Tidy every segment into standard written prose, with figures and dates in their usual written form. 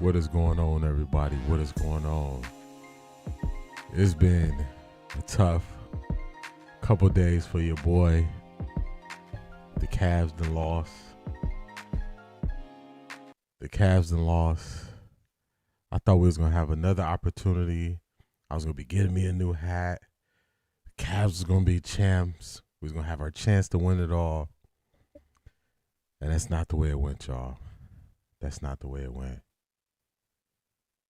What is going on, everybody? What is going on? It's been a tough couple days for your boy. The Cavs done lost. I thought we was going to have another opportunity. I was going to be getting me a new hat. The Cavs was going to be champs. We was going to have our chance to win it all. And that's not the way it went, y'all. That's not the way it went.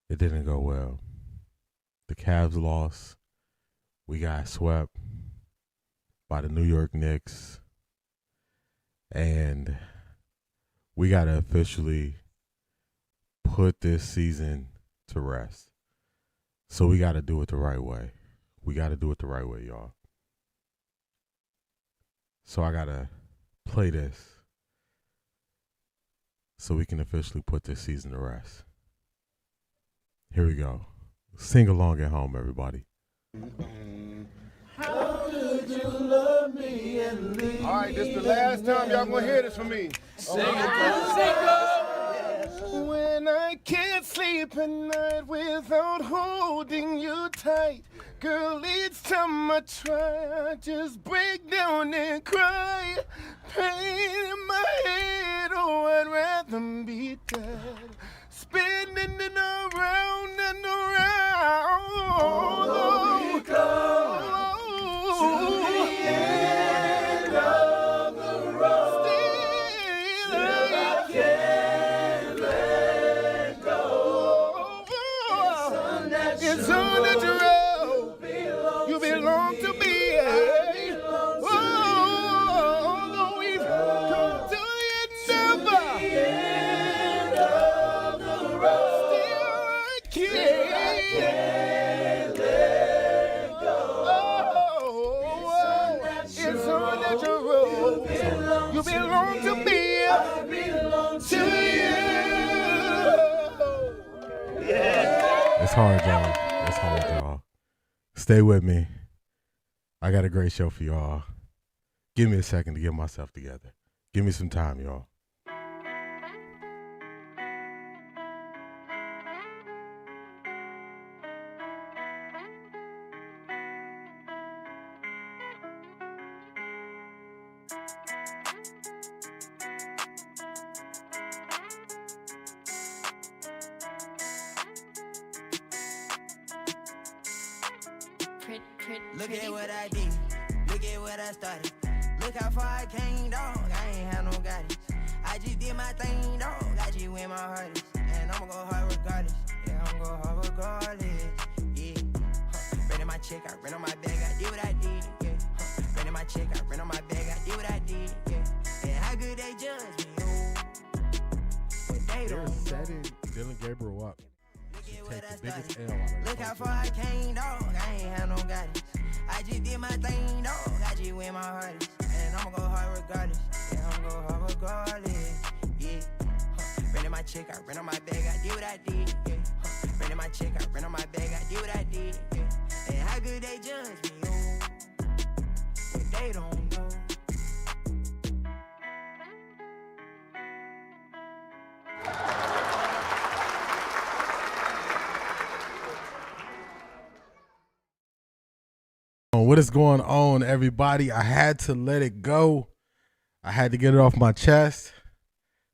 It didn't go well. The Cavs lost. We got swept by the New York Knicks. And we got to officially put this season to rest. So we got to do it the right way. We got to do it the right way, y'all. So I got to play this so we can officially put this season to rest. Here we go. Sing along at home, everybody. How could you love me and leave? All right, this is the last time y'all gonna hear this from me. Sing it. When I can't sleep at night without holding you tight, girl, each time I try, I just break down and cry. Pain in my head, oh, I'd rather be dead. Spinning it around and around. Oh, we come to the end of the road. Still I can't let go. It's unnatural. You belong to me. Oh, we've come to the end of the road. Still I can't let go. It's unnatural. You belong to me. I belong to you. Yeah. It's hard, y'all. It's hard, y'all. Stay with me. I got a great show for y'all. Give me a second to get myself together. Give me some time, y'all. Look at what I did. Look at what I started. Look how far I came, dog. I ain't had no guidance. I just did my thing, dog. I just went my hardest. And I'ma go hard regardless. Yeah, I'ma go hard regardless. Yeah. Running my check, I ran on my bag, I did what I did. Yeah. Running my check, I ran on my bag, I did what I did. Yeah. And how good they judge me, oh. But they They're don't know. setting Dylan Gabriel up. Look at what I Take the biggest started. L out of Look the how country. far I came, dog. I ain't had no guidance. I just did my thing, dog. I just went my hardest. And I'ma go hard regardless. Yeah, I'ma go hard regardless. Yeah. Running my check, I ran on my bag, I did what I did. Yeah. Running my check, I ran on my bag, I did what I did. Yeah. And how good they judge me, oh. But they don't know. What is going on, everybody? I had to let it go. I had to get it off my chest.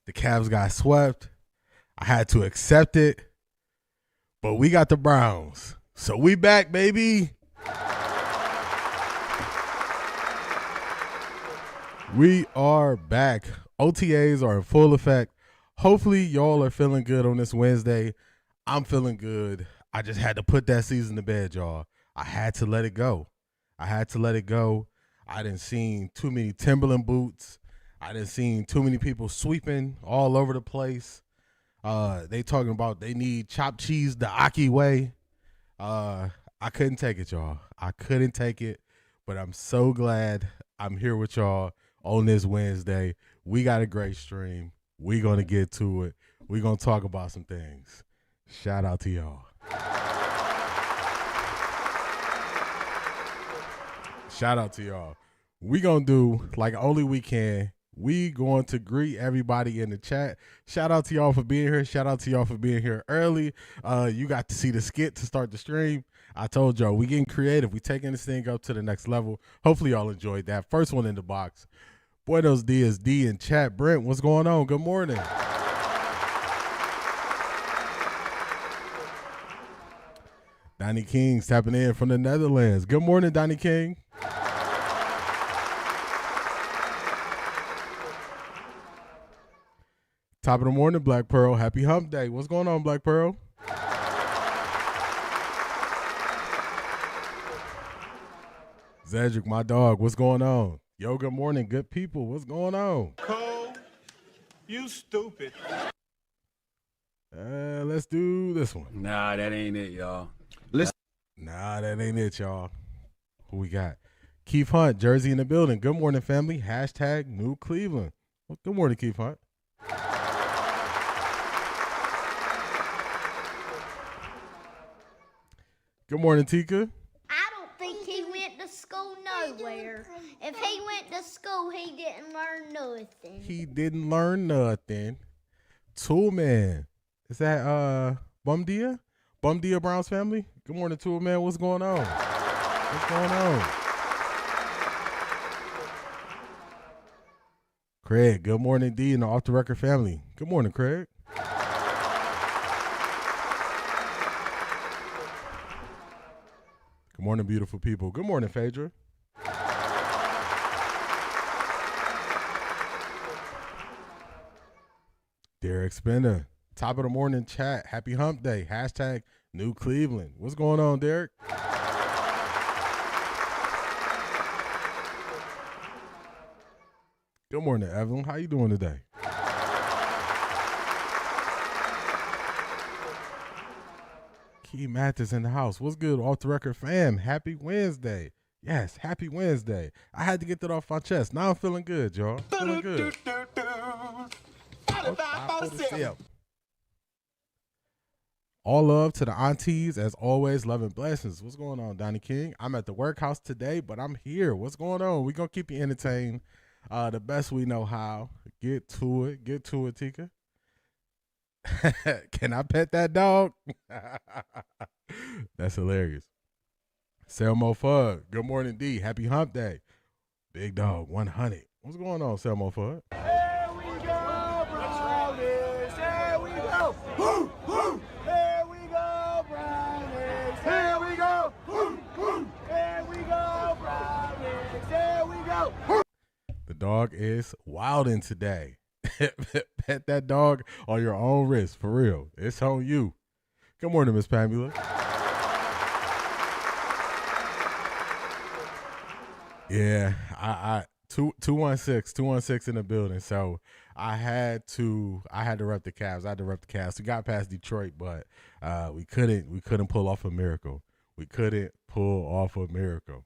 The Cavs got swept. I had to accept it. But we got the Browns. So we back, baby. We are back. OTAs are in full effect. Hopefully, y'all are feeling good on this Wednesday. I'm feeling good. I just had to put that season to bed, y'all. I had to let it go. I didn't seen too many Timberland boots. I didn't seen too many people sweeping all over the place. They talking about they need chopped cheese the Aki way. I couldn't take it, y'all. I couldn't take it, but I'm so glad I'm here with y'all on this Wednesday. We got a great stream. We're going to get to it. We're going to talk about some things. Shout out to y'all. Shout out to y'all. We going to do like only we can. we going to greet everybody in the chat. Shout out to y'all for being here. Shout out to y'all for being here early. You got to see the skit to start the stream. I told y'all, we getting creative. We taking this thing up to the next level. Hopefully y'all enjoyed that. First one in the box. Buenos dias, D in chat. Brent, what's going on? Good morning. Donnie King's tapping in from the Netherlands. Good morning, Donnie King. Top of the morning, Black Pearl. Happy hump day. What's going on, Black Pearl? Zedric, my dog. What's going on? Yo, good morning, good people. What's going on? Cole, you stupid. Let's do this one. Nah, that ain't it, y'all. Nah, that ain't it, y'all. Who we got? Keith Hunt, Jersey in the building. Good morning, family. Hashtag New Cleveland. Well, good morning, Keith Hunt. Good morning, Tika. I don't think he went to school nowhere. If he went to school, he didn't learn nothing. He didn't learn nothing. Tool Man. Is that Bumdia? Bumdia Brown's family? Good morning, Tool Man. What's going on? What's going on? Craig, good morning, D and the Off the Record family. Good morning, Craig. Good morning, beautiful people. Good morning, Phaedra. Derek Spinner. Top of the morning chat. Happy hump day. Hashtag New Cleveland. What's going on, Derek? Good morning, Evelyn. How you doing today? Key Mathis in the house. What's good, Off the Record fam? Happy Wednesday. Yes, happy Wednesday. I had to get that off my chest. Now I'm feeling good, y'all. Feeling good. All love to the aunties, as always, love and blessings. What's going on, Donnie King? I'm at the workhouse today, but I'm here. What's going on? We're going to keep you entertained the best we know how. Get to it. Get to it, Tika. Can I pet that dog? That's hilarious. Selmo Fudd. Good morning, D. Happy hump day. Big dog, 100. What's going on, Selmo Fudd? Here we go, Brownies. Here we go. Woo, woo. Here we go, Brownies. Here we go. Woo, woo. Here we go, Brownies. Here we go. The dog is wilding today. Pet that dog on your own risk, for real. It's on you. Good morning, Miss Pamela. Yeah, I 216 in the building. So I had to rep the Cavs. I had to rep the Cavs. We got past Detroit, but we couldn't pull off a miracle. We couldn't pull off a miracle.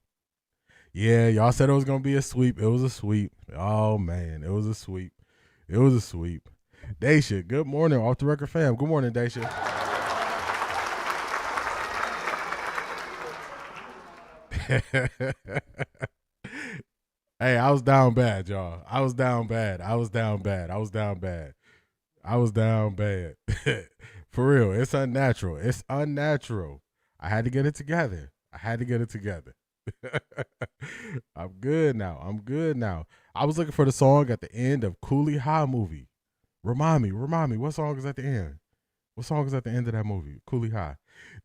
Yeah, y'all said it was gonna be a sweep. It was a sweep. Oh man, it was a sweep. It was a sweep. Daisha, good morning, Off the Record fam. Good morning, Daisha. Hey, I was down bad, y'all. I was down bad. For real, it's unnatural. It's unnatural. I had to get it together. I'm good now. I was looking for the song at the end of Cooley High movie. Remind me, what song is at the end? What song is at the end of that movie? Cooley High.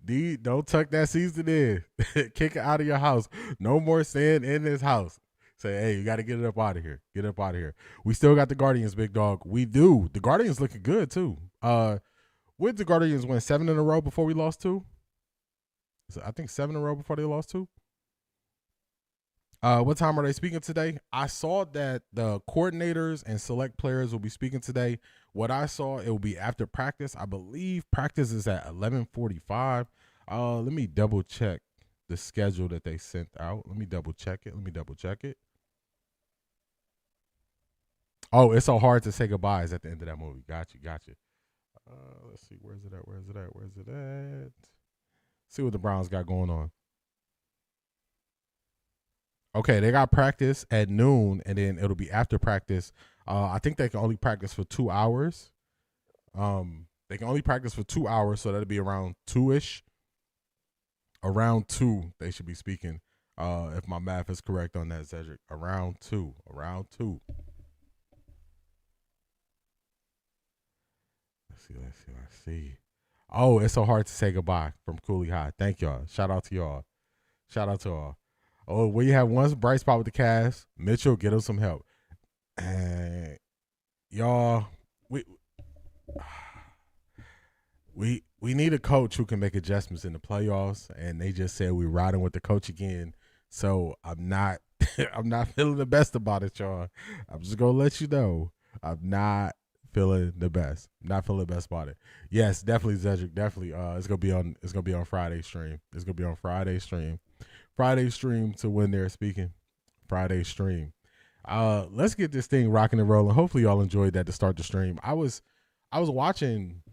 D, don't tuck that season in. Kick it out of your house. No more staying in this house. Say, hey, you got to get it up out of here. Get it up out of here. We still got the Guardians, big dog. We do. The Guardians looking good, too. Would the Guardians win 7 in a row before we lost 2? So I think 7 in a row before they lost 2. What time are they speaking today? I saw that the coordinators and select players will be speaking today. What I saw, it will be after practice. I believe practice is at 11:45. Let me double check the schedule that they sent out. Let me double check it. Oh, it's so hard to say goodbyes at the end of that movie. Got you. Let's see. Where's it at? See what the Browns got going on. Okay, they got practice at noon, and then it'll be after practice I think they can only practice for 2 hours. They can only practice for 2 hours, so that'll be around 2-ish. Around 2, they should be speaking. If my math is correct on that, Cedric. Around 2. Let's see. Oh, it's so hard to say goodbye from Cooley High. Thank y'all. Shout out to all. Oh, where you have one bright spot with the Cavs, Mitchell, get him some help. And y'all, we need a coach who can make adjustments in the playoffs, and they just said we're riding with the coach again. So I'm not feeling the best about it, y'all. I'm just gonna let you know I'm not feeling the best. Not feeling the best about it. Yes, definitely, Cedric. Definitely. It's gonna be on Friday stream. It's gonna be on Friday stream. Friday stream to when they're speaking. Friday stream. Let's get this thing rocking and rolling. Hopefully y'all enjoyed that to start the stream. I was watching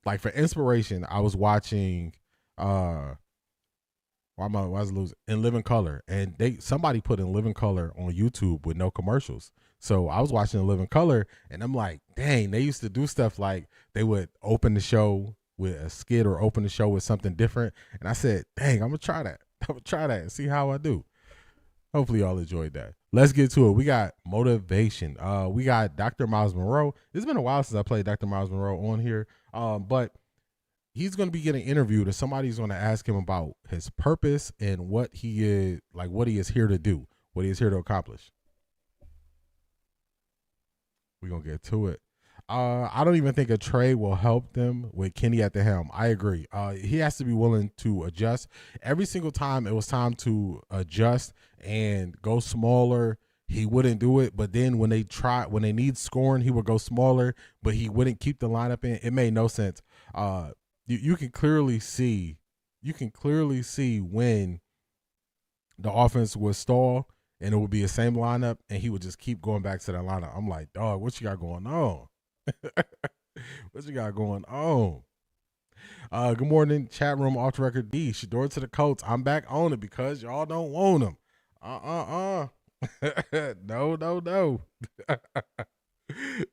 like for inspiration, I was watching In Living Color, and somebody put In Living Color on YouTube with no commercials. So I was watching In Living Color, and I'm like, dang, they used to do stuff like they would open the show with a skit or open the show with something different. And I said, dang, I'm gonna try that. And see how I do. Hopefully y'all enjoyed that. Let's get to it. We got motivation. We got Dr. Miles Monroe. It's been a while since I played Dr. Miles Monroe on here. But he's going to be getting interviewed, and somebody's going to ask him about his purpose and what he is here to do, what he is here to accomplish. We're going to get to it. I don't even think a trade will help them with Kenny at the helm. I agree. He has to be willing to adjust. Every single time it was time to adjust and go smaller, he wouldn't do it. But then when they need scoring, he would go smaller, but he wouldn't keep the lineup in. It made no sense. You can clearly see when the offense would stall and it would be the same lineup, and he would just keep going back to that lineup. I'm like, dog, what you got going on? What you got going on? Good morning, chat room. OffThaRecordDee. Shedeur to the Colts. I'm back on it because y'all don't want him. No.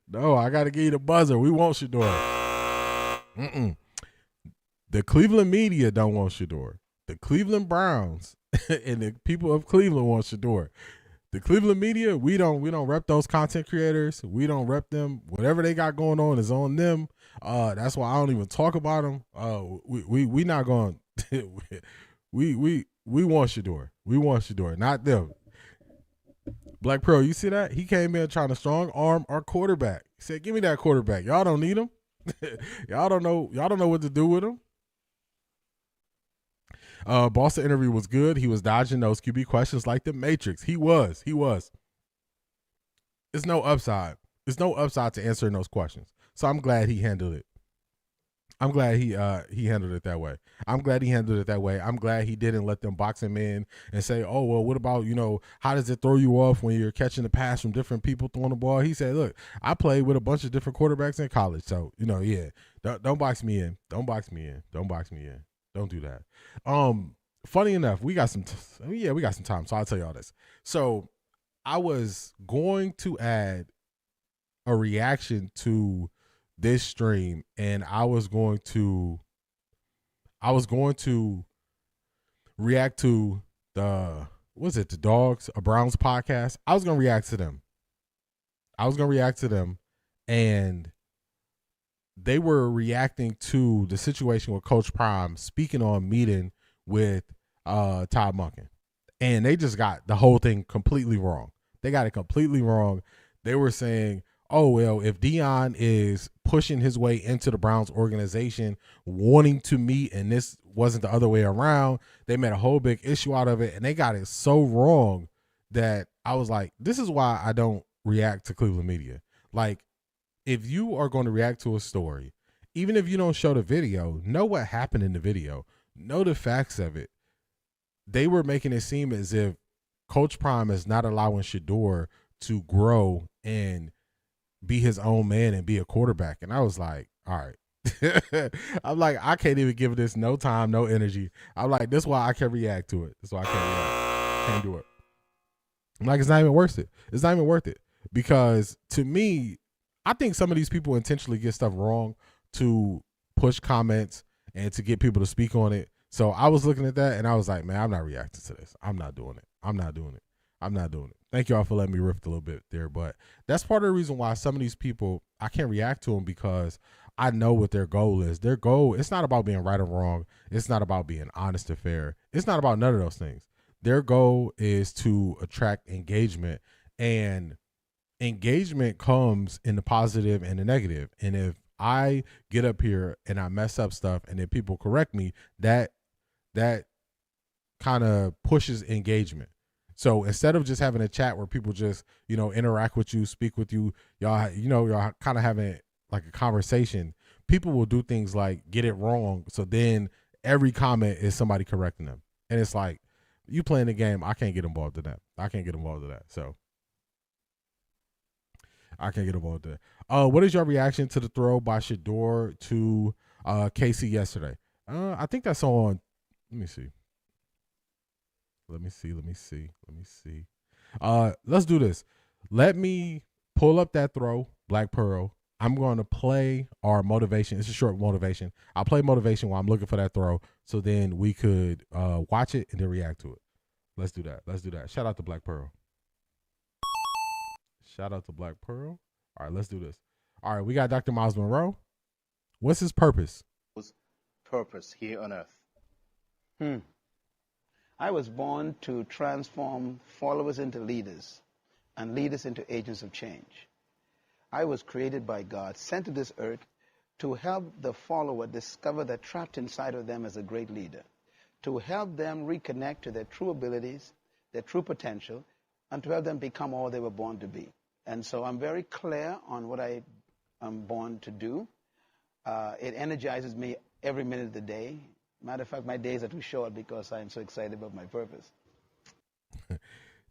No, I got to give you the buzzer. We want Shedeur. The Cleveland media don't want Shedeur. The Cleveland Browns and the people of Cleveland want Shedeur. The Cleveland media, we don't rep those content creators. We don't rep them. Whatever they got going on is on them. That's why I don't even talk about them. We not going. we want Shedeur. We want Shedeur, not them. Black Pro, you see that? He came in trying to strong arm our quarterback. He said, "Give me that quarterback. Y'all don't need him. Y'all don't know what to do with him." Boston interview was good. He was dodging those QB questions like the Matrix. He was. It's no upside. There's no upside to answering those questions. So I'm glad he handled it. I'm glad he handled it that way. I'm glad he didn't let them box him in and say, "Oh, well, what about, how does it throw you off when you're catching the pass from different people throwing the ball?" He said, "Look, I played with a bunch of different quarterbacks in college. So, yeah, don't box me in. Don't do that." Funny enough, we got some time, so I'll tell you all this. So I was going to add a reaction to this stream, and I was going to react to the Dogs, a Browns podcast. I was going to react to them. And they were reacting to the situation with Coach Prime speaking on meeting with Todd Monken. And they just got the whole thing completely wrong. They got it completely wrong. They were saying, "Oh, well, if Deion is pushing his way into the Browns organization, wanting to meet, and this wasn't the other way around," they made a whole big issue out of it. And they got it so wrong that I was like, this is why I don't react to Cleveland media. Like, if you are going to react to a story, even if you don't show the video, know what happened in the video. Know the facts of it. They were making it seem as if Coach Prime is not allowing Shedeur to grow and be his own man and be a quarterback. And I was like, all right. I'm like, I can't even give this no time, no energy. I'm like, this is why I can't react to it. That's why I can't react. Can't do it. I'm like, it's not even worth it. It's not even worth it. Because to me, I think some of these people intentionally get stuff wrong to push comments and to get people to speak on it. So I was looking at that and I was like, man, I'm not reacting to this. I'm not doing it. I'm not doing it. I'm not doing it. Thank y'all for letting me riff a little bit there. But that's part of the reason why some of these people, I can't react to them, because I know what their goal is. Their goal, it's not about being right or wrong. It's not about being honest or fair. It's not about none of those things. Their goal is to attract engagement, and engagement comes in the positive and the negative. And if I get up here and I mess up stuff and then people correct me, that kind of pushes engagement. So instead of just having a chat where people just, interact with you, speak with you, y'all kind of having like a conversation, people will do things like get it wrong. So then every comment is somebody correcting them. And it's like, you playing the game, I can't get involved in that. So I can't get involved in that. What is your reaction to the throw by Shedeur to KC yesterday? I think that's on, let me see. Let's do this. Let me pull up that throw, Black Pearl. I'm going to play our motivation. It's a short motivation. I'll play motivation while I'm looking for that throw, so then we could watch it and then react to it. Let's do that. Shout out to Black Pearl. All right, let's do this. All right, we got Dr. Miles Monroe. What's his purpose? Purpose here on earth. I was born to transform followers into leaders and leaders into agents of change. I was created by God, sent to this earth to help the follower discover that trapped inside of them as a great leader, to help them reconnect to their true abilities, their true potential, and to help them become all they were born to be. And so I'm very clear on what I am born to do. It energizes me every minute of the day. Matter of fact, my days are too short because I am so excited about my purpose.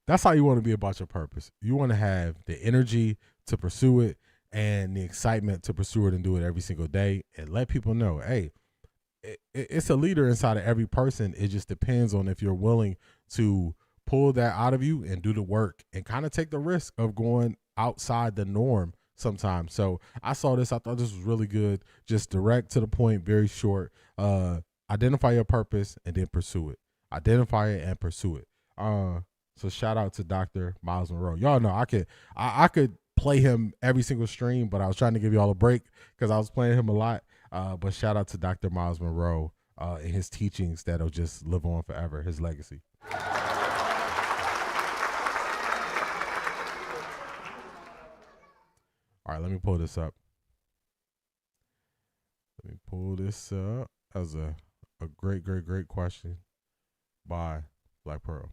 That's how you want to be about your purpose. You want to have the energy to pursue it and the excitement to pursue it and do it every single day, and let people know, hey, it's a leader inside of every person. It just depends on if you're willing to pull that out of you and do the work and kind of take the risk of going outside the norm sometimes. So I saw this. I thought this was really good. Just direct to the point, very short. Identify your purpose and then pursue it. Identify it and pursue it. So shout out to Dr. Miles Monroe. Y'all know I could play him every single stream, but I was trying to give y'all a break because I was playing him a lot. But shout out to Dr. Miles Monroe and his teachings that'll just live on forever, his legacy. All right, let me pull this up. That was a great question by Black Pearl.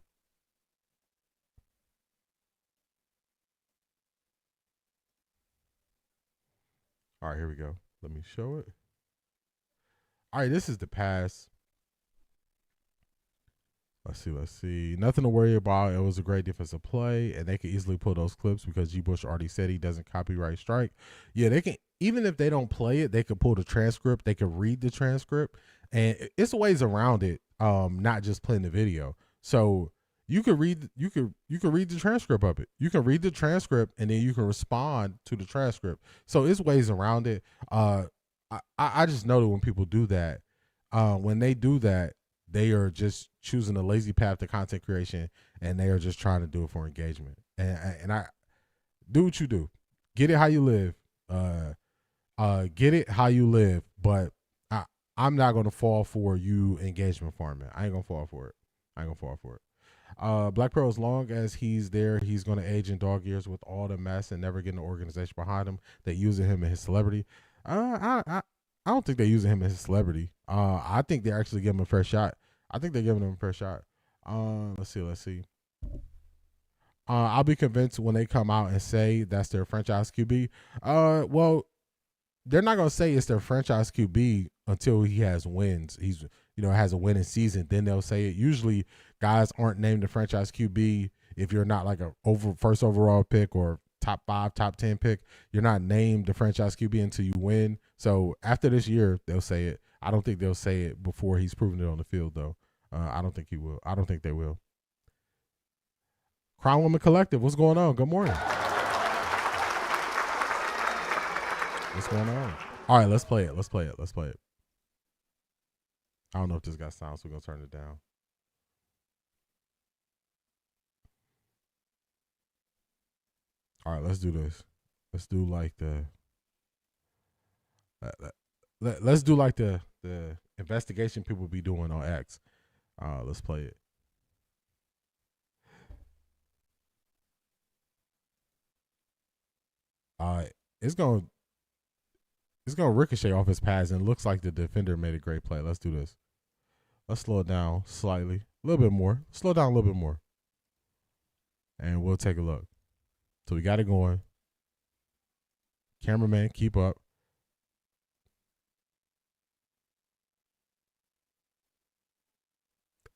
All right, here we go. Let me show it. All right, this is the pass. Let's see. Nothing to worry about. It was a great defensive play, and they can easily pull those clips because G. Bush already said he doesn't copyright strike. Yeah, they can. Even if they don't play it, they could pull the transcript. They could read the transcript, and it's ways around it. Not just playing the video. So you could read. You could read the transcript of it. You can read the transcript, and then you can respond to the transcript. So it's ways around it. I just know that when people do that, when they do that, they are just choosing a lazy path to content creation, and they are just trying to do it for engagement. And I do what you do. Get it how you live. Get it how you live. But I'm not going to fall for you engagement farming. I ain't going to fall for it. Black Pearl, as long as he's there, he's going to age in dog years with all the mess and never get an organization behind him that using him and his celebrity. I don't think they're using him as his celebrity. I think they're actually giving him a fair shot. Let's see. I'll be convinced when they come out and say that's their franchise QB. Well, they're not going to say it's their franchise QB until he has wins. He's, has a winning season. Then they'll say it. Usually guys aren't named the franchise QB if you're not like a first overall pick or top 5, top 10 pick. You're not named the franchise QB until you win. So after this year, they'll say it. I don't think they'll say it before he's proven it on the field, though. I don't think he will. I don't think they will. Crown Woman Collective, what's going on? Good morning. What's going on? All right, let's play it. Let's play it. Let's play it. I don't know if this got sound, so we're going to turn it down. All right, let's do this. Let's do like the let's do like the investigation people be doing on X. Let's play it. It's gonna ricochet off his pads, and it looks like the defender made a great play. Let's do this. Let's slow it down slightly, a little bit more. Slow it down a little bit more, and we'll take a look. So we got it going. Cameraman, keep up.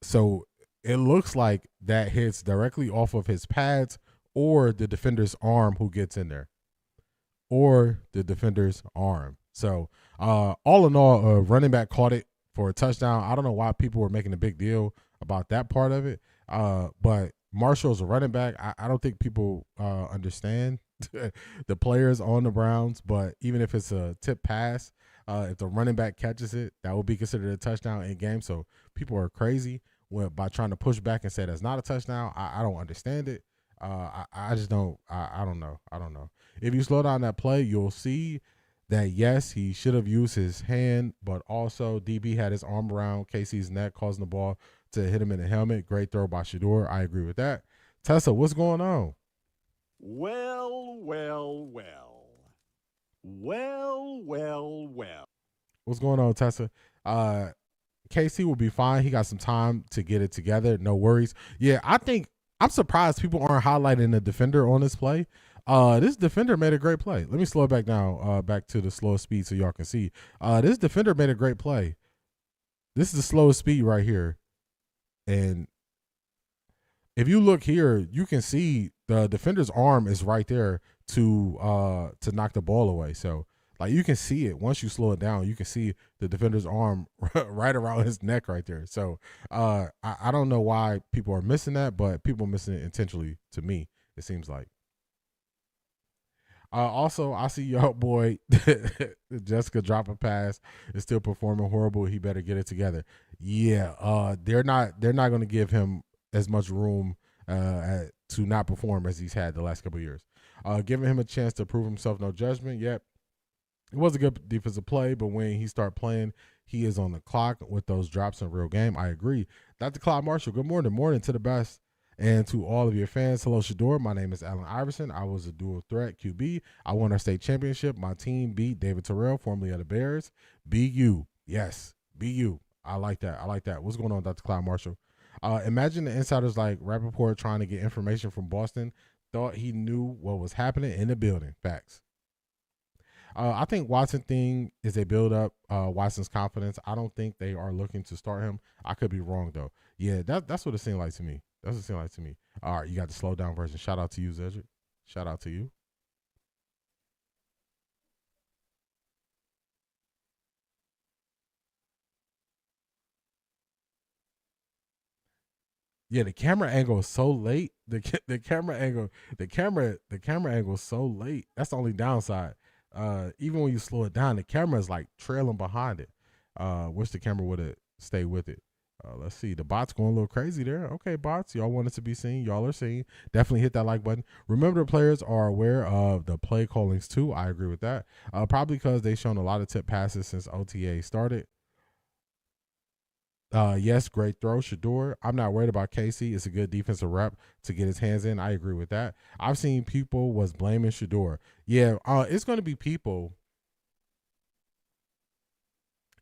So it looks like that hits directly off of his pads or the defender's arm who gets in there. Or the defender's arm. So all in all, running back caught it for a touchdown. I don't know why people were making a big deal about that part of it. But Marshall's a running back. I don't think people understand the players on the Browns. But even if it's a tip pass, if the running back catches it, that would be considered a touchdown in game. So people are crazy by trying to push back and say that's not a touchdown. I don't understand it. I just don't. I don't know. I don't know. If you slow down that play, you'll see that, yes, he should have used his hand, but also DB had his arm around KC's neck, causing the ball to hit him in the helmet. Great throw by Shedeur. I agree with that. Tessa, what's going on? Well. What's going on, Tessa? KC will be fine. He got some time to get it together. No worries. Yeah, I'm surprised people aren't highlighting the defender on this play. This defender made a great play. Let me slow it back down, back to the slowest speed so y'all can see. This defender made a great play. This is the slowest speed right here. And if you look here, you can see the defender's arm is right there to knock the ball away. So, like, you can see it. Once you slow it down, you can see the defender's arm right around his neck right there. So, I don't know why people are missing that, but people are missing it intentionally to me, it seems like. Also, I see your boy Jessica drop a pass is still performing horrible. He better get it together. Yeah, they're not going to give him as much room to not perform as he's had the last couple of years. Giving him a chance to prove himself, no judgment. Yep, it was a good defensive play, but when he start playing, he is on the clock with those drops in real game. I agree. Dr. Clyde Marshall, good morning. Morning to the best. And to all of your fans, hello, Shedeur. My name is Allen Iverson. I was a dual threat QB. I won our state championship. My team beat David Terrell, formerly of the Bears. BU. Yes, BU. I like that. I like that. What's going on, Dr. Clyde Marshall? Imagine the insiders like Rappaport trying to get information from Boston. Thought he knew what was happening in the building. Facts. I think Watson thing is a build up Watson's confidence. I don't think they are looking to start him. I could be wrong, though. Yeah, that's what it seemed like to me. That's what it seemed like to me. All right, you got the slow down version. Shout out to you, Zedric. Shout out to you. Yeah, the camera angle is so late. The camera angle is so late. That's the only downside. Even when you slow it down, the camera is like trailing behind it. Wish the camera would have stayed with it. Let's see. The bot's going a little crazy there. Okay, bots. Y'all want it to be seen. Y'all are seen. Definitely hit that like button. Remember, the players are aware of the play callings too. I agree with that. Probably because they've shown a lot of tip passes since OTA started. Yes, great throw, Shedeur. I'm not worried about KC. It's a good defensive rep to get his hands in. I agree with that. I've seen people was blaming Shedeur. Yeah, it's going to be people.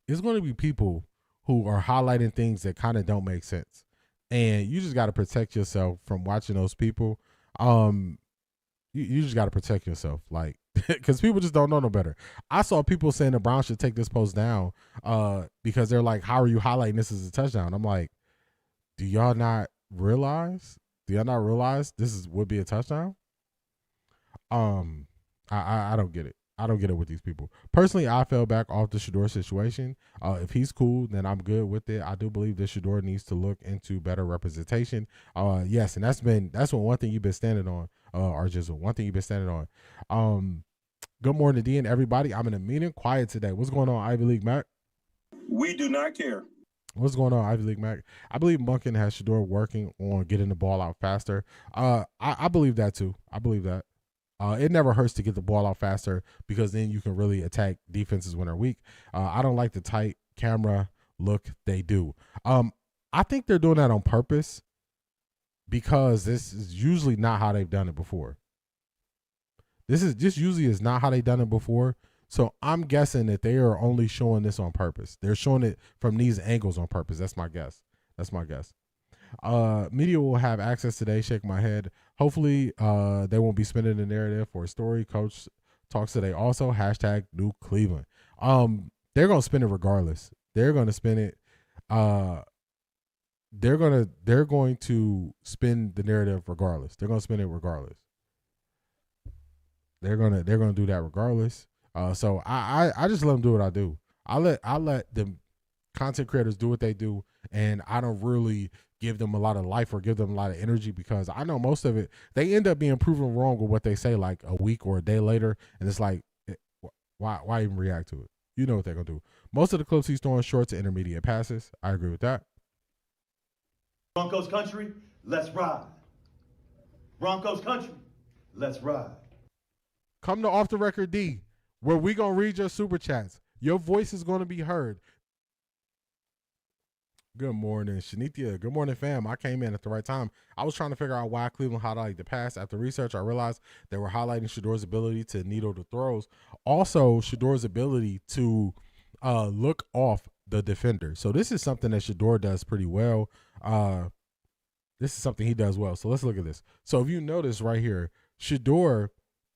It's going to be people who are highlighting things that kind of don't make sense. And you just got to protect yourself from watching those people. You just got to protect yourself. Like, because people just don't know no better. I saw people saying the Browns should take this post down because they're like, how are you highlighting this as a touchdown? I'm like, do y'all not realize? This would be a touchdown? I don't get it. I don't get it with these people. Personally, I fell back off the Shedeur situation. If he's cool, then I'm good with it. I do believe that Shedeur needs to look into better representation. Yes, and that's one thing you've been standing on, Arjizzle. One thing you've been standing on. Good morning, D and everybody. I'm in a meeting, quiet today. What's going on, Ivy League Mac? We do not care. What's going on, Ivy League Mac? I believe Munkin has Shedeur working on getting the ball out faster. I believe that too. I believe that. It never hurts to get the ball out faster because then you can really attack defenses when they're weak. I don't like the tight camera look they do. I think they're doing that on purpose because this is usually not how they've done it before. This usually is not how they've done it before. So I'm guessing that they are only showing this on purpose. They're showing it from these angles on purpose. That's my guess. Media will have access today. Shake my head. Hopefully, they won't be spinning the narrative for a story. Coach talks today. Also, hashtag New Cleveland. They're gonna spin it regardless. They're gonna spin it. They're going to spin the narrative regardless. They're gonna spin it regardless. They're gonna do that regardless. So I just let them do what I do. I let the content creators do what they do, and I don't really give them a lot of life or give them a lot of energy because I know most of it, they end up being proven wrong with what they say like a week or a day later, and it's like, why even react to it? You know what they're going to do. Most of the clips he's throwing short to intermediate passes. I agree with that. Broncos country, let's ride. Broncos country, let's ride. Come to Off the Record D, where we going to read your super chats. Your voice is going to be heard. Good morning, Shanithia. Good morning, fam. I came in at the right time. I was trying to figure out why Cleveland highlighted the pass. After research, I realized they were highlighting Shedeur's ability to needle the throws. Also, Shedeur's ability to look off the defender. So this is something that Shedeur does pretty well. This is something he does well. So let's look at this. So if you notice right here, Shedeur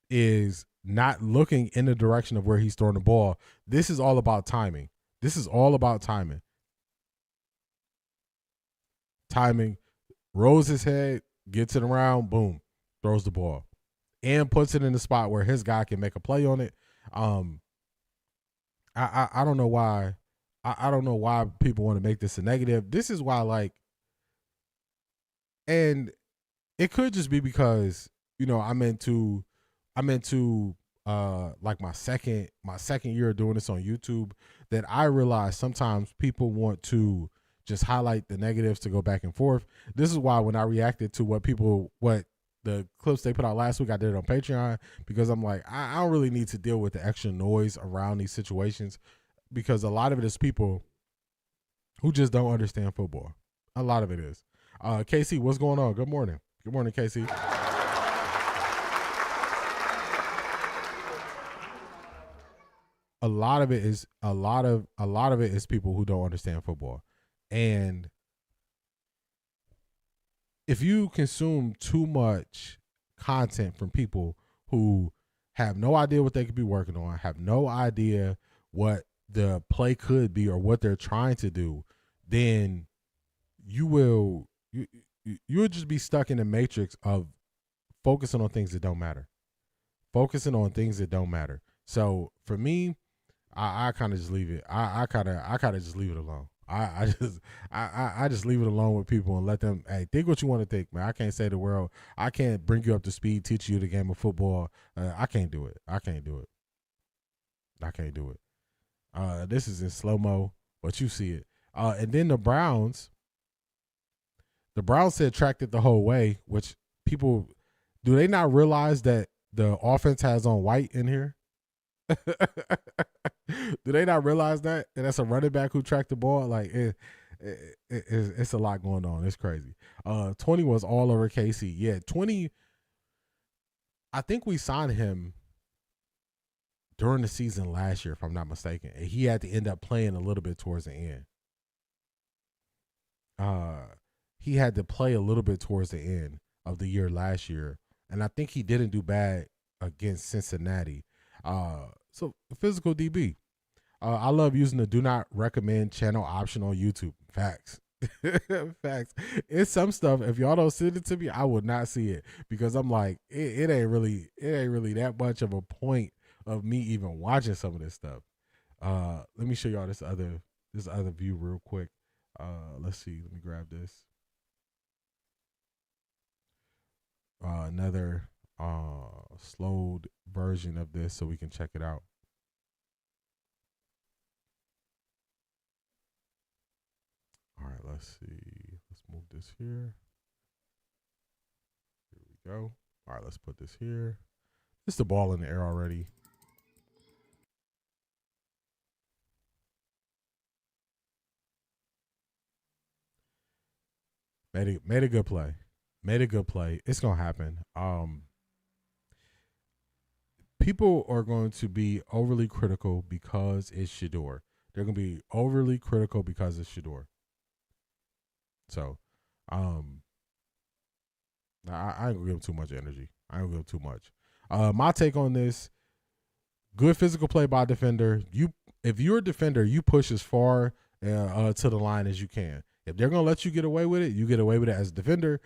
is not looking in the direction of where he's throwing the ball. This is all about timing. Timing, rolls his head, gets it around, boom, throws the ball, and puts it in the spot where his guy can make a play on it. I don't know why. I don't know why people want to make this a negative. This is why, like, and it could just be because I'm into like my second year of doing this on YouTube, that I realize sometimes people want to just highlight the negatives to go back and forth. This is why when I reacted to what the clips they put out last week, I did it on Patreon, because I'm like, I don't really need to deal with the extra noise around these situations, because a lot of it is people who just don't understand football. A lot of it is. KC, what's going on? Good morning. Good morning, KC. A lot of it is people who don't understand football. And if you consume too much content from people who have no idea what they could be working on, have no idea what the play could be or what they're trying to do, then you'll just be stuck in the matrix of focusing on things that don't matter. So for me, I kind of just leave it. I kind of just leave it alone. I just leave it alone with people and let them, hey, think what you want to think, man. I can't say the world. I can't bring you up to speed, teach you the game of football. I can't do it. This is in slow-mo, but you see it. And then the Browns said tracked it the whole way, which people, do they not realize that the offense has on white in here? Do they not realize that? And that's a running back who tracked the ball. Like it's a lot going on. It's crazy. 20 was all over KC. Yeah, 20. I think we signed him during the season last year, if I'm not mistaken. And he had to end up playing a little bit towards the end. He had to play a little bit towards the end of the year last year, and I think he didn't do bad against Cincinnati. So physical DB. I love using the do not recommend channel option on YouTube. Facts. Facts. It's some stuff, if y'all don't send it to me, I would not see it, because I'm like, it ain't really that much of a point of me even watching some of this stuff. Let me show y'all this other view real quick. Let's see. Let me grab this. Another slowed version of this so we can check it out. All right, let's see. Let's move this here. Here we go. All right, let's put this here. It's the ball in the air already. Made a good play. Made a good play. It's gonna happen. People are going to be overly critical because it's Shedeur. They're gonna be overly critical because it's Shedeur. So, I ain't gonna give him too much energy. I ain't gonna give him too much. My take on this: good physical play by defender. If you're a defender, you push as far to the line as you can. If they're gonna let you get away with it, you get away with it as a defender.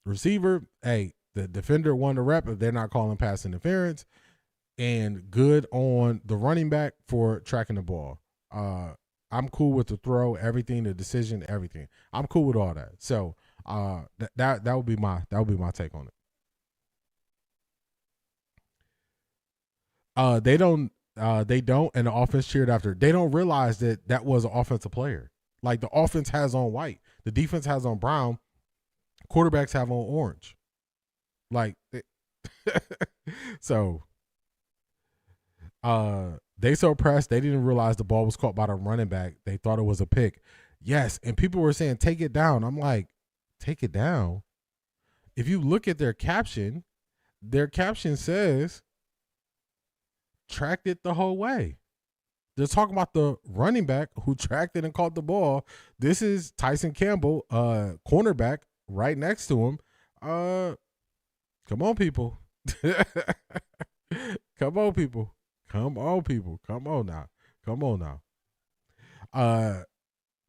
Receiver, hey, the defender won the rep if they're not calling pass interference, and good on the running back for tracking the ball. I'm cool with the throw, everything, the decision, everything. I'm cool with all that. So that would be my take on it. They don't, and the offense cheered after. They don't realize that was an offensive player. Like, the offense has on white, the defense has on brown, quarterbacks have on orange. Like, so they so pressed, they didn't realize the ball was caught by the running back. They thought it was a pick. Yes, and people were saying, take it down. I'm like, take it down? If you look at their caption says, tracked it the whole way. They're talking about the running back who tracked it and caught the ball. This is Tyson Campbell, cornerback, right next to him. Come on, people. Come on, people. Come on, people. Come on now. Come on now.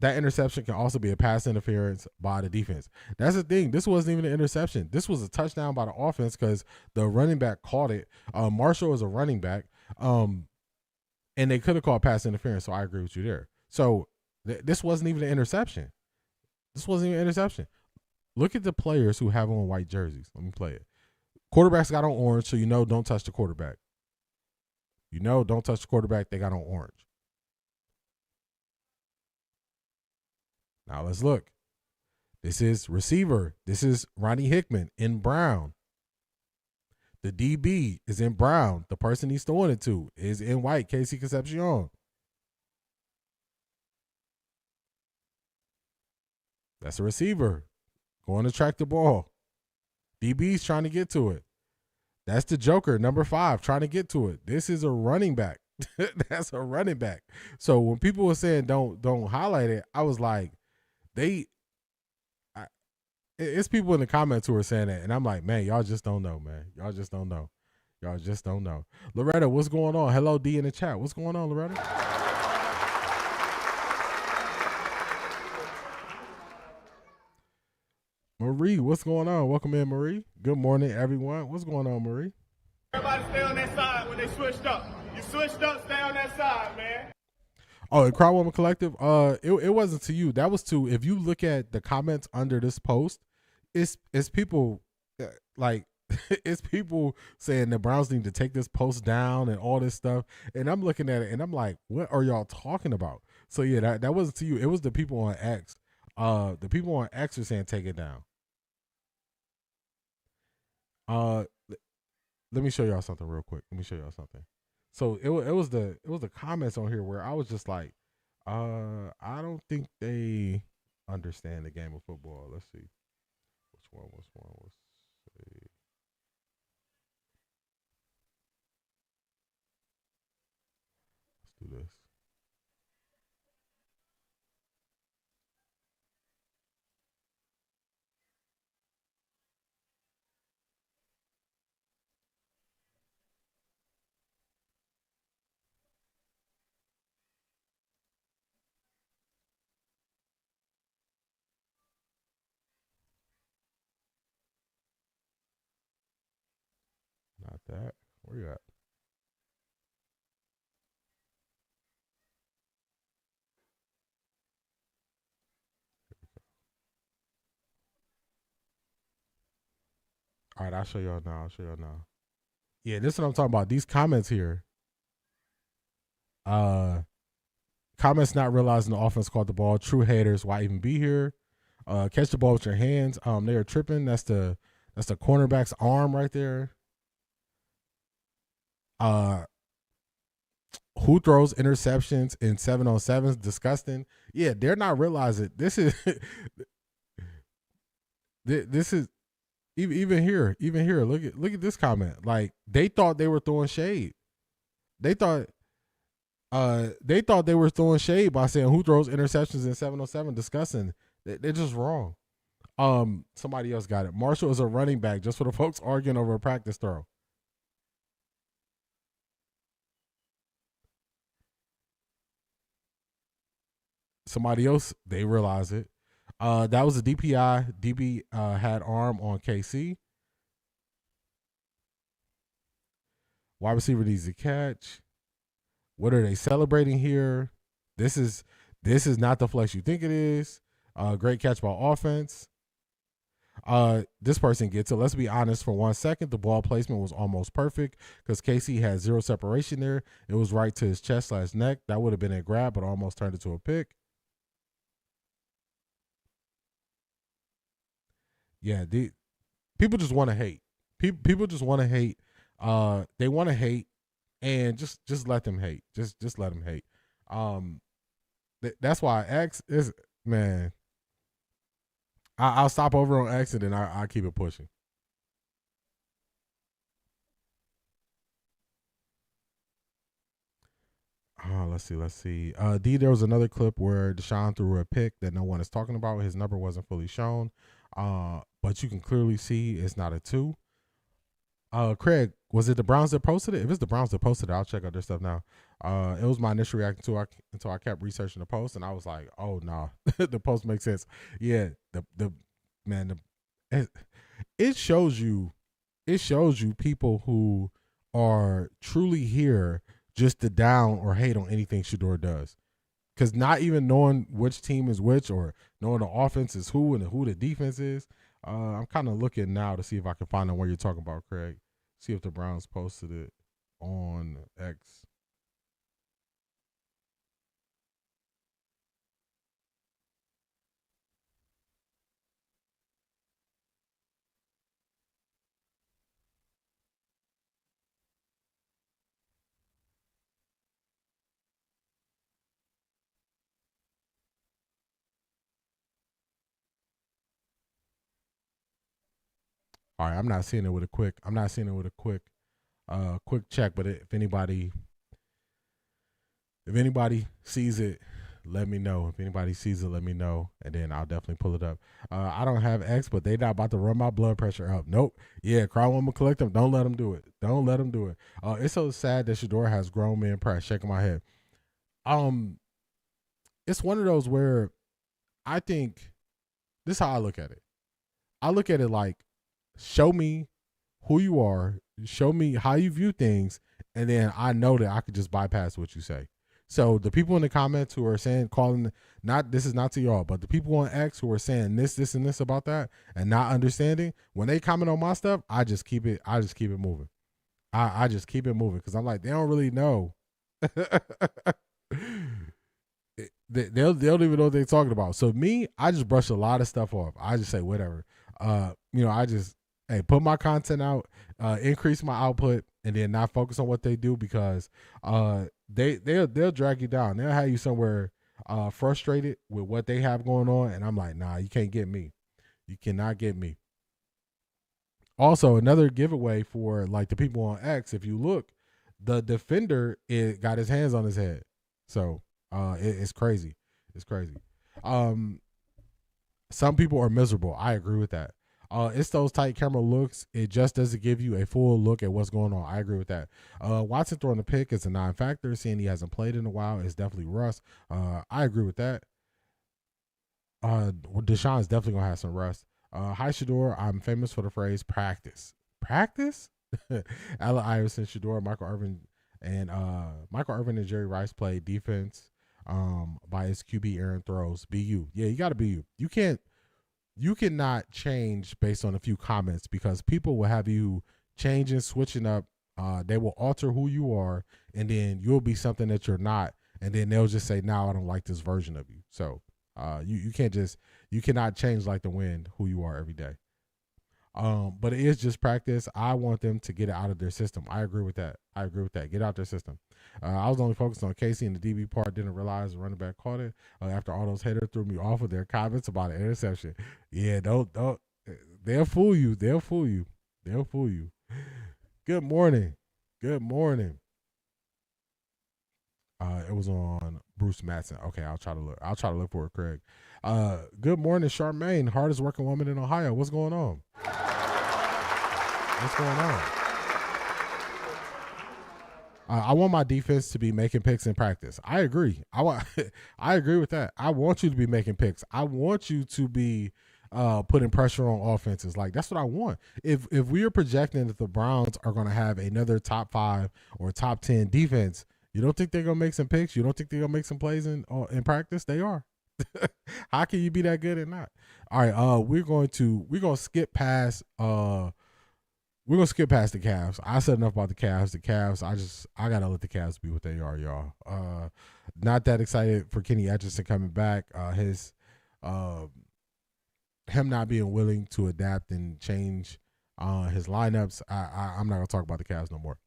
That interception can also be a pass interference by the defense. That's the thing. This wasn't even an interception. This was a touchdown by the offense because the running back caught it. Marshall is a running back. And they could have called pass interference, so I agree with you there. So this wasn't even an interception. This wasn't even an interception. Look at the players who have on white jerseys. Let me play it. Quarterbacks got on orange, so don't touch the quarterback. Don't touch the quarterback. They got on orange. Now let's look. This is receiver. This is Ronnie Hickman in brown. The DB is in brown. The person he's throwing it to is in white, KC Concepcion. That's a receiver going to track the ball. DB's trying to get to it. That's the Joker, number 5, trying to get to it. This is a running back. That's a running back. So when people were saying don't highlight it, I was like, it's people in the comments who are saying that, and I'm like, man, y'all just don't know, man. Y'all just don't know. Y'all just don't know. Loretta, what's going on? Hello, D in the chat. What's going on, Loretta? Marie, what's going on? Welcome in, Marie. Good morning, everyone. What's going on, Marie? Everybody stay on that side when they switched up. You switched up, stay on that side, man. Oh, the Crowd Woman Collective, it wasn't to you. That was to, if you look at the comments under this post, it's people like it's people saying the Browns need to take this post down and all this stuff. And I'm looking at it and I'm like, what are y'all talking about? So yeah, that wasn't to you. It was the people on X. The people on X are saying take it down. Let me show y'all something real quick. Let me show y'all something. So it was the comments on here where I was just like, I don't think they understand the game of football. Let's see. Which one? Let's see. Let's do this. Not that. Where you at? All right, I'll show y'all now. Yeah, this is what I'm talking about. These comments here. Comments not realizing the offense caught the ball. True haters. Why even be here? Catch the ball with your hands. They are tripping. That's the cornerback's arm right there. Who throws interceptions in 7-on-7s? Disgusting. Yeah, they're not realizing this is this is even here. Look at this comment. Like, they thought they were throwing shade. They thought they were throwing shade by saying who throws interceptions in 7-on-7. Disgusting. They're just wrong. Somebody else got it. Marshall is a running back, just for the folks arguing over a practice throw. Somebody else, they realize it. That was a DPI. DB had arm on KC. Wide receiver needs to catch. What are they celebrating here? This is not the flex you think it is. Great catch by offense. This person gets it. Let's be honest for 1 second. The ball placement was almost perfect because KC had zero separation there. It was right to his chest/neck. That would have been a grab, but almost turned into a pick. Yeah, people just want to hate. People just want to hate. They want to hate, and just let them hate. Just let them hate. That's why X is, man. I'll stop over on X and then I'll keep it pushing. Let's see. D, there was another clip where Deshaun threw a pick that no one is talking about. His number wasn't fully shown. But you can clearly see it's not a 2. Craig, was it the Browns that posted it? If it's the Browns that posted it, I'll check out their stuff now. It was my initial reaction until I kept researching the post, and I was like, oh, nah, the post makes sense. Yeah, it shows you people who are truly here just to down or hate on anything Shedeur does. Because not even knowing which team is which or knowing the offense is who and who the defense is, I'm kind of looking now to see if I can find out what you're talking about, Craig. See if the Browns posted it on X. All right, I'm not seeing it with a quick check, but if anybody sees it, let me know. If anybody sees it, let me know, and then I'll definitely pull it up. I don't have X, but they not about to run my blood pressure up. Nope. Yeah, Cry Woman Collective, don't let them do it. It's so sad that Shedeur has grown men press. Shaking my head. It's one of those where I think this is how I look at it. I look at it like, show me who you are, show me how you view things, and then I know that I could just bypass what you say. So the people in the comments who are saying, this is not to y'all, but the people on X who are saying this, and this about that and not understanding, when they comment on my stuff, I just keep it moving. I just keep it moving because I'm like, they don't really know. They don't even know what they're talking about. So me, I just brush a lot of stuff off. I just say whatever. I just put my content out, increase my output, and then not focus on what they do because they'll drag you down. They'll have you somewhere frustrated with what they have going on, and I'm like, nah, you can't get me. You cannot get me. Also, another giveaway for like the people on X. If you look, the defender got his hands on his head, so it's crazy. It's crazy. Some people are miserable. I agree with that. It's those tight camera looks. It just doesn't give you a full look at what's going on. I agree with that. Watson throwing the pick is a non-factor. Seeing he hasn't played in a while is definitely rust. I agree with that. Deshaun is definitely going to have some rust. Hi, Shedeur. I'm famous for the phrase practice. Practice? Allen Iverson, Shedeur, Michael Irvin, and Jerry Rice played defense by his QB Aaron throws. Be you. Yeah, you got to be you. You can't. you cannot change based on a few comments because people will have you changing, switching up. They will alter who you are, and then you'll be something that you're not, and then they'll just say, "No, I don't like this version of you." So you cannot change like the wind who you are every day. But it is just practice. I want them to get it out of their system. I agree with that. Get out their system. I was only focused on KC and the DB part. Didn't realize the running back caught it after all those haters threw me off of their comments about an interception. Yeah, don't. They'll fool you. Good morning. It was on Bruce Madsen. Okay, I'll try to look for it, Craig. Good morning, Charmaine, hardest working woman in Ohio. What's going on? I want my defense to be making picks in practice. I agree. I agree with that. I want you to be making picks. I want you to be putting pressure on offenses. Like, that's what I want. If we are projecting that the Browns are going to have another top 5 or top 10 defense, you don't think they're going to make some picks? You don't think they're going to make some plays in practice? They are. How can you be that good and not? All right, we're going to skip past the Cavs. I said enough about the Cavs. The Cavs, I gotta let the Cavs be what they are, y'all. Not that excited for Kenny Atkinson coming back. Him not being willing to adapt and change his lineups. I'm not gonna talk about the Cavs no more.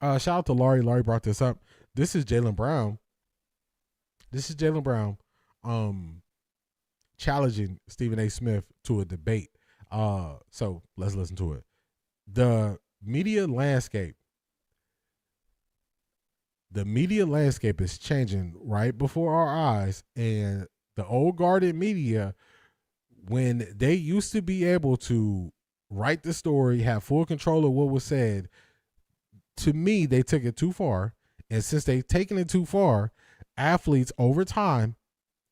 Shout out to Laurie. Laurie brought this up. This is Jaylen Brown. Challenging Stephen A. Smith to a debate. So let's listen to it. The media landscape is changing right before our eyes, and the old guarded media, when they used to be able to write the story, have full control of what was said, to me, they took it too far. And since they've taken it too far, athletes over time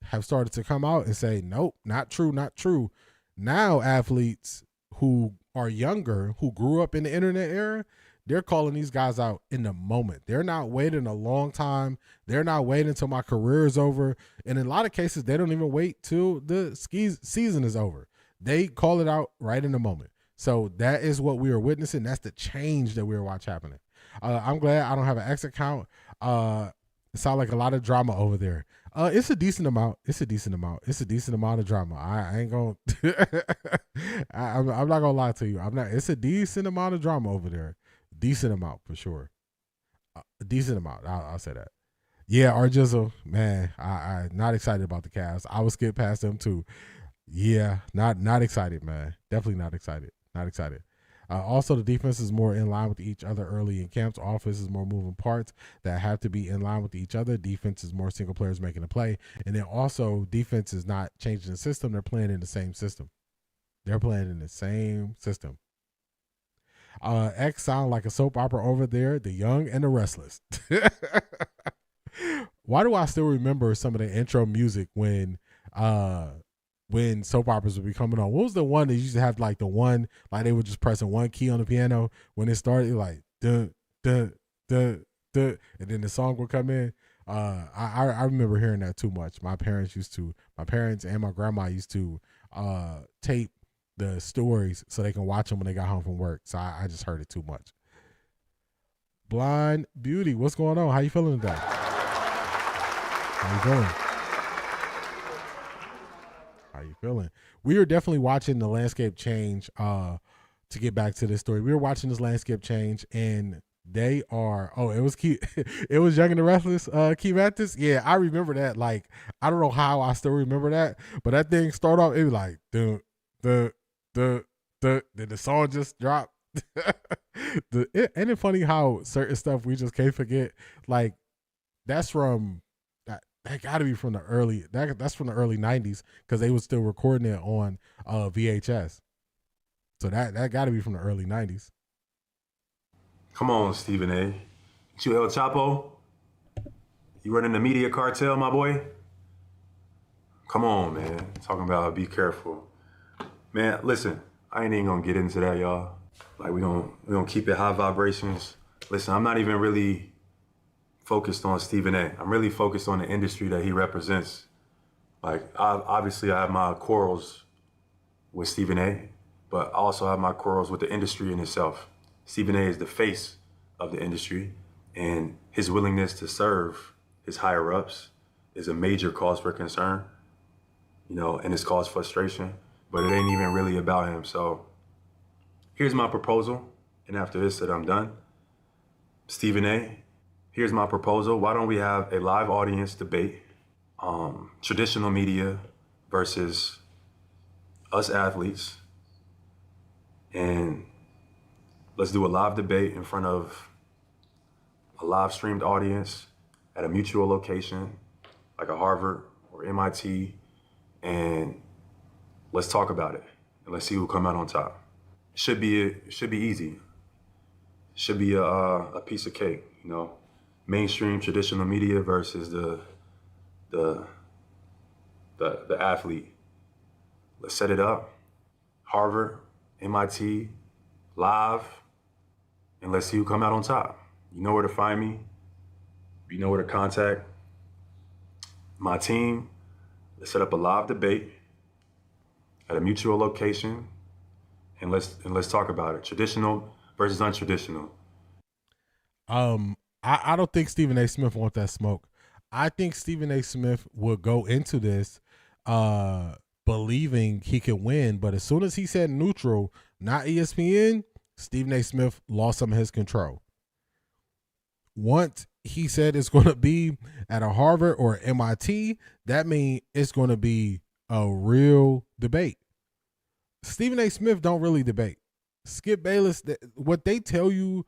have started to come out and say, nope, not true. Now athletes who are younger, who grew up in the internet era, they're calling these guys out in the moment. They're not waiting a long time. They're not waiting until my career is over. And in a lot of cases, they don't even wait till the season is over. They call it out right in the moment. So that is what we are witnessing. That's the change that we're watching happening. I'm glad I don't have an X account. It sounds like a lot of drama over there. It's a decent amount. It's a decent amount of drama. I ain't gonna. I'm not gonna lie to you. It's a decent amount of drama over there. Decent amount for sure. A decent amount. I'll say that. Yeah, Arjizzle, man. I not excited about the Cavs. I would skip past them too. Yeah, not excited, man. Definitely not excited. Not excited. Also, the defense is more in line with each other early in camps. Offense is more moving parts that have to be in line with each other. Defense is more single players making a play. And then also, defense is not changing the system. They're playing in the same system. X sound like a soap opera over there. The Young and the Restless. Why do I still remember some of the intro music when soap operas would be coming on? What was the one that used to have like the one, like they were just pressing one key on the piano when it started, like dun dun dun dun, and then the song would come in. I remember hearing that too much. My parents and my grandma used to tape the stories so they can watch them when they got home from work. So I just heard it too much. Blind Beauty, what's going on? How you feeling today? How you feeling? We are definitely watching the landscape change. To get back to this story, we were watching this landscape change, and they are. Oh, it was key. It was Young and the Restless. Key Mathis. Yeah, I remember that. Like, I don't know how I still remember that, but that thing started off. It was like then the song just dropped. Ain't it funny how certain stuff we just can't forget? Like, that's from. That got to be from the early. That's from the early '90s because they were still recording it on VHS. So that got to be from the early '90s. Come on, Stephen A. You El Chapo? You running the media cartel, my boy? Come on, man. Talking about be careful, man. Listen, I ain't even gonna get into that, y'all. Like we gonna keep it high vibrations. Listen, I'm not even really focused on Stephen A. I'm really focused on the industry that he represents. Like, obviously I have my quarrels with Stephen A, but I also have my quarrels with the industry in itself. Stephen A is the face of the industry, and his willingness to serve his higher ups is a major cause for concern, you know, and it's caused frustration, but it ain't even really about him. So here's my proposal, and after this that I'm done. Stephen A, here's my proposal. Why don't we have a live audience debate, traditional media versus us athletes, and let's do a live debate in front of a live streamed audience at a mutual location, like a Harvard or MIT, and let's talk about it, and let's see who come out on top. Should be easy. Should be a piece of cake, you know. Mainstream traditional media versus the athlete. Let's set it up. Harvard, MIT, live, and let's see who come out on top. You know where to find me. You know where to contact my team. Let's set up a live debate at a mutual location, and let's talk about it. Traditional versus untraditional. I don't think Stephen A. Smith wants that smoke. I think Stephen A. Smith will go into this believing he can win, but as soon as he said neutral, not ESPN, Stephen A. Smith lost some of his control. Once he said it's going to be at a Harvard or MIT, that means it's going to be a real debate. Stephen A. Smith don't really debate. Skip Bayless, what they tell you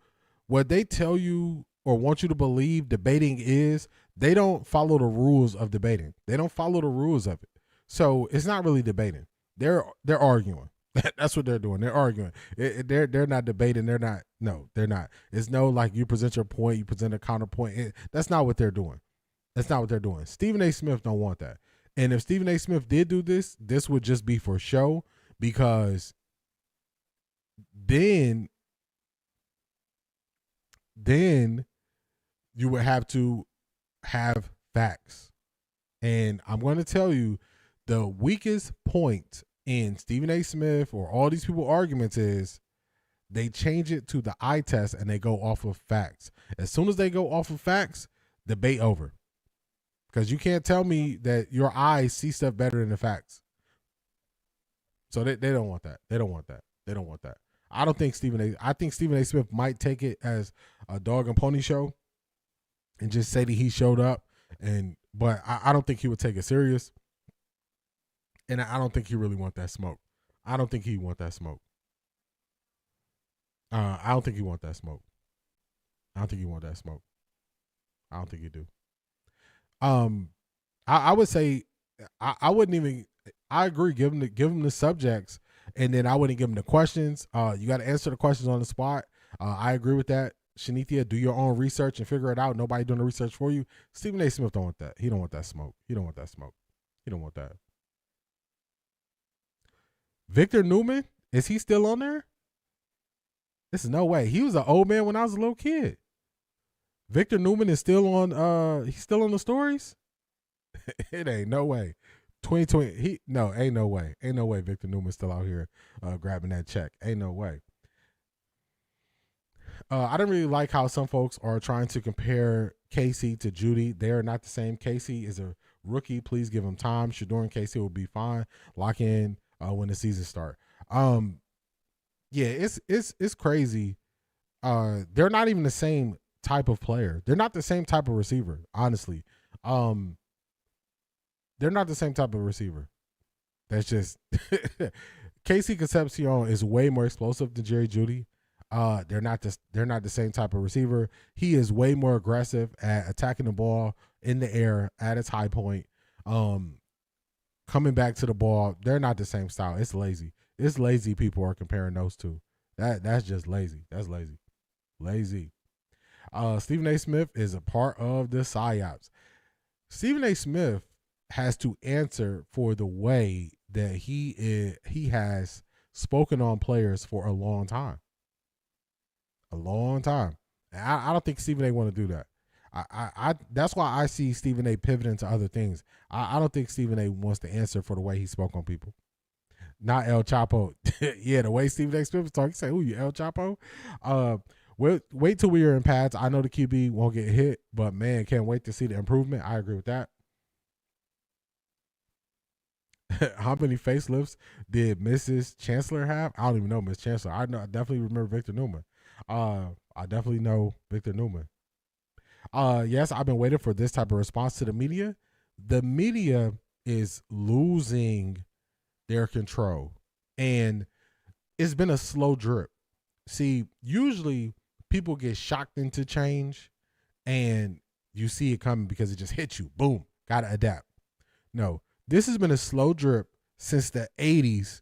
or want you to believe debating is, they don't follow the rules of debating. They don't follow the rules of it. So it's not really debating. They're arguing. That's what they're doing. They're arguing. They're not debating. They're not. It's no like you present your point, you present a counterpoint. That's not what they're doing. That's not what they're doing. Stephen A. Smith don't want that. And if Stephen A. Smith did do this, this would just be for show, because then you would have to have facts. And I'm going to tell you, the weakest point in Stephen A. Smith or all these people arguments is they change it to the eye test and they go off of facts. As soon as they go off of facts, debate over. Because you can't tell me that your eyes see stuff better than the facts. So they don't want that. They don't want that. They don't want that. I think Stephen A. Smith might take it as a dog and pony show and just say that he showed up, but I don't think he would take it serious. And I don't think he really want that smoke. I don't think he want that smoke. I don't think he want that smoke. I don't think he want that smoke. I don't think he do. I would say I wouldn't even. I agree. Give him the subjects, and then I wouldn't give him the questions. You got to answer the questions on the spot. I agree with that. Shanithia, do your own research and figure it out. Nobody doing the research for you. Stephen A. Smith don't want that. He don't want that smoke. He don't want that smoke. He don't want that. Victor Newman, is he still on there? This is no way. He was an old man when I was a little kid. Victor Newman is still on. He's still on the stories. It ain't no way. 2020. Ain't no way. Ain't no way. Victor Newman's still out here grabbing that check. Ain't no way. I don't really like how some folks are trying to compare KC to Judy. They are not the same. KC is a rookie. Please give him time. Shedeur and KC will be fine. Lock in when the season start. Yeah, it's crazy. They're not even the same type of player. They're not the same type of receiver, honestly. They're not the same type of receiver. That's just KC Concepcion is way more explosive than Jerry Jeudy. They're not the same type of receiver. He is way more aggressive at attacking the ball in the air at its high point. Coming back to the ball, they're not the same style. It's lazy. It's lazy people are comparing those two. That's just lazy. That's lazy. Lazy. Stephen A. Smith is a part of the PSYOPs. Stephen A. Smith has to answer for the way that he has spoken on players for a long time. A long time. And I don't think Stephen A. want to do that. I that's why I see Stephen A. pivoting to other things. I don't think Stephen A. wants to answer for the way he spoke on people. Not El Chapo. Yeah, the way Stephen A. Smith was talking, he said, "Who you, El Chapo?" Wait till we are in pads. I know the QB won't get hit, but man, can't wait to see the improvement. I agree with that. How many facelifts did Mrs. Chancellor have? I don't even know Miss Chancellor. I definitely remember Victor Newman. I definitely know Victor Newman. Yes, I've been waiting for this type of response to the media. The media is losing their control, and it's been a slow drip. See, usually people get shocked into change, and you see it coming because it just hits you. Boom, gotta adapt. No, this has been a slow drip since the 80s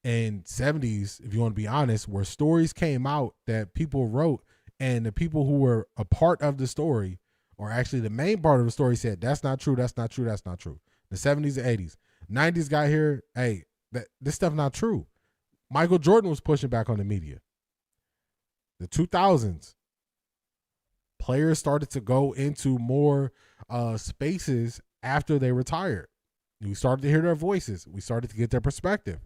and 70s, if you want to be honest, where stories came out that people wrote, and the people who were a part of the story, or actually the main part of the story, said, that's not true, that's not true, that's not true. The 70s and 80s. 90s got here, hey, this stuff not true. Michael Jordan was pushing back on the media. The 2000s, players started to go into more spaces after they retired. We started to hear their voices. We started to get their perspective.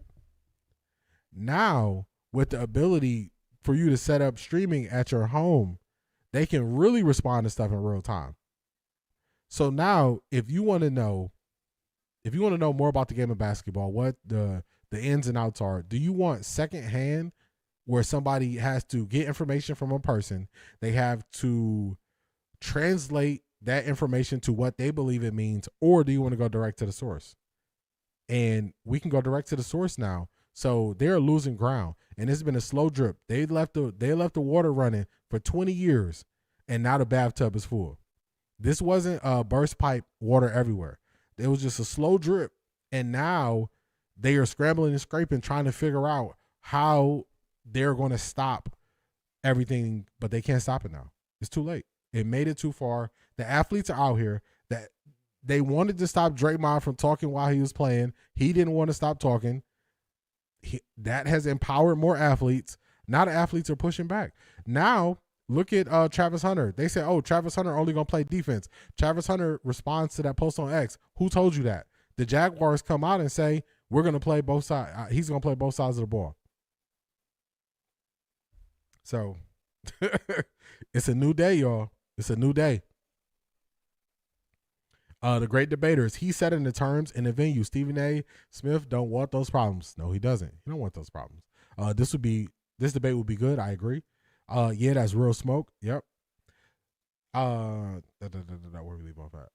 Now, with the ability for you to set up streaming at your home, they can really respond to stuff in real time. So now, if you want to know more about the game of basketball, what the ins and outs are, do you want secondhand, where somebody has to get information from a person, they have to translate that information to what they believe it means, or do you want to go direct to the source? And we can go direct to the source now. So they're losing ground, and it's been a slow drip. They left the water running for 20 years, and now the bathtub is full. This wasn't a burst pipe, water everywhere. It was just a slow drip, and now they are scrambling and scraping, trying to figure out how they're going to stop everything, but they can't stop it now. It's too late. It made it too far. The athletes are out here that they wanted to stop Draymond from talking while he was playing. He didn't want to stop talking. That has empowered more athletes. Now the athletes are pushing back. Now look at Travis Hunter. They said, "Oh, Travis Hunter only gonna play defense." Travis Hunter responds to that post on X. Who told you that? The Jaguars come out and say, "We're gonna play both sides. He's gonna play both sides of the ball." So it's a new day, y'all. It's a new day. The great debaters, he said in the terms in the venue, Stephen A. Smith don't want those problems. No, he doesn't. He don't want those problems. This debate would be good. I agree. Yeah, that's real smoke. Yep. Where we leave off at?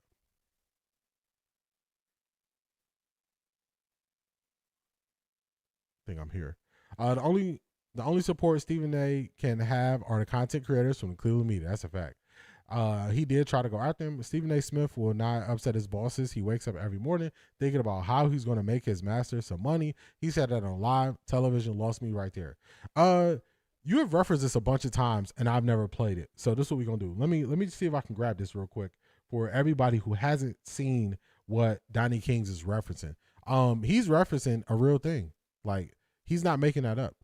I think I'm here. The only support Stephen A. can have are the content creators from the Cleveland media. That's a fact. He did try to go after him, but Stephen A. Smith will not upset his bosses. He wakes up every morning thinking about how he's going to make his master some money. He said that on live television. Lost me right there. You have referenced this a bunch of times, and I've never played it. So this is what we're going to do. Let me see if I can grab this real quick for everybody who hasn't seen what Donnie Kings is referencing. He's referencing a real thing. Like, he's not making that up.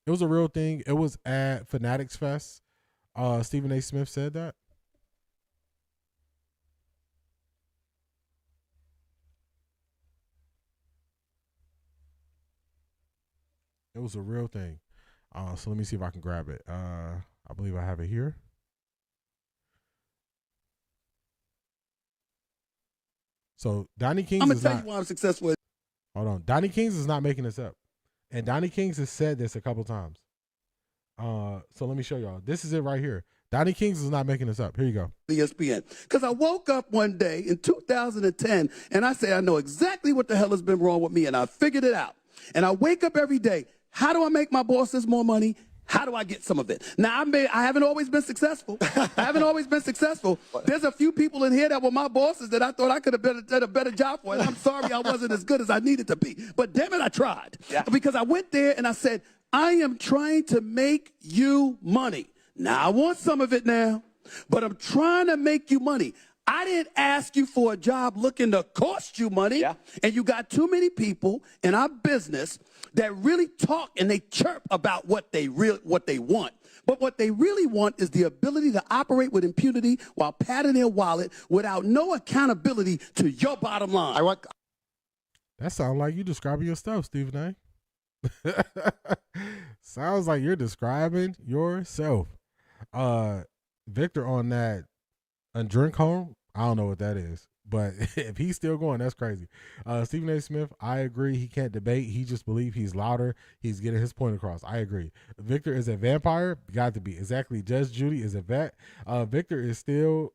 It was a real thing. It was at Fanatics Fest. Stephen A. Smith said that. It was a real thing. So let me see if I can grab it. I believe I have it here. So Donnie Kings I'm gonna tell you why I'm successful. Hold on. Donnie Kings is not making this up. And Donnie Kings has said this a couple times. So let me show y'all. This is it right here. Donnie Kings is not making this up. Here you go. ESPN. Because I woke up one day in 2010 and I say, I know exactly what the hell has been wrong with me, and I figured it out. And I wake up every day. How do I make my bosses more money? How do I get some of it? Now, I haven't always been successful. There's a few people in here that were my bosses that I thought I could have done a better job for. And I'm sorry I wasn't as good as I needed to be. But damn it, I tried. Yeah. Because I went there and I said, I am trying to make you money. Now, I want some of it now, but I'm trying to make you money. I didn't ask you for a job looking to cost you money. Yeah. And you got too many people in our business that really talk and they chirp about what they want. But what they really want is the ability to operate with impunity while padding their wallet without no accountability to your bottom line. That sounds like you describing your stuff, Stephen A. Sounds like you're describing yourself. Victor on that drink home. I don't know what that is, but if he's still going, that's crazy. Stephen A. Smith, I agree. He can't debate. He just believes he's louder. He's getting his point across. I agree. Victor is a vampire. Got to be. Exactly. Judge Judy is a vet. Victor is still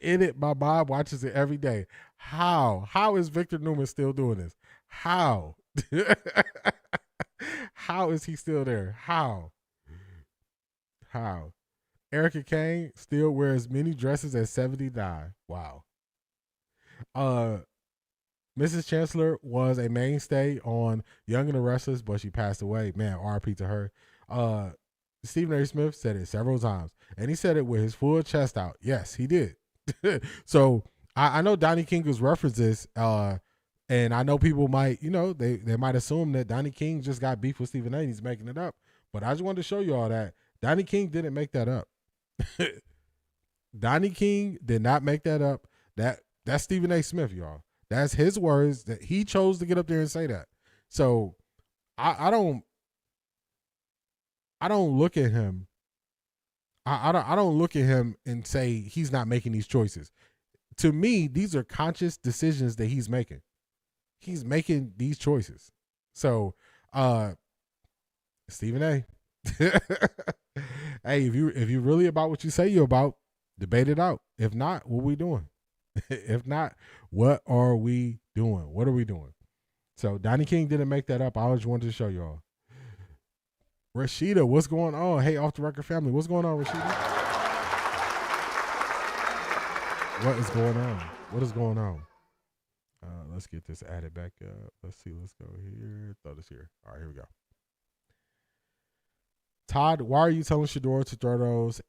in it. My mom watches it every day. How? How is Victor Newman still doing this? How? How is he still there? How? Erica Kane still wears many dresses at 79. Wow. Mrs. Chancellor was a mainstay on Young and the Restless, but she passed away. Man, RP to her. Stephen A. Smith said it several times, and he said it with his full chest out. Yes, he did. So I know Donnie King was references, and I know people might, they might assume that Donnie King just got beef with Stephen A. and he's making it up. But I just wanted to show you all that Donnie King didn't make that up. Donnie King did not make that up. That's Stephen A. Smith, y'all. That's his words that he chose to get up there and say that. So I don't look at him. I don't look at him and say he's not making these choices. To me, these are conscious decisions that he's making. He's making these choices. So Stephen A. Hey, if you really about what you say you're about, debate it out. If not, what are we doing? If not, what are we doing? What are we doing? So Donnie King didn't make that up. I just wanted to show y'all. Rashida, what's going on? Hey, Off the Record family, what's going on, Rashida? What is going on? What is going on? Let's get this added back up. Let's see. Let's go here. Throw this here. All right, here we go. Todd, why are you telling Shedeur to throw those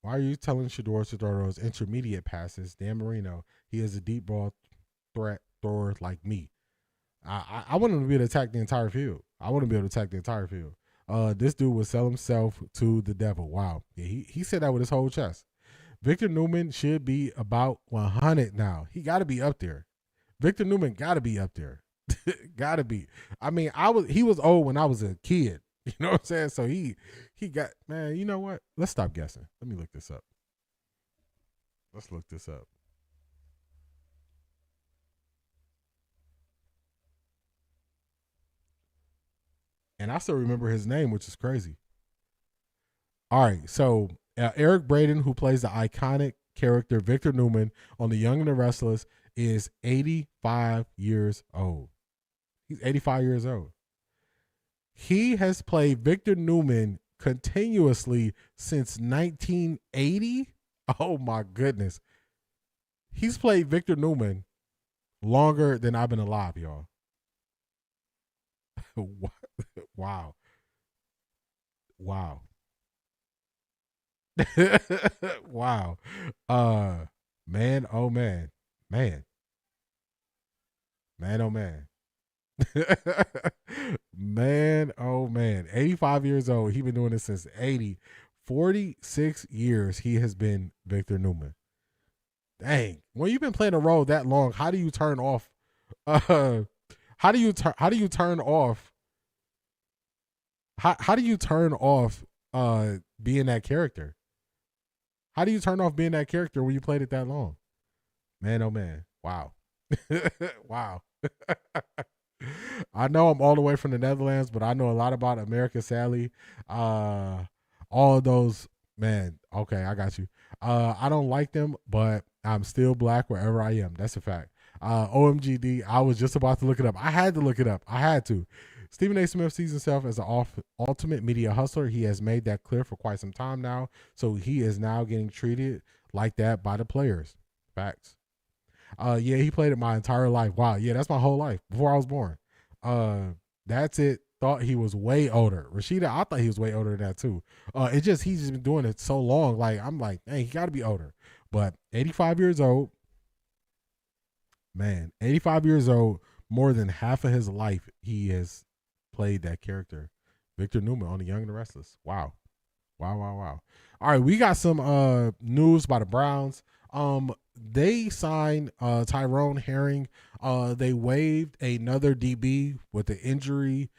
why are you telling Shedeur to throw those intermediate passes? Dan Marino, he is a deep ball threat thrower like me. I want him to be able to attack the entire field. This dude would sell himself to the devil. Wow. Yeah, he said that with his whole chest. Victor Newman should be about 100 now. He got to be up there. Victor Newman got to be up there. Got to be. I mean, he was old when I was a kid. You know what I'm saying? So he got, man, you know what? Let's stop guessing. Let me look this up. Let's look this up. And I still remember his name, which is crazy. All right, so Eric Braden, who plays the iconic character Victor Newman on The Young and the Restless, is 85 years old. He's 85 years old. He has played Victor Newman continuously since 1980. Oh, my goodness. He's played Victor Newman longer than I've been alive, y'all. Wow. Wow. Wow. Man, oh man. Man. Man, oh man. Man, oh man. 85 years old. He's been doing this since 80. 46 years he has been Victor Newman. Dang. When you've been playing a role that long, how do you turn off how do you turn off being that character? How do you turn off being that character when you played it that long? Man, oh man. Wow. Wow. I know I'm all the way from the Netherlands, but I know a lot about America, Sally. All of those, man. Okay, I got you. I don't like them, but I'm still black wherever I am. That's a fact. OMGD, I was just about to look it up. I had to look it up. I had to. Stephen A. Smith sees himself as an ultimate media hustler. He has made that clear for quite some time now. So he is now getting treated like that by the players. Facts. Yeah, he played it my entire life. Wow. Yeah, that's my whole life before I was born. That's it. Thought he was way older. Rashida, I thought he was way older than that too. He's just been doing it so long. Like, I'm like, hey, he got to be older. But 85 years old, man, 85 years old, more than half of his life, he has played that character. Victor Newman on The Young and the Restless. Wow. Wow, wow, wow. All right, we got some news by the Browns. They signed Tyron Herring. They waived another DB with an injury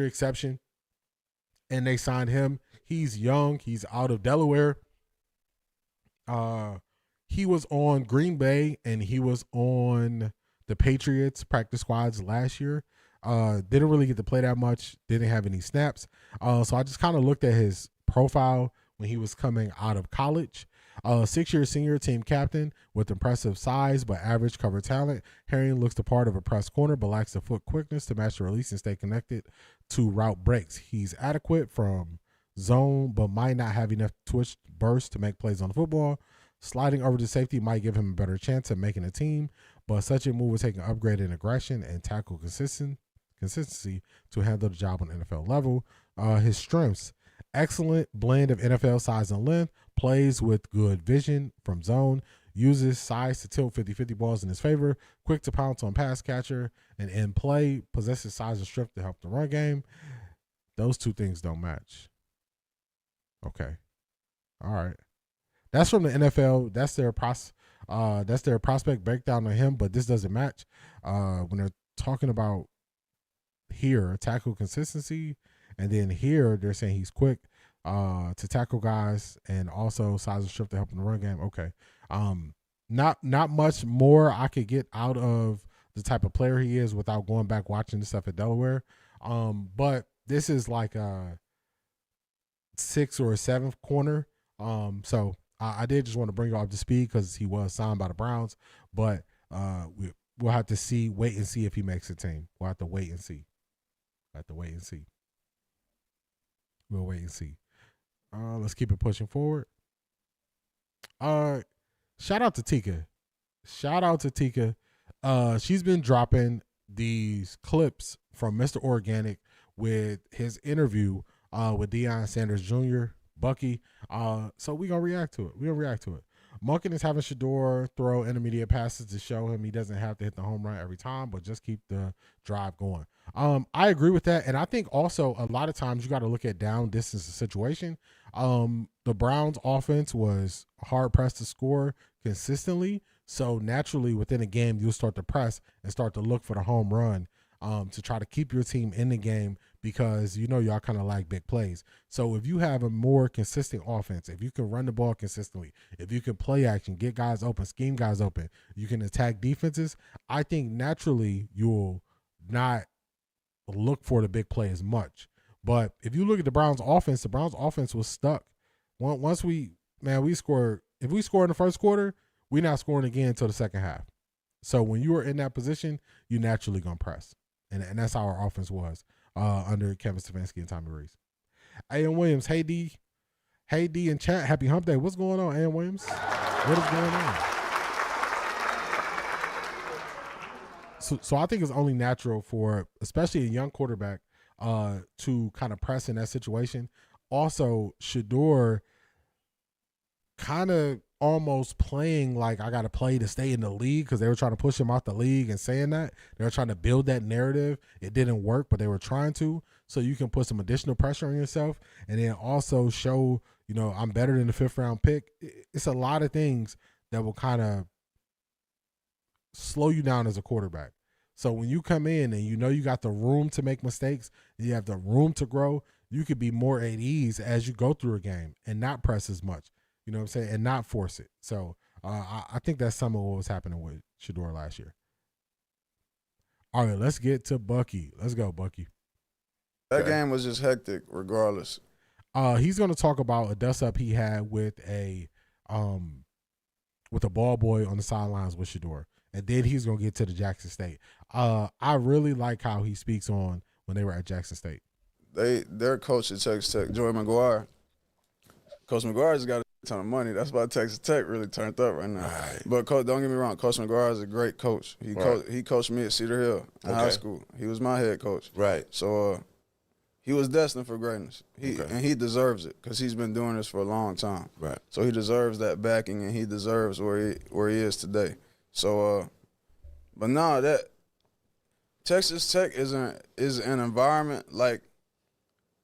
exception, and they signed him. He's young. He's out of Delaware. He was on Green Bay and he was on the Patriots practice squads last year. Didn't really get to play that much. Didn't have any snaps. So I just kind of looked at his profile when he was coming out of college. 6-year senior team captain with impressive size but average cover talent. Herring looks the part of a press corner but lacks the foot quickness to match the release and stay connected to route breaks. He's adequate from zone but might not have enough twitch burst to make plays on the football. Sliding over to safety might give him a better chance at making a team, but such a move will take an upgrade in aggression and tackle consistency to handle the job on NFL level. His strengths: excellent blend of NFL size and length, plays with good vision from zone, uses size to tilt 50-50 balls in his favor, quick to pounce on pass catcher, and in play, possesses size and strength to help the run game. Those two things don't match. Okay. All right. That's from the NFL. That's their prospect breakdown on him, but this doesn't match. When they're talking about here, tackle consistency, and then here they're saying he's quick to tackle guys and also size and strength to help in the run game. Okay. Not much more I could get out of the type of player he is without going back watching the stuff at Delaware. But this is like a 6th or 7th corner. So I did just want to bring you up to speed because he was signed by the Browns, but we'll have to wait and see if he makes a team. We'll have to wait and see. We'll wait and see. Let's keep it pushing forward. Shout out to Tika. She's been dropping these clips from Mr. Organic with his interview with Deion Sanders Jr., Bucky. So we're going to react to it. Monken is having Shedeur throw intermediate passes to show him he doesn't have to hit the home run every time, but just keep the drive going. I agree with that. And I think also a lot of times you got to look at down distance situation. The Browns offense was hard pressed to score consistently. So naturally within a game, you'll start to press and start to look for the home run to try to keep your team in the game because y'all kind of like big plays. So if you have a more consistent offense, if you can run the ball consistently, if you can play action, get guys open, scheme guys open, you can attack defenses, I think naturally you'll not look for the big play as much. But if you look at the Browns offense was stuck. Once we scored, if we score in the first quarter, we're not scoring again until the second half. So when you are in that position, you're naturally going to press. And that's how our offense was under Kevin Stefanski and Tommy Rees. A.M. Williams, hey D in chat, happy hump day. What's going on, A.M. Williams? What is going on? So I think it's only natural for, especially a young quarterback, to kind of press in that situation. Also, Shedeur kind of almost playing like I got to play to stay in the league because they were trying to push him out the league and saying that. They were trying to build that narrative. It didn't work, but they were trying to. So you can put some additional pressure on yourself and then also show, I'm better than the 5th round pick. It's a lot of things that will kind of slow you down as a quarterback. So when you come in and you got the room to make mistakes, and you have the room to grow, you could be more at ease as you go through a game and not press as much. You know what I'm saying? And not force it. So I think that's some of what was happening with Shedeur last year. All right, let's get to Bucky. Let's go, Bucky. That game was just hectic regardless. He's going to talk about a dust-up he had with a ball boy on the sidelines with Shedeur. And then he's going to get to the Jackson State. I really like how he speaks on when they were at Jackson State. Their coach at Texas Tech, Joey McGuire. Coach McGuire's got a ton of money. That's why Texas Tech really turned up right now. Right. But don't get me wrong, Coach McGuire is a great coach. He coached me at Cedar Hill in high school. He was my head coach. Right. So he was destined for greatness. And he deserves it because he's been doing this for a long time. Right. So he deserves that backing and he deserves where he is today. So, but no, that Texas Tech is an environment like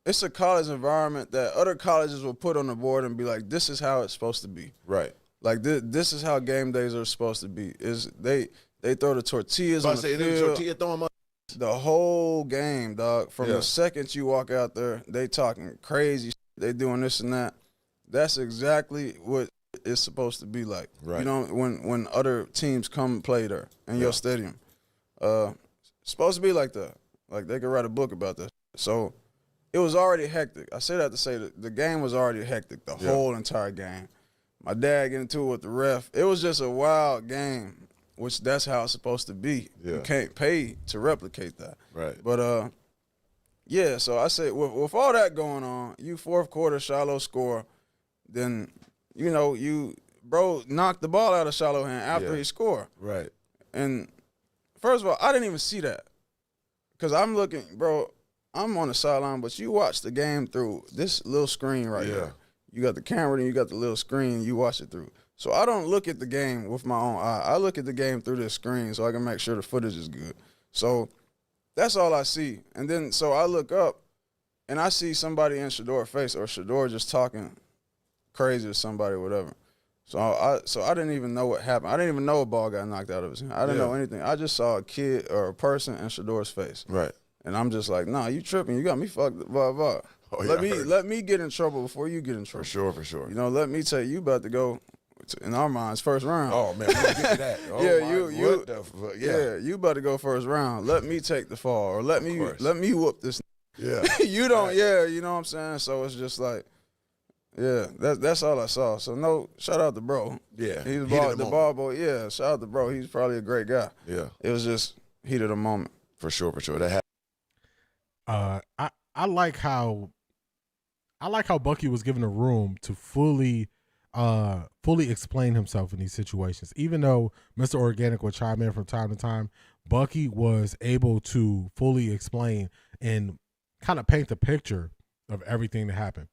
it's a college environment that other colleges will put on the board and be like, this is how it's supposed to be. Right. Like this is how game days are supposed to be. Is they throw the tortillas on the field. Tortilla throwing the whole game, dog. From the second you walk out there, they talking crazy shit. They doing this and that. That's exactly what it's supposed to be like. Right. You know, when other teams come play there in your stadium. It's supposed to be like that. Like they could write a book about that. So it was already hectic. I say that to say that the game was already hectic, the whole entire game. My dad getting into it with the ref. It was just a wild game, which that's how it's supposed to be. Yeah. You can't pay to replicate that. Right. But, yeah, so I say with all that going on, you fourth quarter Shiloh score, then, you know, bro knocked the ball out of Shiloh hand after he scored. Right. And first of all, I didn't even see that. Because I'm looking, bro, I'm on the sideline, but you watch the game through this little screen right here. You got the camera and you got the little screen, you watch it through. So I don't look at the game with my own eye. I look at the game through this screen so I can make sure the footage is good. So that's all I see. And then so I look up and I see somebody in Shedeur's face or Shedeur just talking crazy to somebody or whatever. So I didn't even know what happened. I didn't even know a ball got knocked out of his hand. I didn't know anything. I just saw a kid or a person in Shedeur's face. Right. And I'm just like, nah, you tripping. You got me fucked, blah, blah. Oh, let me get in trouble before you get in trouble. For sure. You know, let me tell you about to go, in our minds, first round. Oh, man, we're going to get to that. Oh, you about to go first round. Let me take the fall or let me whoop this. Yeah. You don't, you know what I'm saying? So it's just like, that's all I saw. So, no, shout out to bro. Yeah. He's the ball boy. Yeah, shout out to bro. He's probably a great guy. Yeah. It was just heat of the moment. For sure. That happened. I like how Bucky was given a room to fully explain himself in these situations. Even though Mr. Organic would chime in from time to time, Bucky was able to fully explain and kind of paint the picture of everything that happened.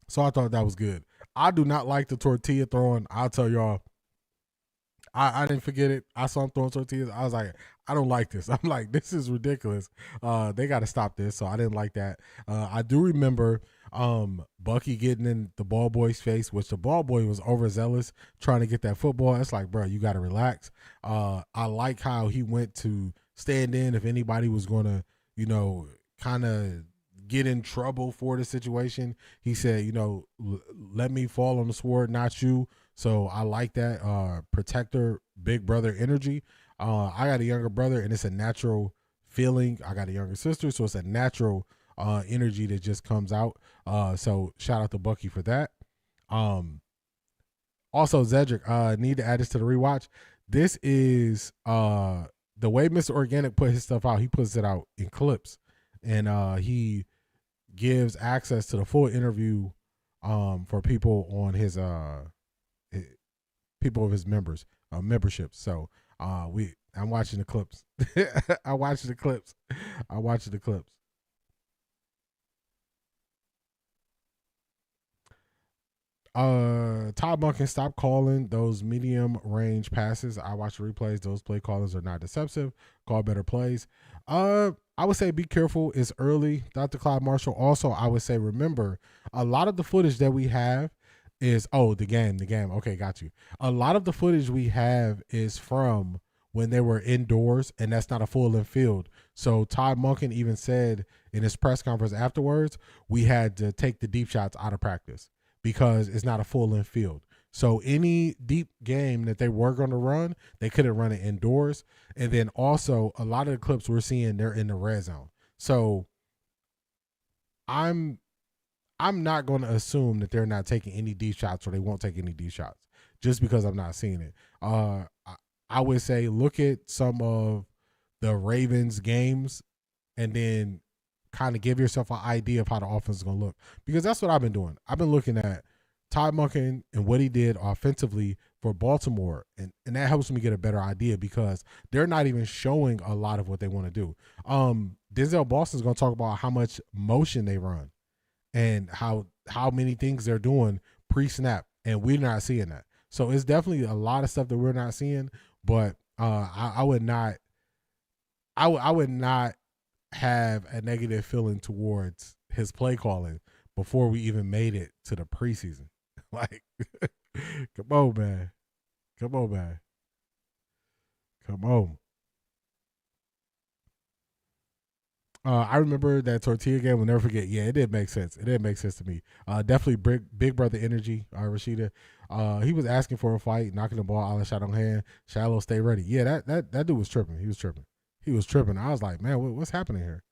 So I thought that was good. I do not like the tortilla throwing. I'll tell y'all, I didn't forget it. I saw him throwing tortillas. I was like, I don't like this. I'm like, this is ridiculous. They got to stop this. So I didn't like that. I do remember Bucky getting in the ball boy's face, which the ball boy was overzealous trying to get that football. It's like, bro, you got to relax. I like how he went to stand in if anybody was going to, you know, kind of get in trouble for the situation. He said, you know, let me fall on the sword, not you. So I like that protector, big brother energy. I got a younger brother, and it's a natural feeling. I got a younger sister, so it's a natural energy that just comes out. So shout out to Bucky for that. Also, Zedric, need to add this to the rewatch. This is the way Mr. Organic put his stuff out. He puts it out in clips, and he gives access to the full interview for people on his people of his membership. So I'm watching the clips. I'm watching the clips. Todd Monken, stop calling those medium range passes. I watch the replays. Those play callers are not deceptive. Call better plays. I would say be careful. It's early. Dr. Clyde Marshall. Also, I would say remember a lot of the footage that we have is the game. Okay, got you. A lot of the footage we have is from when they were indoors, and that's not a full-length field. So Todd Monken even said in his press conference afterwards, we had to take the deep shots out of practice because it's not a full-length field. So any deep game that they were going to run, they couldn't run it indoors. And then also a lot of the clips we're seeing, they're in the red zone. So I'm not going to assume that they're not taking any deep shots or they won't take any deep shots just because I'm not seeing it. I would say look at some of the Ravens games and then kind of give yourself an idea of how the offense is going to look, because that's what I've been doing. I've been looking at Todd Monken and what he did offensively for Baltimore, and that helps me get a better idea because they're not even showing a lot of what they want to do. Denzel Boston is going to talk about how much motion they run and how many things they're doing pre-snap, and we're not seeing that. So it's definitely a lot of stuff that we're not seeing, but I would not have a negative feeling towards his play calling before we even made it to the preseason. Like, come on, man. Come on, man. Come on. I remember that tortilla game. We'll never forget. Yeah, it did make sense. It did make sense to me. Definitely big brother energy, Rashida. He was asking for a fight, knocking the ball out of shot on hand. Shallow, stay ready. Yeah, that dude was tripping. He was tripping. I was like, man, what's happening here?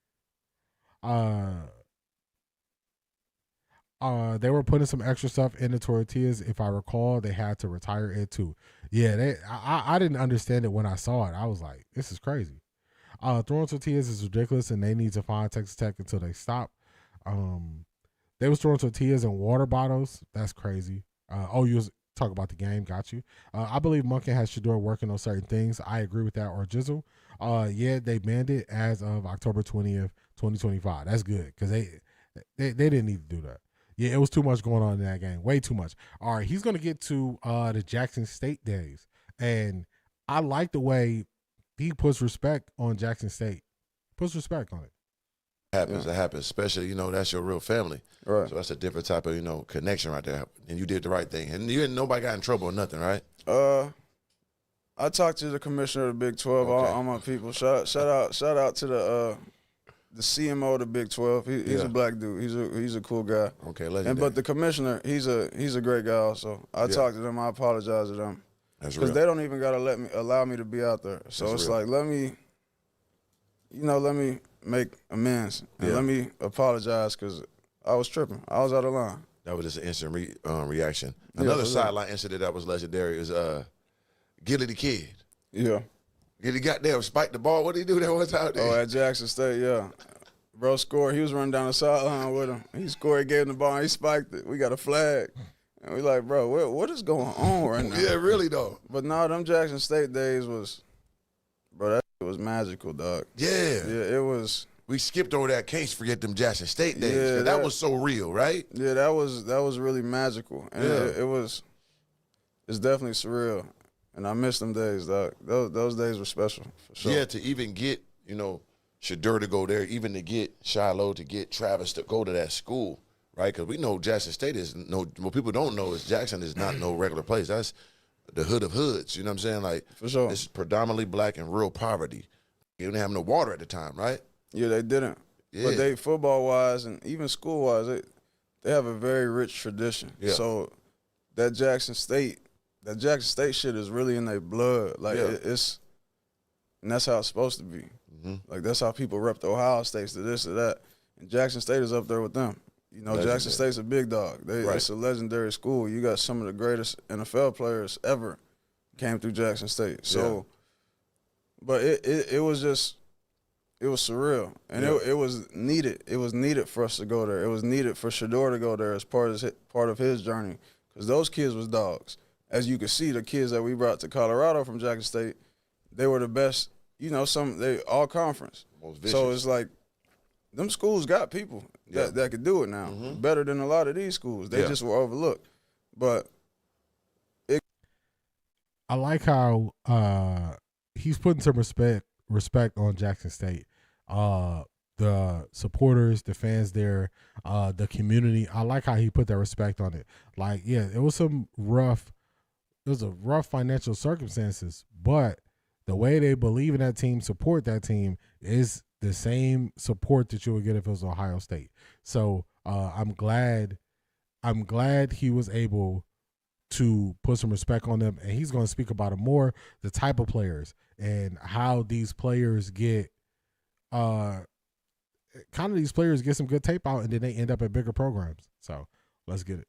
They were putting some extra stuff in the tortillas. If I recall, they had to retire it too. Yeah, I didn't understand it when I saw it. I was like, this is crazy. Throwing tortillas is ridiculous, and they need to find Texas Tech until they stop. They was throwing tortillas in water bottles. That's crazy. You was talking about the game. Got you. I believe Monken has Shedeur working on certain things. I agree with that. Or Jizzle. Yeah, they banned it as of October 20th, 2025. That's good because they didn't need to do that. Yeah, it was too much going on in that game. Way too much. All right, he's going to get to the Jackson State days. And I like the way he puts respect on Jackson State. Puts respect on it. It happens. Especially, that's your real family. Right. So that's a different type of, connection right there. And you did the right thing. And nobody got in trouble or nothing, right? I talked to the commissioner of the Big 12, all my people. Shout out to the CMO of the Big 12. He's a black dude. He's a cool guy. Okay, legendary. But the commissioner, he's a great guy also. I talked to them. I apologize to them. That's real. Because they don't even gotta allow me to be out there. So That's it's real. like let me make amends and let me apologize because I was tripping. I was out of line. That was just an instant reaction. Another sideline incident that was legendary is Gilly the Kid. Yeah. Gilly got there, spiked the ball. What did he do that one time? Oh, at Jackson State, yeah. Bro scored. He was running down the sideline with him. He scored, he gave him the ball, and he spiked it. We got a flag. And we like, bro, what is going on right now? Yeah, really, though. But no, them Jackson State days was, bro, that was magical, dog. Yeah. Yeah, it was. We skipped over that. Can't forget them Jackson State days. Yeah, that was so real, right? Yeah, that was really magical. And it's definitely surreal. And I miss them days, dog. Those days were special, for sure. Yeah, to even get, Shedeur to go there, even to get Shiloh, to get Travis to go to that school, right? Because we know Jackson State is what people don't know is Jackson is not no regular place. That's the hood of hoods. You know what I'm saying? Like, for sure. It's predominantly black and real poverty. They didn't have no water at the time, right? Yeah, they didn't. Yeah. But they, football-wise and even school-wise, they have a very rich tradition. Yeah. So that Jackson State shit is really in their blood. Like, it's – and that's how it's supposed to be. Mm-hmm. Like, that's how people rep the Ohio States to this or that. And Jackson State is up there with them. Jackson State's a big dog. It's a legendary school. You got some of the greatest NFL players ever came through Jackson State. So, but it was just – it was surreal, and it was needed. It was needed for us to go there. It was needed for Shedeur to go there as part of his journey, because those kids was dogs. As you can see, the kids that we brought to Colorado from Jackson State, they were the best. They all conference. So it's like them schools got people that could do it now, better than a lot of these schools. They just were overlooked. But I like how he's putting some respect on Jackson State. The supporters, the fans there, the community. I like how he put that respect on it. Like, yeah, it was a rough financial circumstances, but the way they believe in that team, support that team, is the same support that you would get if it was Ohio State. So I'm glad he was able to put some respect on them, and he's going to speak about it more, the type of players and how these players get these players get some good tape out, and then they end up at bigger programs. So let's get it.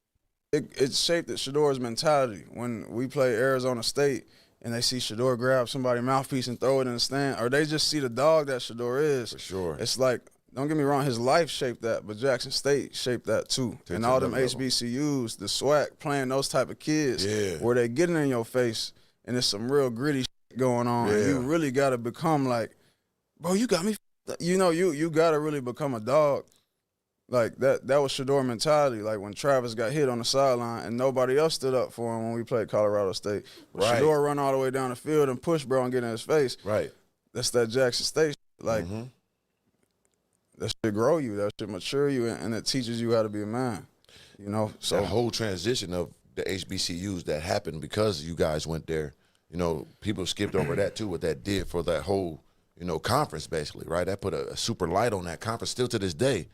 It shaped Shedeur's mentality. When we play Arizona State and they see Shedeur grab somebody's mouthpiece and throw it in the stand, or they just see the dog that Shedeur is. For sure. It's like, don't get me wrong, his life shaped that, but Jackson State shaped that too. And all them HBCUs, the SWAC, playing those type of kids where they getting in your face and there's some real gritty shit going on. And you really got to become like, bro, you got me. You got to really become a dog. Like, that was Shedeur mentality. Like, when Travis got hit on the sideline and nobody else stood up for him when we played Colorado State. When Shedeur run all the way down the field and push bro and get in his face. Right. That's that Jackson State shit. Like, that shit grow you, that shit mature you, and it teaches you how to be a man. You know, so the whole transition of the HBCUs that happened because you guys went there. You know, people skipped over that too. What that did for that whole, you know, conference basically, right? That put a super light on that conference. Still to this day,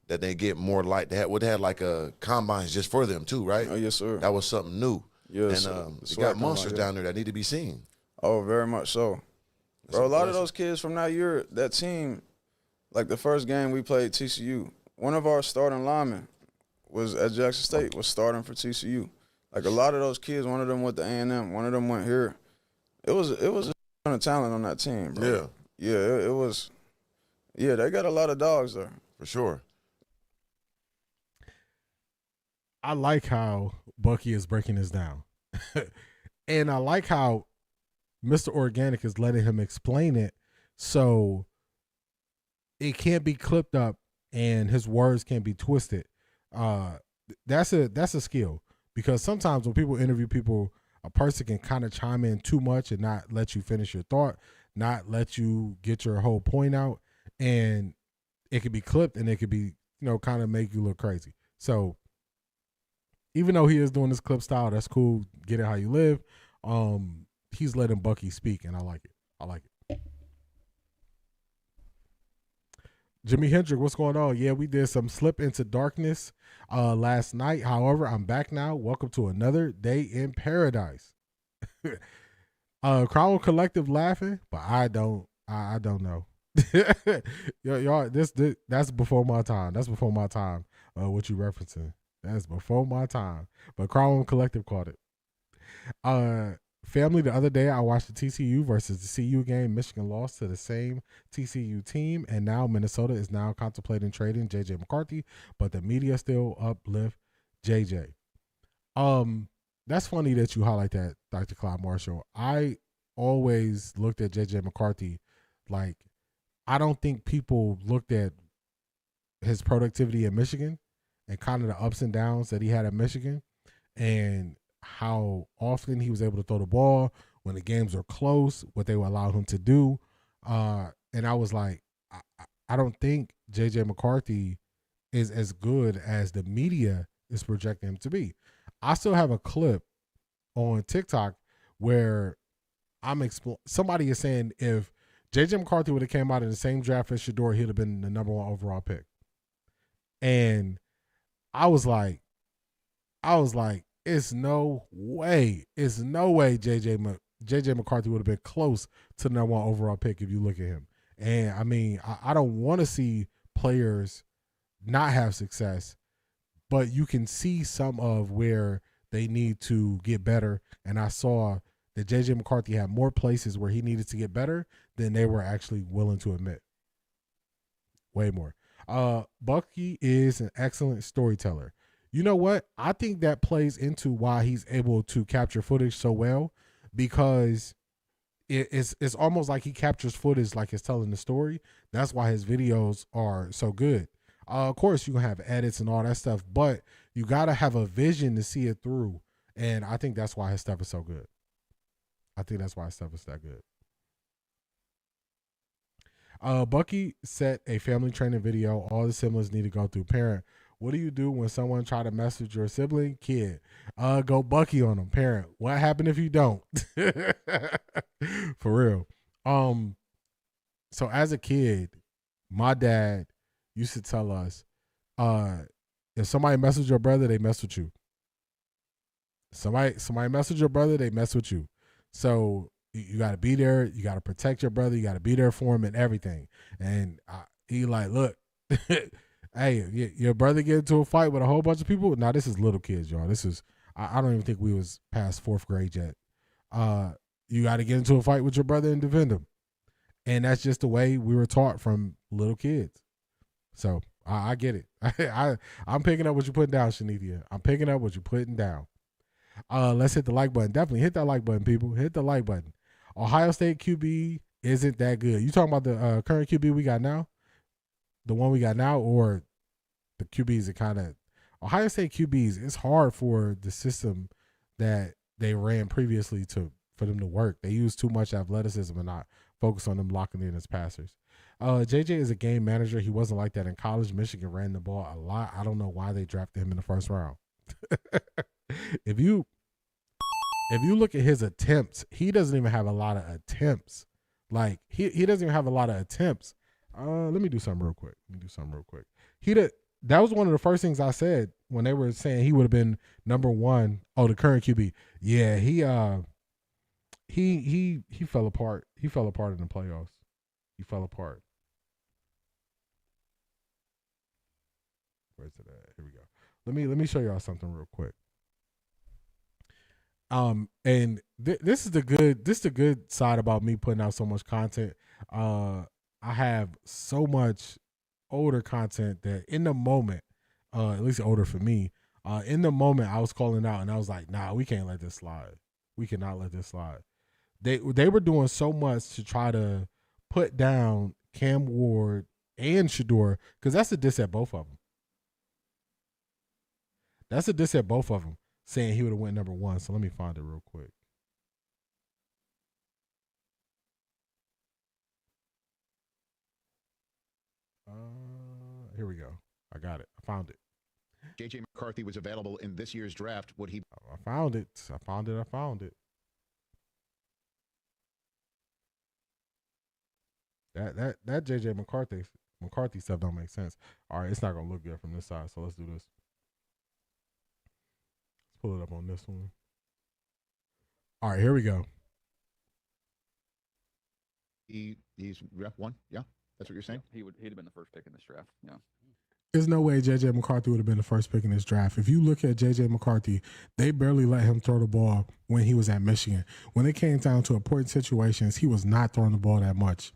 that they get more light. They had like a combines just for them too, right? Oh yes, sir. That was something new. Yes, and you got monsters down there that need to be seen. Oh, very much so. That's Bro, a lot of impressive. those kids from that year, that team, like the first game we played TCU, one of our starting linemen was at Jackson State, was starting for TCU. Like a lot of those kids, one of them went to A&M, one of them went here. It was a ton of talent on that team, bro. Yeah. Yeah, it was. Yeah, they got a lot of dogs there. For sure. I like how Bucky is breaking this down. And I like how Mr. Organic is letting him explain it so it can't be clipped up and his words can't be twisted. That's a skill, because sometimes when people interview people, a person can kind of chime in too much and not let you finish your thought, not let you get your whole point out, and it could be clipped and it could be, kind of make you look crazy. So even though he is doing this clip style, that's cool. Get it how you live. He's letting Bucky speak, and I like it. Jimi Hendrix, what's going on? Yeah, we did some Slip Into Darkness last night. However, I'm back now. Welcome to another day in paradise. Crowd Collective laughing, but I don't know. Y'all, that's before my time. That's before my time. What you referencing? That's before my time. But Crowd Collective caught it. Family, the other day I watched the TCU versus the CU game. Michigan lost to the same TCU team, and now Minnesota is now contemplating trading J.J. McCarthy, but the media still uplift J.J. That's funny that you highlight that, Dr. Clyde Marshall. I always looked at J.J. McCarthy like, I don't think people looked at his productivity in Michigan and kind of the ups and downs that he had at Michigan and how often he was able to throw the ball when the games were close, what they would allow him to do. And I was like, I don't think J.J. McCarthy is as good as the media is projecting him to be. I still have a clip on TikTok where somebody is saying if J.J. McCarthy would have came out in the same draft as Shedeur, he'd have been the #1 overall pick. And I was like, it's no way J.J. McCarthy would have been close to the #1 overall pick if you look at him. And I mean, I don't want to see players not have success, but you can see some of where they need to get better. And I saw that J.J. McCarthy had more places where he needed to get better than they were actually willing to admit. Way more. Bucky is an excellent storyteller. You know what? I think that plays into why he's able to capture footage so well, because it's almost like he captures footage like it's telling the story. That's why his videos are so good. Of course, you can have edits and all that stuff, but you got to have a vision to see it through. And I think that's why his stuff is so good. That good. Bucky set a family training video. All the siblings need to go through parent. What do you do when someone try to message your sibling? Kid, go Bucky on them. Parent, what happened if you don't? For real. So as a kid, my dad used to tell us, if somebody messes with your brother, they mess with you. Somebody mess with your brother, they mess with you. So you got to be there. You got to protect your brother. You got to be there for him and everything. And he like, look, hey, your brother get into a fight with a whole bunch of people. Now, this is little kids, y'all. This is, I don't even think we was past 4th grade yet. You got to get into a fight with your brother and defend him. And that's just the way we were taught from little kids. So I get it. I'm picking up what you're putting down, Shanithia. I'm picking up what you're putting down. Let's hit the like button. Definitely hit that like button, people. Hit the like button. Ohio State QB isn't that good. You talking about the current QB we got now? The one we got now, or the QBs that kind of Ohio State QBs? It's hard for the system that they ran previously for them to work. They use too much athleticism and not focus on them locking in as passers. JJ is a game manager. He wasn't like that in college. Michigan ran the ball a lot. I don't know why they drafted him in the first round. If you look at his attempts, he doesn't even have a lot of attempts. Like he doesn't even have a lot of attempts. Let me do something real quick. That was one of the first things I said when they were saying he would have been number 1. Oh, the current QB. Yeah, he fell apart. He fell apart in the playoffs. He fell apart. Where's it at? Here we go. Let me show y'all something real quick. And this is the good side about me putting out so much content. I have so much older content that in the moment, at least older for me, in the moment I was calling out and I was like, nah, we can't let this slide. We cannot let this slide. They were doing so much to try to put down Cam Ward and Shedeur, because that's a diss at both of them. That's a diss at both of them, saying he would have went number 1. So let me find it real quick. Here we go. I got it. I found it. J.J. McCarthy was available in this year's draft. Would he? I found it. I found it. That J.J. McCarthy stuff don't make sense. All right, it's not gonna look good from this side. So let's do this. Let's pull it up on this one. All right, here we go. He's rep 1. Yeah, that's what you're saying. He'd have been the first pick in this draft. Yeah. There's no way J.J. McCarthy would have been the first pick in this draft. If you look at J.J. McCarthy, they barely let him throw the ball when he was at Michigan. When it came down to important situations, he was not throwing the ball that much.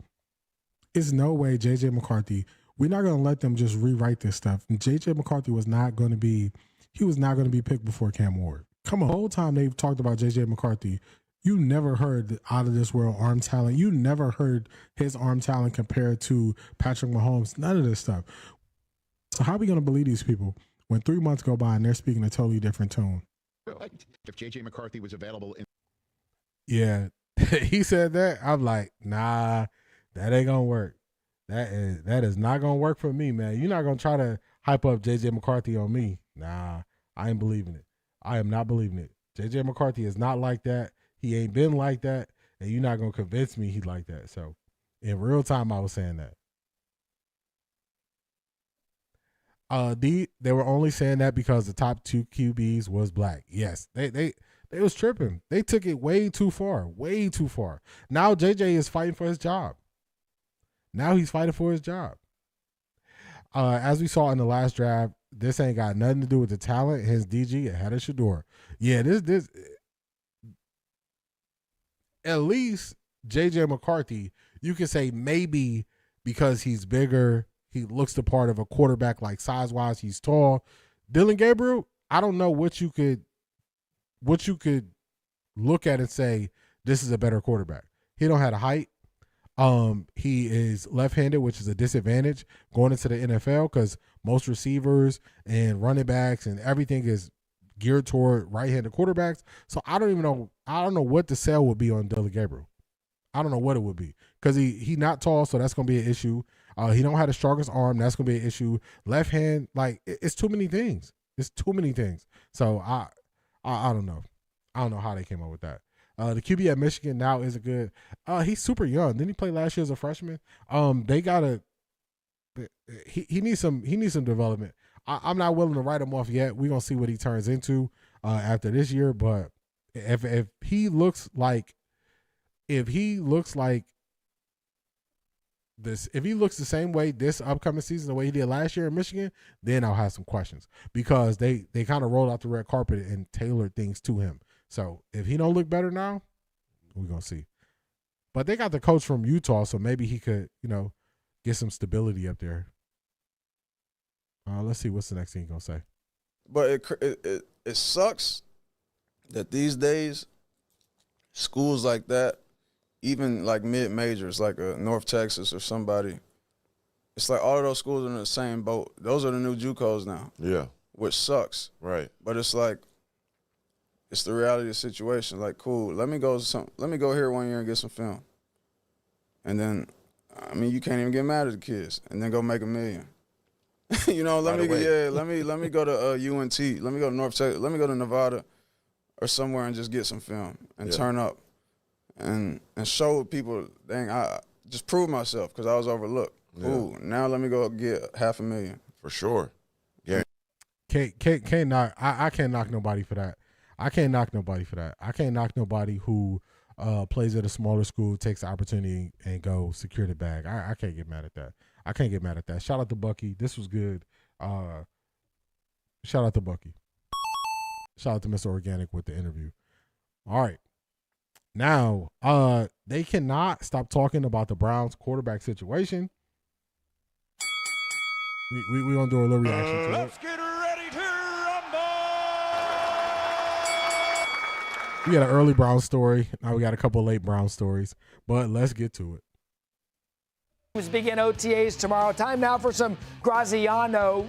There's no way J.J. McCarthy, we're not going to let them just rewrite this stuff. And J.J. McCarthy was not going to be picked before Cam Ward. Come on, the whole time they've talked about J.J. McCarthy, you never heard the out of this world arm talent. You never heard his arm talent compared to Patrick Mahomes. None of this stuff. So how are we going to believe these people when 3 months go by and they're speaking a totally different tone? If J.J. McCarthy was available in. Yeah, he said that. I'm like, nah, that ain't going to work. That is not going to work for me, man. You're not going to try to hype up J.J. McCarthy on me. Nah, I ain't believing it. I am not believing it. J.J. McCarthy is not like that. He ain't been like that. And you're not going to convince me he like that. So in real time, I was saying that. They were only saying that because the top 2 QBs was black. Yes, they was tripping. They took it way too far. Now JJ is fighting for his job. As we saw in the last draft, this ain't got nothing to do with the talent. His DG ahead of Shedeur. Yeah, this at least JJ McCarthy, you can say maybe because he's bigger, he looks the part of a quarterback, like size-wise, he's tall. Dillon Gabriel, I don't know what you could look at and say this is a better quarterback. He don't have the height. He is left-handed, which is a disadvantage going into the NFL because most receivers and running backs and everything is geared toward right-handed quarterbacks. So I don't know what the sell would be on Dillon Gabriel. I don't know what it would be because he not tall, so that's going to be an issue. He don't have the strongest arm. That's going to be an issue. Left hand, like it's too many things. So I don't know. I don't know how they came up with that. The QB at Michigan now isn't good. He's super young. Didn't he play last year as a freshman? They gotta. He needs some development. I'm not willing to write him off yet. We're gonna see what he turns into after this year. But if he looks like this, if he looks the same way this upcoming season, the way he did last year in Michigan, then I'll have some questions because they kind of rolled out the red carpet and tailored things to him. So if he don't look better now, we're going to see. But they got the coach from Utah, so maybe he could, get some stability up there. Let's see. What's the next thing he's going to say? But it sucks that these days schools like that, even like mid-majors, like North Texas or somebody, it's like all of those schools are in the same boat. Those are the new JUCOs now. Yeah. Which sucks. Right. But it's like, it's the reality of the situation. Like, cool, let me go here 1 year and get some film. And then I mean, you can't even get mad at the kids and then go make $1 million. You know, let me go to UNT. Let me go to North Texas. Let me go to Nevada or somewhere and just get some film and turn up and show people. Dang, I just prove myself because I was overlooked. Yeah. Ooh, now let me go get $500,000 for sure. Yeah. Can't knock. I can't knock nobody for that. I can't knock nobody for that. I can't knock nobody who plays at a smaller school, takes the opportunity, and go secure the bag. I can't get mad at that. I can't get mad at that. Shout out to Bucky. This was good. Shout out to Bucky. Shout out to Mr. Organic with the interview. All right. Now, they cannot stop talking about the Browns quarterback situation. We're going to do a little reaction to it. Let's get ready to rumble! We got an early Brown story. Now we got a couple late Brown stories, but let's get to it. Begin OTAs tomorrow. Time now for some Graziano.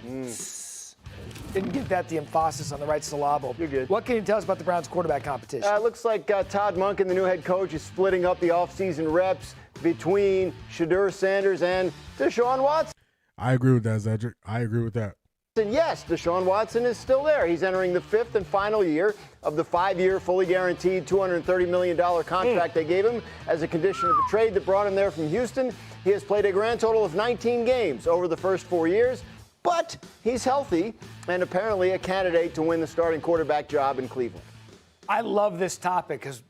Didn't give that the emphasis on the right syllable. You're good. What can you tell us about the Browns quarterback competition? It looks like Todd Monken, the new head coach, is splitting up the offseason reps between Shedeur Sanders and Deshaun Watson. I agree with that, Zedric. I agree with that. And yes, Deshaun Watson is still there. He's entering the 5th and final year of the 5-year, fully guaranteed $230 million contract they gave him as a condition of the trade that brought him there from Houston. He has played a grand total of 19 games over the first 4 years, but he's healthy and apparently a candidate to win the starting quarterback job in Cleveland. I love this topic because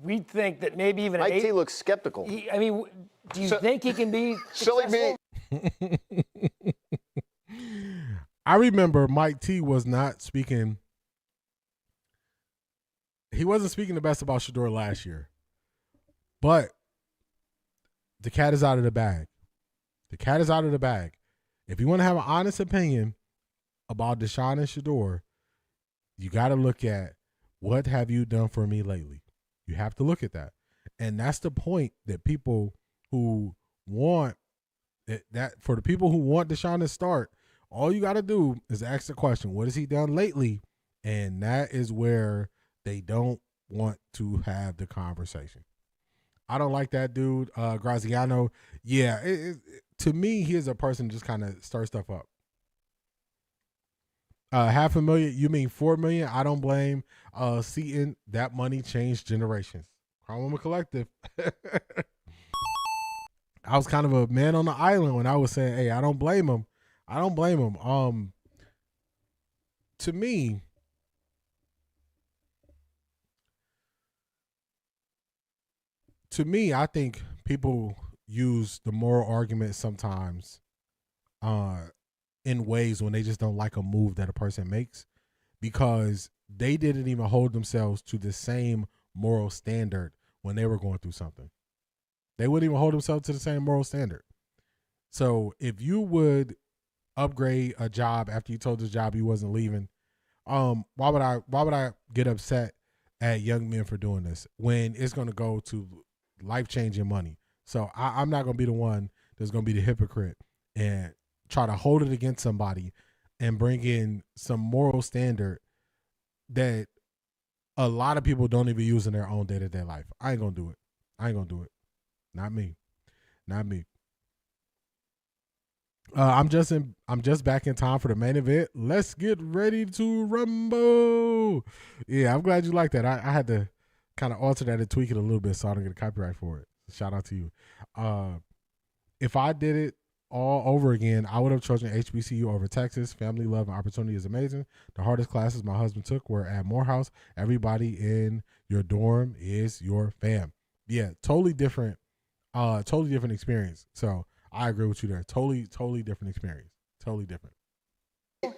we think that maybe even Mike T looks skeptical. Do you think he can be silly me? I remember Mike T was not speaking. He wasn't speaking the best about Shedeur last year. But the cat is out of the bag. The cat is out of the bag. If you want to have an honest opinion about Deshaun and Shedeur, you got to look at what have you done for me lately. You have to look at that. And that's the point that people who want that for the people who want Deshaun to start, all you got to do is ask the question, what has he done lately? And that is where they don't want to have the conversation. I don't like that dude, Graziano. Yeah, to me, he is a person who just kind of stirs stuff up. $500,000, you mean $4 million? I don't blame Seaton. That money changed generations. Crime Collective. I was kind of a man on the island when I was saying, hey, I don't blame him. I don't blame him. To me, I think people use the moral argument sometimes in ways when they just don't like a move that a person makes because they didn't even hold themselves to the same moral standard when they were going through something. They wouldn't even hold themselves to the same moral standard. So if you would upgrade a job after you told the job you wasn't leaving, why would I get upset at young men for doing this when it's going to go to life-changing money? So I'm not going to be the one that's going to be the hypocrite and try to hold it against somebody and bring in some moral standard that a lot of people don't even use in their own day-to-day life. I ain't going to do it. Not me. I'm just back in time for the main event. Let's get ready to rumble. Yeah, I'm glad you like that. I had to kind of alter that and tweak it a little bit so I don't get a copyright for it. Shout out to you. If I did it all over again, I would have chosen HBCU over Texas. Family love and opportunity is amazing. The hardest classes my husband took were at Morehouse. Everybody in your dorm is your fam. Yeah, totally different experience. So I agree with you there. Totally different experience. Totally different.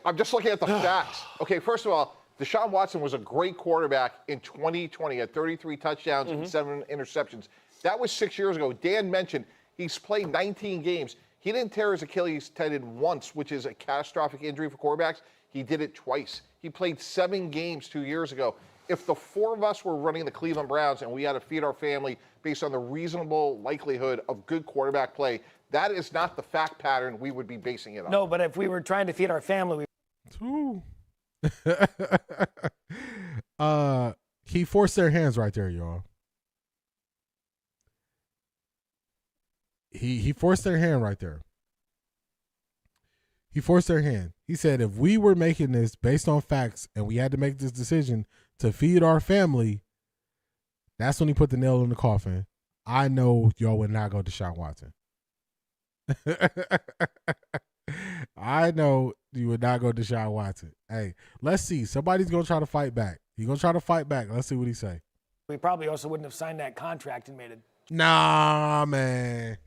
I'm just looking at the facts. Okay, first of all, Deshaun Watson was a great quarterback in 2020 at 33 touchdowns and 7 interceptions. That was 6 years ago. Dan mentioned he's played 19 games. He didn't tear his Achilles tendon once, which is a catastrophic injury for quarterbacks. He did it twice. He played 7 games 2 years ago. If the 4 of us were running the Cleveland Browns and we had to feed our family based on the reasonable likelihood of good quarterback play, that is not the fact pattern we would be basing it on. No, but if we were trying to feed our family, he forced their hands right there, y'all. he forced their hand right there. He forced their hand. He said, if we were making this based on facts and we had to make this decision to feed our family, that's when he put the nail in the coffin. I know y'all would not go Deshaun Watson. I know you would not go Deshaun Watson. Hey, let's see. Somebody's going to try to fight back. He's going to try to fight back. Let's see what he say. We probably also wouldn't have signed that contract and made it. Nah, man.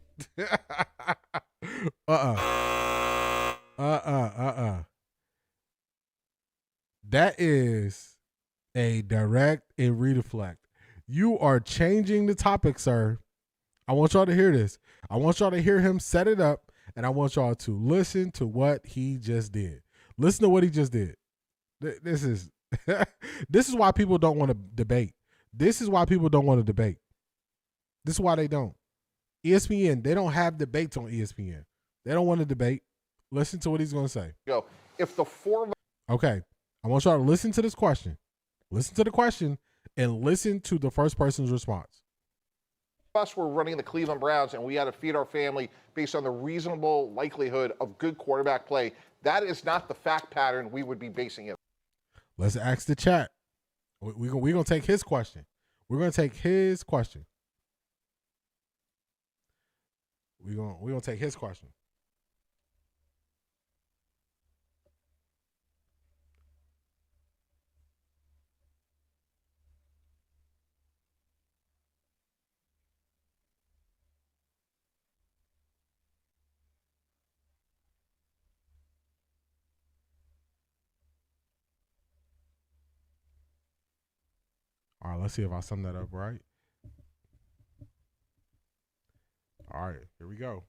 That is a direct and redeflect. You are changing the topic, sir. I want y'all to hear this. I want y'all to hear him set it up, and I want y'all to listen to what he just did. Listen to what he just did. This is this is why people don't want to debate. This is why people don't want to debate. This is why they don't. ESPN, they don't have debates on ESPN. They don't want to debate. Listen to what he's going to say. Go. If the four of Okay. I want y'all to listen to this question. Listen to the question and listen to the first person's response. us were running the Cleveland Browns and we had to feed our family based on the reasonable likelihood of good quarterback play, that is not the fact pattern we would be basing it. Let's ask the chat. We're going to take his question. We're going to take his question. We're going to take his question. All right, let's see if I sum that up right. All right, here we go.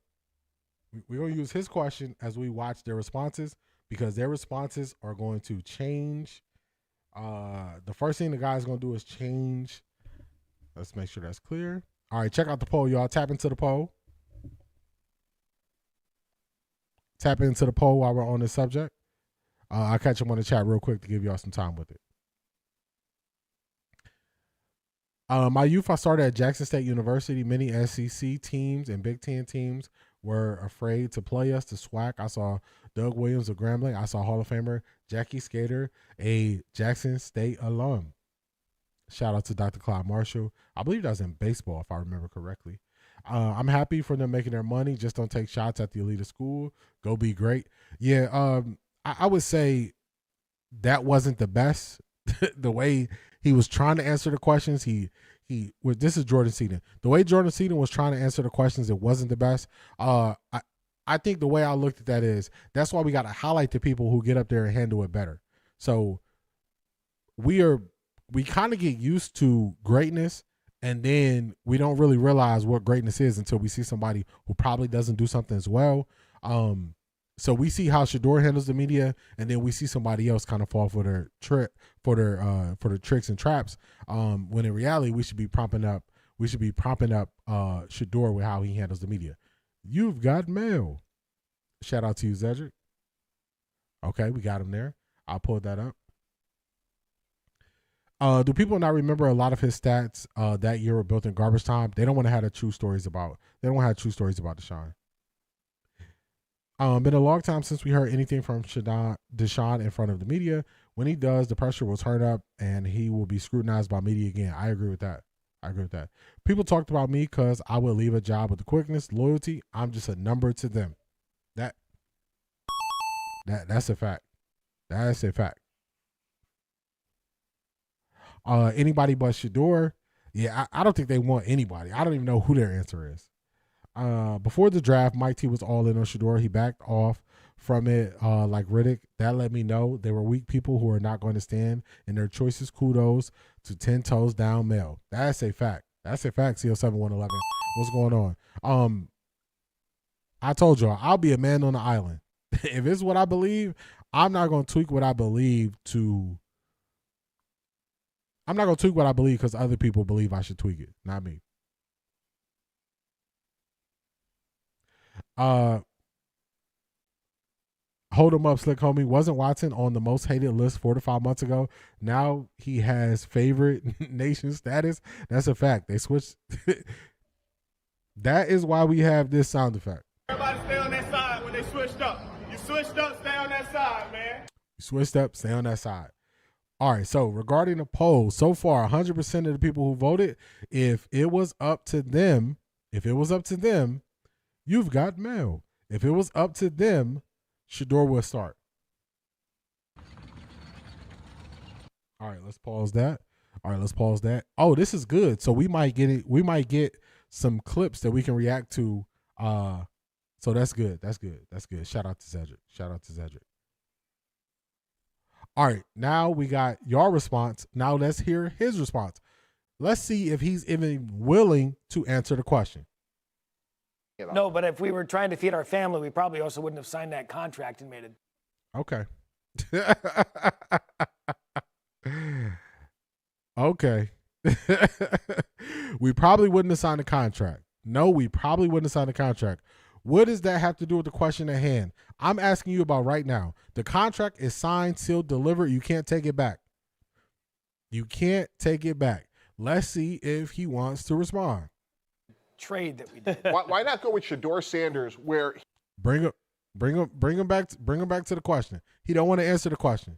We're going to use his question as we watch their responses because their responses are going to change. The first thing the guy's going to do is change. Let's make sure that's clear. All right, check out the poll, y'all. Tap into the poll. Tap into the poll while we're on this subject. I'll catch him on the chat real quick to give y'all some time with it. My youth, I started at Jackson State University. Many SEC teams and Big Ten teams were afraid to play us, to SWAC. I saw Doug Williams of Grambling. I saw Hall of Famer Jackie Skater, a Jackson State alum. Shout out to Dr. Clyde Marshall. I believe that was in baseball, if I remember correctly. I'm happy for them making their money. Just don't take shots at the elite of school. Go be great. Yeah, I would say that wasn't the best. The way he was trying to answer the questions, this is Jordan Seaton. The way Jordan Seaton was trying to answer the questions, it wasn't the best. I think the way I looked at that is that's why we got to highlight the people who get up there and handle it better. So we kind of get used to greatness, and then we don't really realize what greatness is until we see somebody who probably doesn't do something as well. So we see how Shedeur handles the media, and then we see somebody else kind of fall for their tricks and traps. When in reality, we should be propping up Shedeur with how he handles the media. You've got mail. Shout out to you, Zedric. Okay, we got him there. I'll pull that up. Do people not remember a lot of his stats that year were built in garbage time? They don't want to have true stories about. They don't have true stories about Deshaun. Been a long time since we heard anything from Deshaun in front of the media. When he does, the pressure will turn up and he will be scrutinized by media again. I agree with that. People talked about me because I would leave a job with the quickness, loyalty. I'm just a number to them. That's a fact. That's a fact. Anybody but Shedeur? Yeah, I don't think they want anybody. I don't even know who their answer is. Before the draft, Mike T was all in on Shedeur. He backed off from it like Riddick. That let me know they were weak people who are not going to stand in their choices. Kudos to 10 toes down male. That's a fact. That's a fact, CO7111. What's going on? I told y'all, I'll be a man on the island. If it's what I believe, I'm not going to tweak what I believe to... I'm not going to tweak what I believe because other people believe I should tweak it, not me. Hold him up, slick homie. Wasn't Watson on the most hated list 4 to 5 months ago? Now he has favorite nation status. That's a fact. They switched. That is why we have this sound effect. Everybody stay on that side when they switched up. You switched up, stay on that side, man. You switched up, stay on that side. All right, so regarding the poll, so far 100% of the people who voted, if it was up to them, you've got mail. If it was up to them, Shedeur will start. All right, let's pause that. Oh, this is good. So we might get it. We might get some clips that we can react to. So that's good. That's good. Shout out to Cedric. All right, now we got your response. Now let's hear his response. Let's see if he's even willing to answer the question. No, but if we were trying to feed our family, we probably also wouldn't have signed that contract and made it. Okay. Okay. We probably wouldn't have signed a contract. No, we probably wouldn't have signed a contract. What does that have to do with the question at hand? I'm asking you about right now. The contract is signed, sealed, delivered. You can't take it back. Let's see if he wants to respond. Trade that we did. Why not go with Shedeur Sanders, where Bring him back to the question. He don't want to answer the question.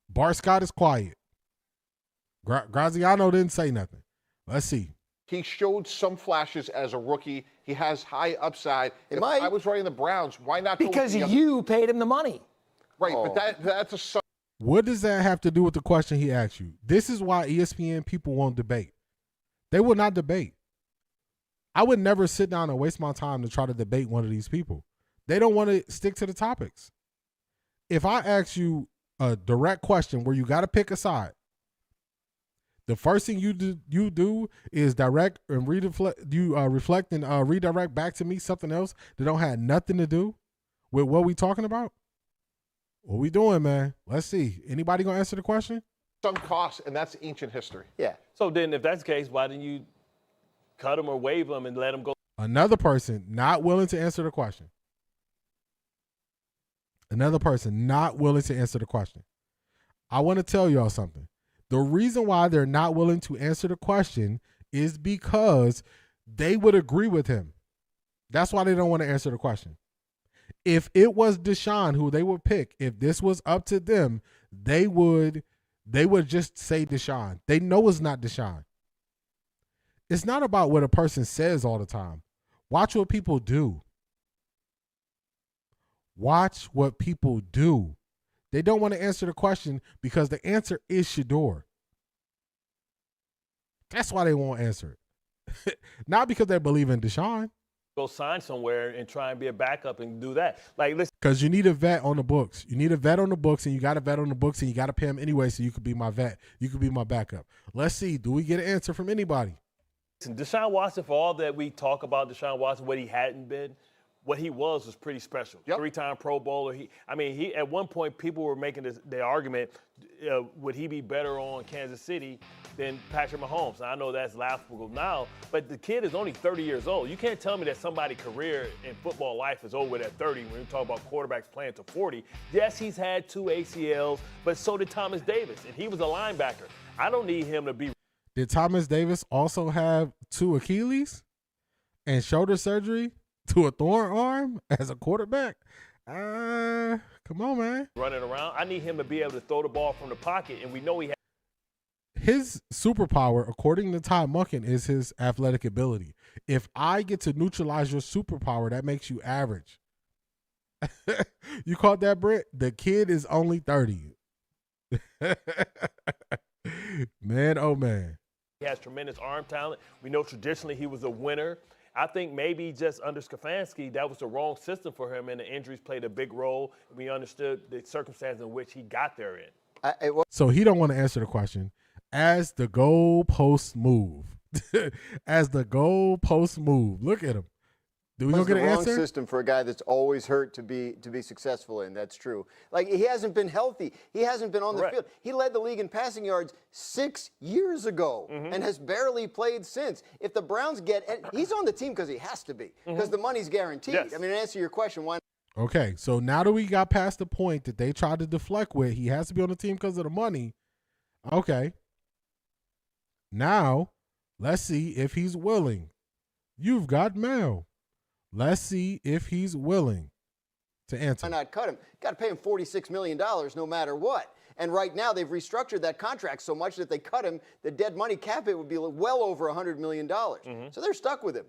Bart Scott is quiet. Graziano didn't say nothing. Let's see. he showed some flashes as a rookie. He has high upside. If I was running the Browns, why not go because with the you paid him the money. Right, but that's a What does that have to do with the question he asked you? This is why ESPN people won't debate. They will not debate. I would never sit down and waste my time to try to debate one of these people. They don't want to stick to the topics. If I ask you a direct question where you got to pick a side, the first thing you do is direct and reflect and redirect back to me something else that don't have nothing to do with what we talking about. What we doing, man? Let's see. Anybody gonna answer the question? some cost, and that's ancient history. Yeah. So then, if that's the case, why didn't you cut him or waive him and let him go? Another person not willing to answer the question. Another person not willing to answer the question. I want to tell y'all something. The reason why they're not willing to answer the question is because they would agree with him. That's why they don't want to answer the question. If it was Deshaun who they would pick, if this was up to them, they would just say Deshaun. They know it's not Deshaun. It's not about what a person says all the time. Watch what people do. Watch what people do. They don't want to answer the question because the answer is Shedeur. That's why they won't answer it. Not because they believe in Deshaun. Go sign somewhere and try and be a backup and do that. Like, listen. Because you need a vet on the books. You need a vet on the books, and you got a vet on the books, and you got to pay him anyway so you could be my vet. You could be my backup. Let's see. Do we get an answer from anybody? Deshaun Watson, for all that we talk about Deshaun Watson, what he hadn't been, what he was pretty special. Yep. 3-time Pro Bowler. He at one point people were making the argument, would he be better on Kansas City than Patrick Mahomes? Now, I know that's laughable now, but the kid is only 30 years old. You can't tell me that somebody's career in football life is over at 30 when you talk about quarterbacks playing to 40. Yes, he's had 2 ACLs, but so did Thomas Davis, and he was a linebacker. I don't need him to be. Did Thomas Davis also have 2 Achilles and shoulder surgery to a thorn arm as a quarterback? Come on, man. Running around. I need him to be able to throw the ball from the pocket, and we know he has. His superpower, according to Todd Monken, is his athletic ability. If I get to neutralize your superpower, that makes you average. You caught that, Britt? The kid is only 30. Man, oh, man. He has tremendous arm talent. We know traditionally he was a winner. I think maybe just under Stefanski, that was the wrong system for him, and the injuries played a big role. We understood the circumstances in which he got there in. So he don't want to answer the question. As the goalposts move, look at him. Do we gonna get an answer? It's the wrong system for a guy that's always hurt to be successful in. That's true. Like, he hasn't been healthy. He hasn't been on the field. He led the league in passing yards 6 years ago and has barely played since. If the Browns he's on the team because he has to be, because the money's guaranteed. Yes. I mean, to answer your question, why? Okay, so now that we got past the point that they tried to deflect with, he has to be on the team because of the money. Okay. Now, Let's see if he's willing. You've got mail. Let's see if he's willing to answer. Why not cut him? Got to pay him $46 million no matter what. And right now they've restructured that contract so much that if they cut him, the dead money cap hit would be well over $100 million. So they're stuck with him.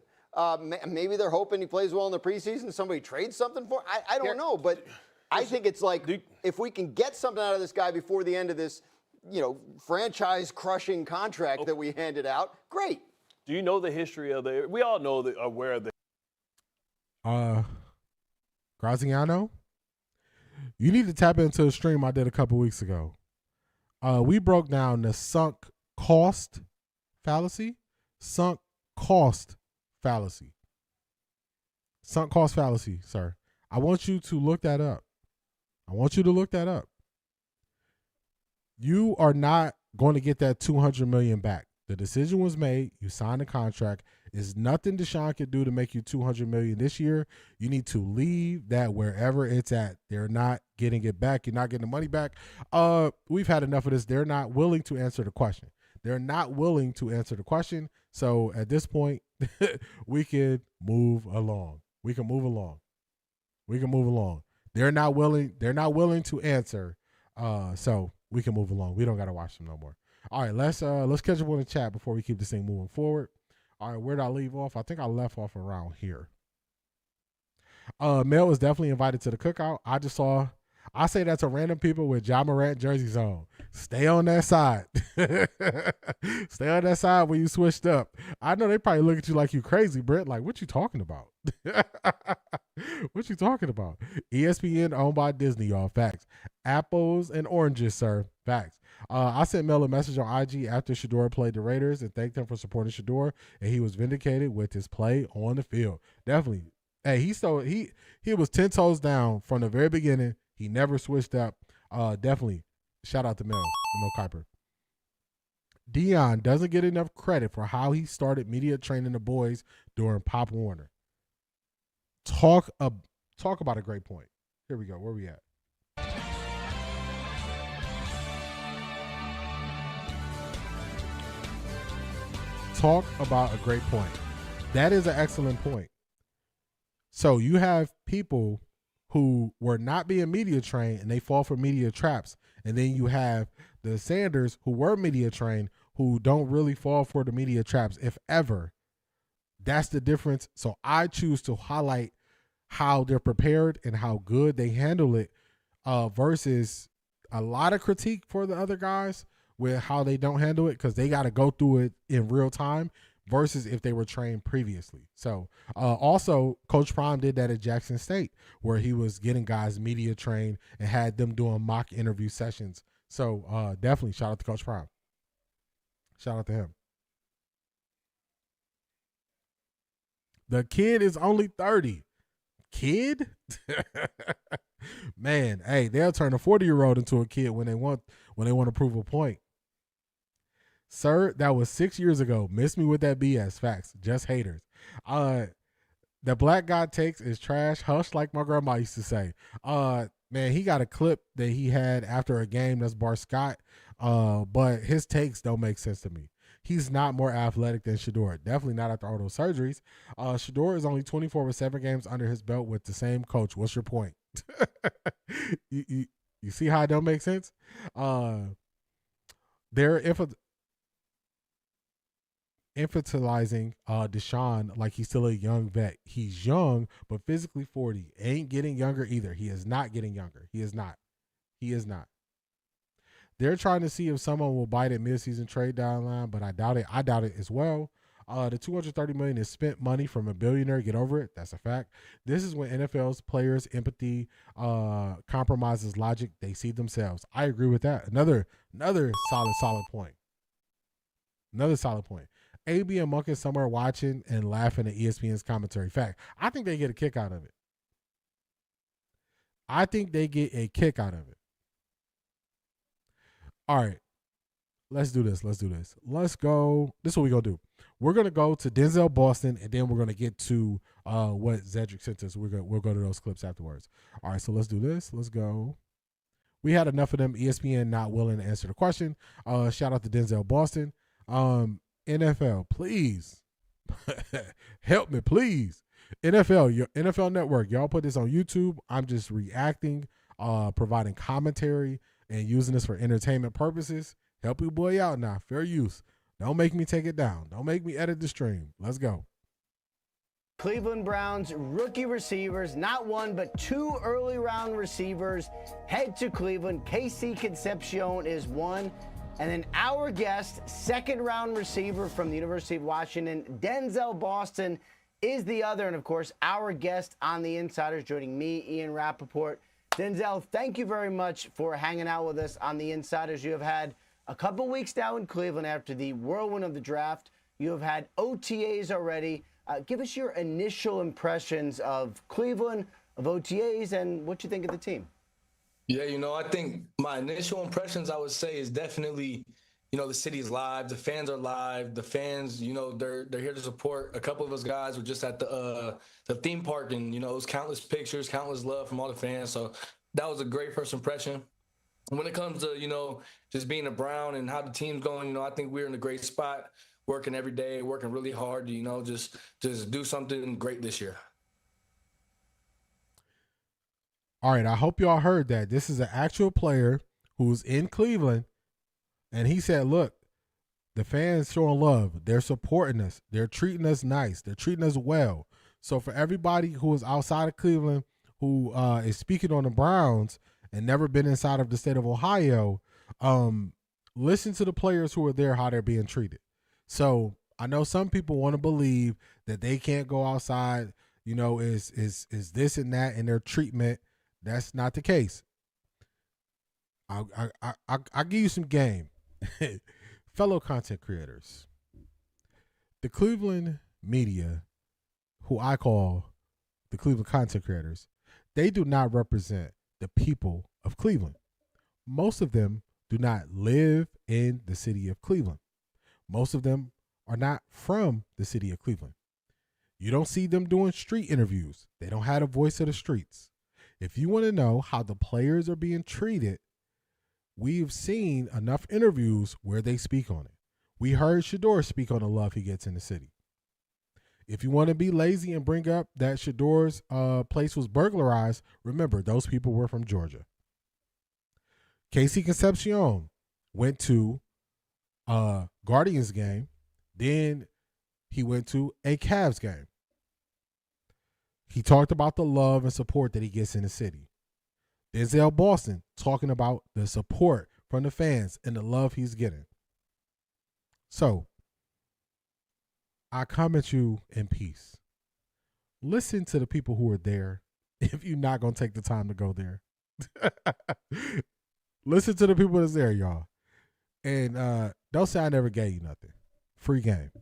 Maybe they're hoping he plays well in the preseason. Somebody trades something for him. I don't know, but I think it's like if we can get something out of this guy before the end of this, franchise-crushing contract that we handed out, great. Do you know the history of the? We all know aware of the. Graziano, you need to tap into a stream I did a couple weeks ago. We broke down the sunk cost fallacy. Sunk cost fallacy, sir. I want you to look that up. You are not going to get that $200 million back. The decision was made. You signed a contract. There's nothing Deshaun could do to make you $200 million this year. You need to leave that wherever it's at. They're not getting it back. You're not getting the money back. We've had enough of this. They're not willing to answer the question. So at this point, we can move along. They're not willing to answer. So we can move along. We don't got to watch them no more. All right, let's catch up on the chat before we keep this thing moving forward. All right, where did I leave off? I think I left off around here. Mel was definitely invited to the cookout. I say that to random people with Ja Morant jerseys on. Stay on that side. Stay on that side when you switched up. I know they probably look at you like you crazy, Brett. Like, what you talking about? What you talking about? ESPN owned by Disney, y'all. Facts. Apples and oranges, sir. Facts. I sent Mel a message on IG after Shedeur played the Raiders and thanked him for supporting Shedeur, and he was vindicated with his play on the field. Definitely. Hey, he was 10 toes down from the very beginning. He never switched up. Definitely. Shout out to Mel Kiper. Dion doesn't get enough credit for how he started media training the boys during Pop Warner. Talk about a great point. Here we go. Where we at? Talk about a great point. That is an excellent point. So you have people who were not being media trained and they fall for media traps. And then you have the Sanders who were media trained who don't really fall for the media traps, if ever. That's the difference. So I choose to highlight how they're prepared and how good they handle it versus a lot of critique for the other guys with how they don't handle it because they got to go through it in real time versus if they were trained previously. So also Coach Prime did that at Jackson State where he was getting guys media trained and had them doing mock interview sessions. So definitely shout out to Coach Prime. Shout out to him. The kid is only 30. Kid? Man, hey, they'll turn a 40-year-old into a kid when they want to prove a point. Sir, that was 6 years ago. Miss me with that BS. Facts. Just haters. The black guy takes is trash. Hush, like my grandma used to say. Man, he got a clip that he had after a game. That's Bar Scott. But his takes don't make sense to me. He's not more athletic than Shedeur. Definitely not after all those surgeries. Shedeur is only 24 with 7 games under his belt with the same coach. What's your point? You see how it don't make sense? They're infantilizing Deshaun like he's still a young vet. He's young, but physically 40. Ain't getting younger either. He is not getting younger. He is not. They're trying to see if someone will bite at midseason trade deadline, but I doubt it. I doubt it as well. The $230 million is spent money from a billionaire. Get over it. That's a fact. This is when NFL's players' empathy compromises logic. They see themselves. I agree with that. Another solid point. AB and Monk is somewhere watching and laughing at ESPN's commentary. Fact. I think they get a kick out of it. All right. Let's do this. Let's go. This is what we're going to do. We're going to go to Denzel Boston, and then we're going to get to what Zedric sent us. We'll go to those clips afterwards. All right, so let's do this. Let's go. We had enough of them. ESPN not willing to answer the question. Shout out to Denzel Boston. NFL, please help me, please. NFL, your NFL Network, y'all put this on YouTube. I'm just reacting, providing commentary, and using this for entertainment purposes. Help your boy out now. Fair use. Don't make me take it down. Don't make me edit the stream. Let's go. Cleveland Browns rookie receivers, not one, but 2 early round receivers head to Cleveland. KC Concepcion is one. And then our guest, 2nd round receiver from the University of Washington, Denzel Boston, is the other. And of course, our guest on the Insiders, joining me, Ian Rappaport. Denzel, thank you very much for hanging out with us on the Insiders. You have had a couple weeks now in Cleveland after the whirlwind of the draft. You have had OTAs already. Give us your initial impressions of Cleveland, of OTAs, and what you think of the team. Yeah, I think my initial impressions, I would say, is definitely, the city is live. The fans are live. The fans, they're here to support. A couple of us guys were just at the theme park, and, it was countless pictures, countless love from all the fans. So that was a great first impression. When it comes to, just being a Brown and how the team's going, I think we're in a great spot, working every day, working really hard, just do something great this year. All right, I hope y'all heard that. This is an actual player who's in Cleveland, and he said, look, the fans showing love. They're supporting us. They're treating us nice. They're treating us well. So for everybody who is outside of Cleveland who is speaking on the Browns and never been inside of the state of Ohio, listen to the players who are there, how they're being treated. So I know some people want to believe that they can't go outside, is this and that in their treatment. That's not the case. I'll give you some game. Fellow content creators. The Cleveland media, who I call the Cleveland content creators, they do not represent the people of Cleveland. Most of them do not live in the city of Cleveland. Most of them are not from the city of Cleveland. You don't see them doing street interviews. They don't have a voice of the streets. If you want to know how the players are being treated, we've seen enough interviews where they speak on it. We heard Shedeur speak on the love he gets in the city. If you want to be lazy and bring up that Shedeur's place was burglarized, remember, those people were from Georgia. KC Concepcion went to a Guardians game. Then he went to a Cavs game. He talked about the love and support that he gets in the city. Denzel Boston talking about the support from the fans and the love he's getting. So, I comment you in peace. Listen to the people who are there if you're not going to take the time to go there. Listen to the people that's there, y'all. And don't say I never gave you nothing. Free game.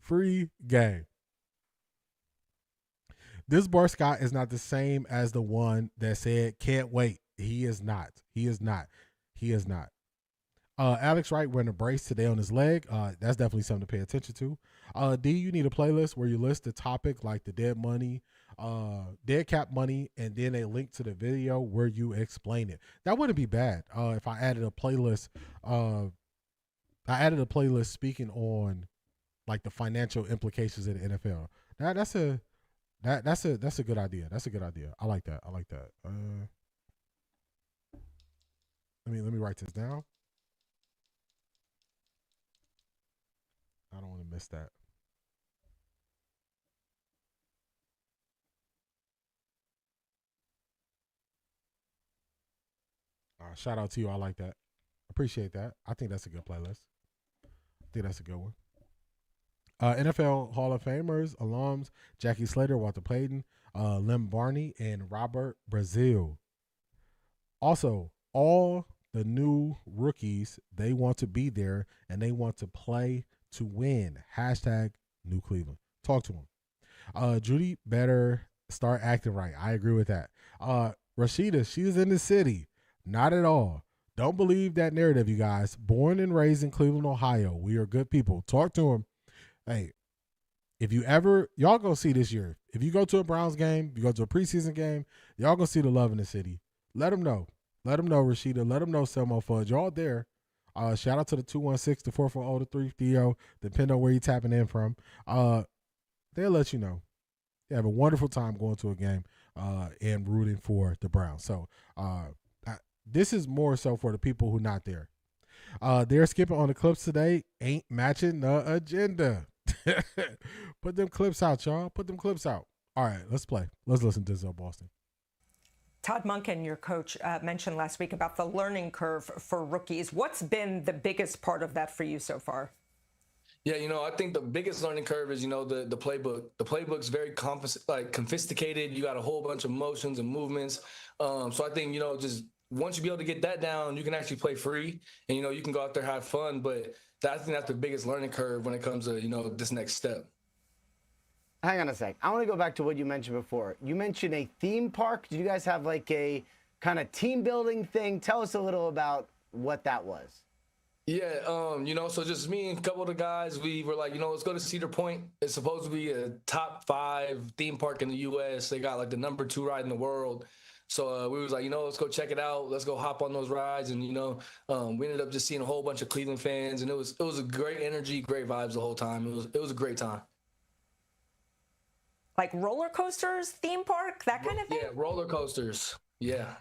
Free game. This Bar Scott is not the same as the one that said, can't wait. He is not. He is not. He is not. Alex Wright wearing a brace today on his leg. That's definitely something to pay attention to. D, you need a playlist where you list the topic like the dead money, dead cap money, and then a link to the video where you explain it. That wouldn't be bad if I added a playlist. I added a playlist speaking on like the financial implications of the NFL. That's a good idea. That's a good idea. I like that. I like that. Let me write this down. I don't want to miss that. Shout out to you. I like that. Appreciate that. I think that's a good playlist. I think that's a good one. NFL Hall of Famers, alums, Jackie Slater, Walter Payton, Lem Barney, and Robert Brazil. Also, all the new rookies, they want to be there and they want to play to win. Hashtag New Cleveland. Talk to them. Judy better start acting right. I agree with that. Rashida, she's in the city. Not at all. Don't believe that narrative, you guys. Born and raised in Cleveland, Ohio. We are good people. Talk to them. Hey, if you ever, y'all gonna see this year. If you go to a Browns game, you go to a preseason game, y'all gonna see the love in the city. Let them know. Let them know, Rashida. Let them know, Selmo Fudge. Y'all there. Shout out to the 216-440-330, depending on where you're tapping in from. They'll let you know. They have a wonderful time going to a game and rooting for the Browns. So this is more so for the people who not there. They're skipping on the clips today. Ain't matching the agenda. Put them clips out, y'all. Put them clips out. All right, let's play. Let's listen to Denzel Boston. Todd Monken, your coach, mentioned last week about the learning curve for rookies. What's been the biggest part of that for you so far? Yeah, I think the biggest learning curve is, the playbook. The playbook's very sophisticated. You got a whole bunch of motions and movements. So I think, just once you be able to get that down, you can actually play free and, you can go out there, have fun. But I think that's the biggest learning curve when it comes to, this next step. Hang on a sec. I want to go back to what you mentioned before. You mentioned a theme park. Did you guys have like a kind of team building thing? Tell us a little about what that was. Yeah, so just me and a couple of the guys, we were like, let's go to Cedar Point. It's supposed to be a top 5 theme park in the U.S. They got like the #2 ride in the world. So we was like, let's go check it out. Let's go hop on those rides. And, we ended up just seeing a whole bunch of Cleveland fans. And it was a great energy, great vibes the whole time. It was a great time. Like roller coasters, theme park, that kind of thing? Yeah, roller coasters. Yeah.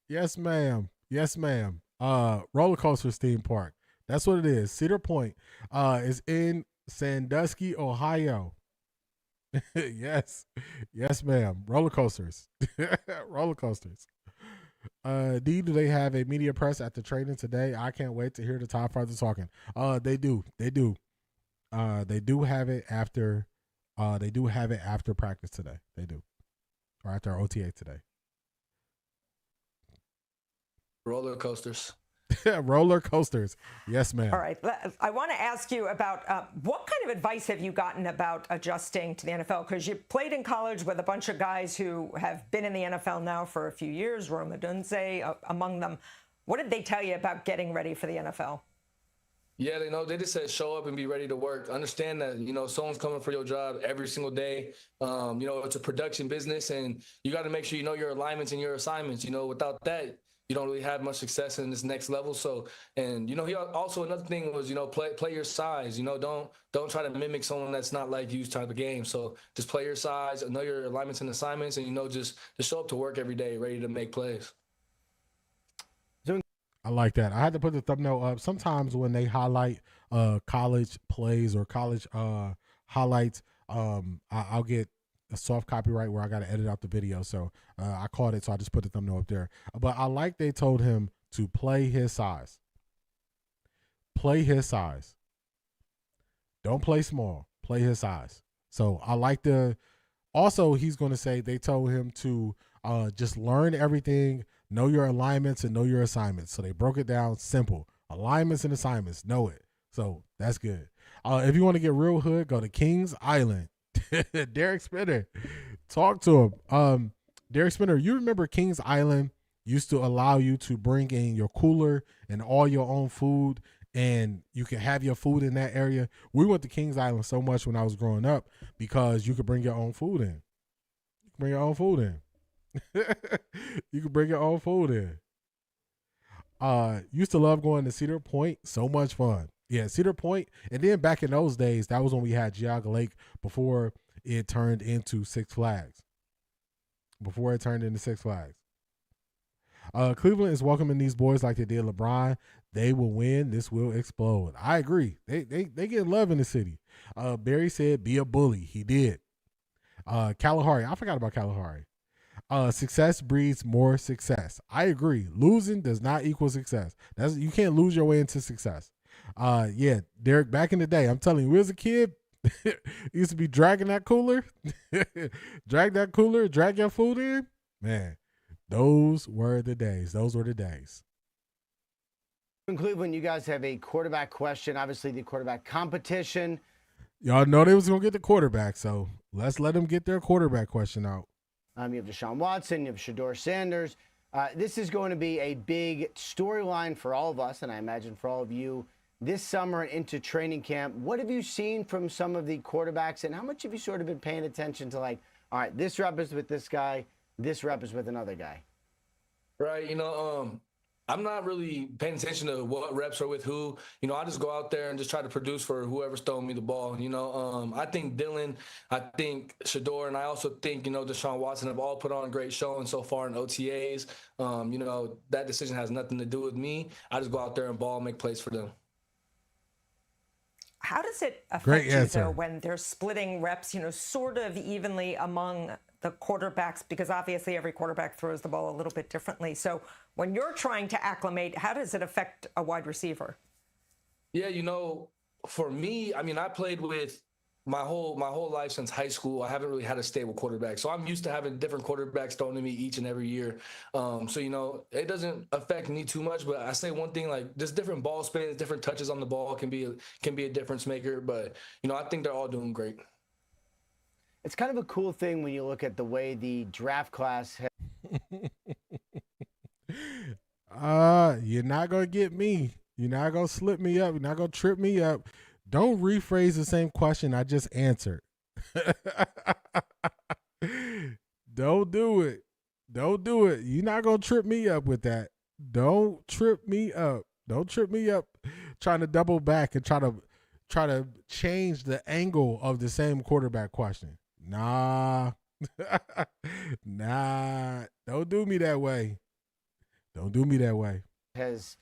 Yes, ma'am. Yes, ma'am. Roller coasters theme park. That's what it is. Cedar Point is in Sandusky, Ohio. Yes. Yes, ma'am. Roller coasters. Roller coasters. D, do they have a media press at the training today? I can't wait to hear the top fathers talking. They do. They do. They do have it after practice today. They do. Or after OTA today. Roller coasters. Roller coasters. Yes, ma'am. All right. I want to ask you about what kind of advice have you gotten about adjusting to the NFL? Because you played in college with a bunch of guys who have been in the NFL now for a few years, Rome Odunze among them. What did they tell you about getting ready for the NFL? Yeah, they just said show up and be ready to work. Understand that, someone's coming for your job every single day. It's a production business, and you got to make sure you know your alignments and your assignments. Without that, you don't really have much success in this next level. So, and he also, another thing was, play your size. Don't try to mimic someone that's not like you type of game. So just play your size, know your alignments and assignments, and just show up to work every day ready to make plays. I like that. I had to put the thumbnail up. Sometimes when they highlight college plays or college highlights, I'll get a soft copyright where I got to edit out the video. So I caught it, so I just put the thumbnail up there. But I like they told him to play his size. Play his size. Don't play small. Play his size. So I like also, he's going to say they told him to just learn everything, know your alignments, and know your assignments. So they broke it down simple. Alignments and assignments. Know it. So that's good. If you want to get real hood, go to Kings Island. Derek Spinner. Talk to him. Derek Spinner, you remember Kings Island used to allow you to bring in your cooler and all your own food, and you can have your food in that area. We went to Kings Island so much when I was growing up because you could bring your own food in. You can bring your own food in. You can bring your own food in. Used to love going to Cedar Point. So much fun. Yeah, Cedar Point. And then back in those days, that was when we had Geauga Lake before it turned into Six Flags. Cleveland is welcoming these boys like they did LeBron. They will win. This will explode. I agree. They get love in the city. Barry said, be a bully. He did. Kalahari. I forgot about Kalahari. Success breeds more success. I agree. Losing does not equal success. You can't lose your way into success. Yeah, Derek, back in the day, I'm telling you, we was a kid, used to be dragging that cooler, drag your food in. Man, those were the days. In Cleveland, you guys have a quarterback question, obviously the quarterback competition. Y'all know they was going to get the quarterback, so let's let them get their quarterback question out. You have Deshaun Watson, you have Shedeur Sanders. This is going to be a big storyline for all of us, and I imagine for all of you, this summer and into training camp. What have you seen from some of the quarterbacks, and how much have you sort of been paying attention to, like, all right, this rep is with this guy, this rep is with another guy? Right, I'm not really paying attention to what reps are with who. You know, I just go out there and just try to produce for whoever's throwing me the ball. You know, I think Dylan, I think Shedeur, and I also think, you know, Deshaun Watson have all put on a great showing so far in OTAs. You know, that decision has nothing to do with me. I just go out there and ball, make plays for them. How does it affect Great you, answer. though, when they're splitting reps, you know, sort of evenly among the quarterbacks? Because obviously every quarterback throws the ball a little bit differently. So when you're trying to acclimate, how does it affect a wide receiver? Yeah, you know, for me, I mean, I played with my whole life since high school. I haven't really had a stable quarterback. So I'm used to having different quarterbacks thrown to me each and every year. So, you know, it doesn't affect me too much, but I say one thing, like just different ball spins, different touches on the ball can be a difference maker. But, you know, I think they're all doing great. It's kind of a cool thing when you look at the way the draft class has. You're not gonna get me. You're not gonna slip me up. You're not gonna trip me up. Don't rephrase the same question I just answered. Don't do it. Don't do it. You're not gonna trip me up with that. Don't trip me up. Don't trip me up trying to double back and try to change the angle of the same quarterback question. Nah. Nah. Don't do me that way. Don't do me that way. Has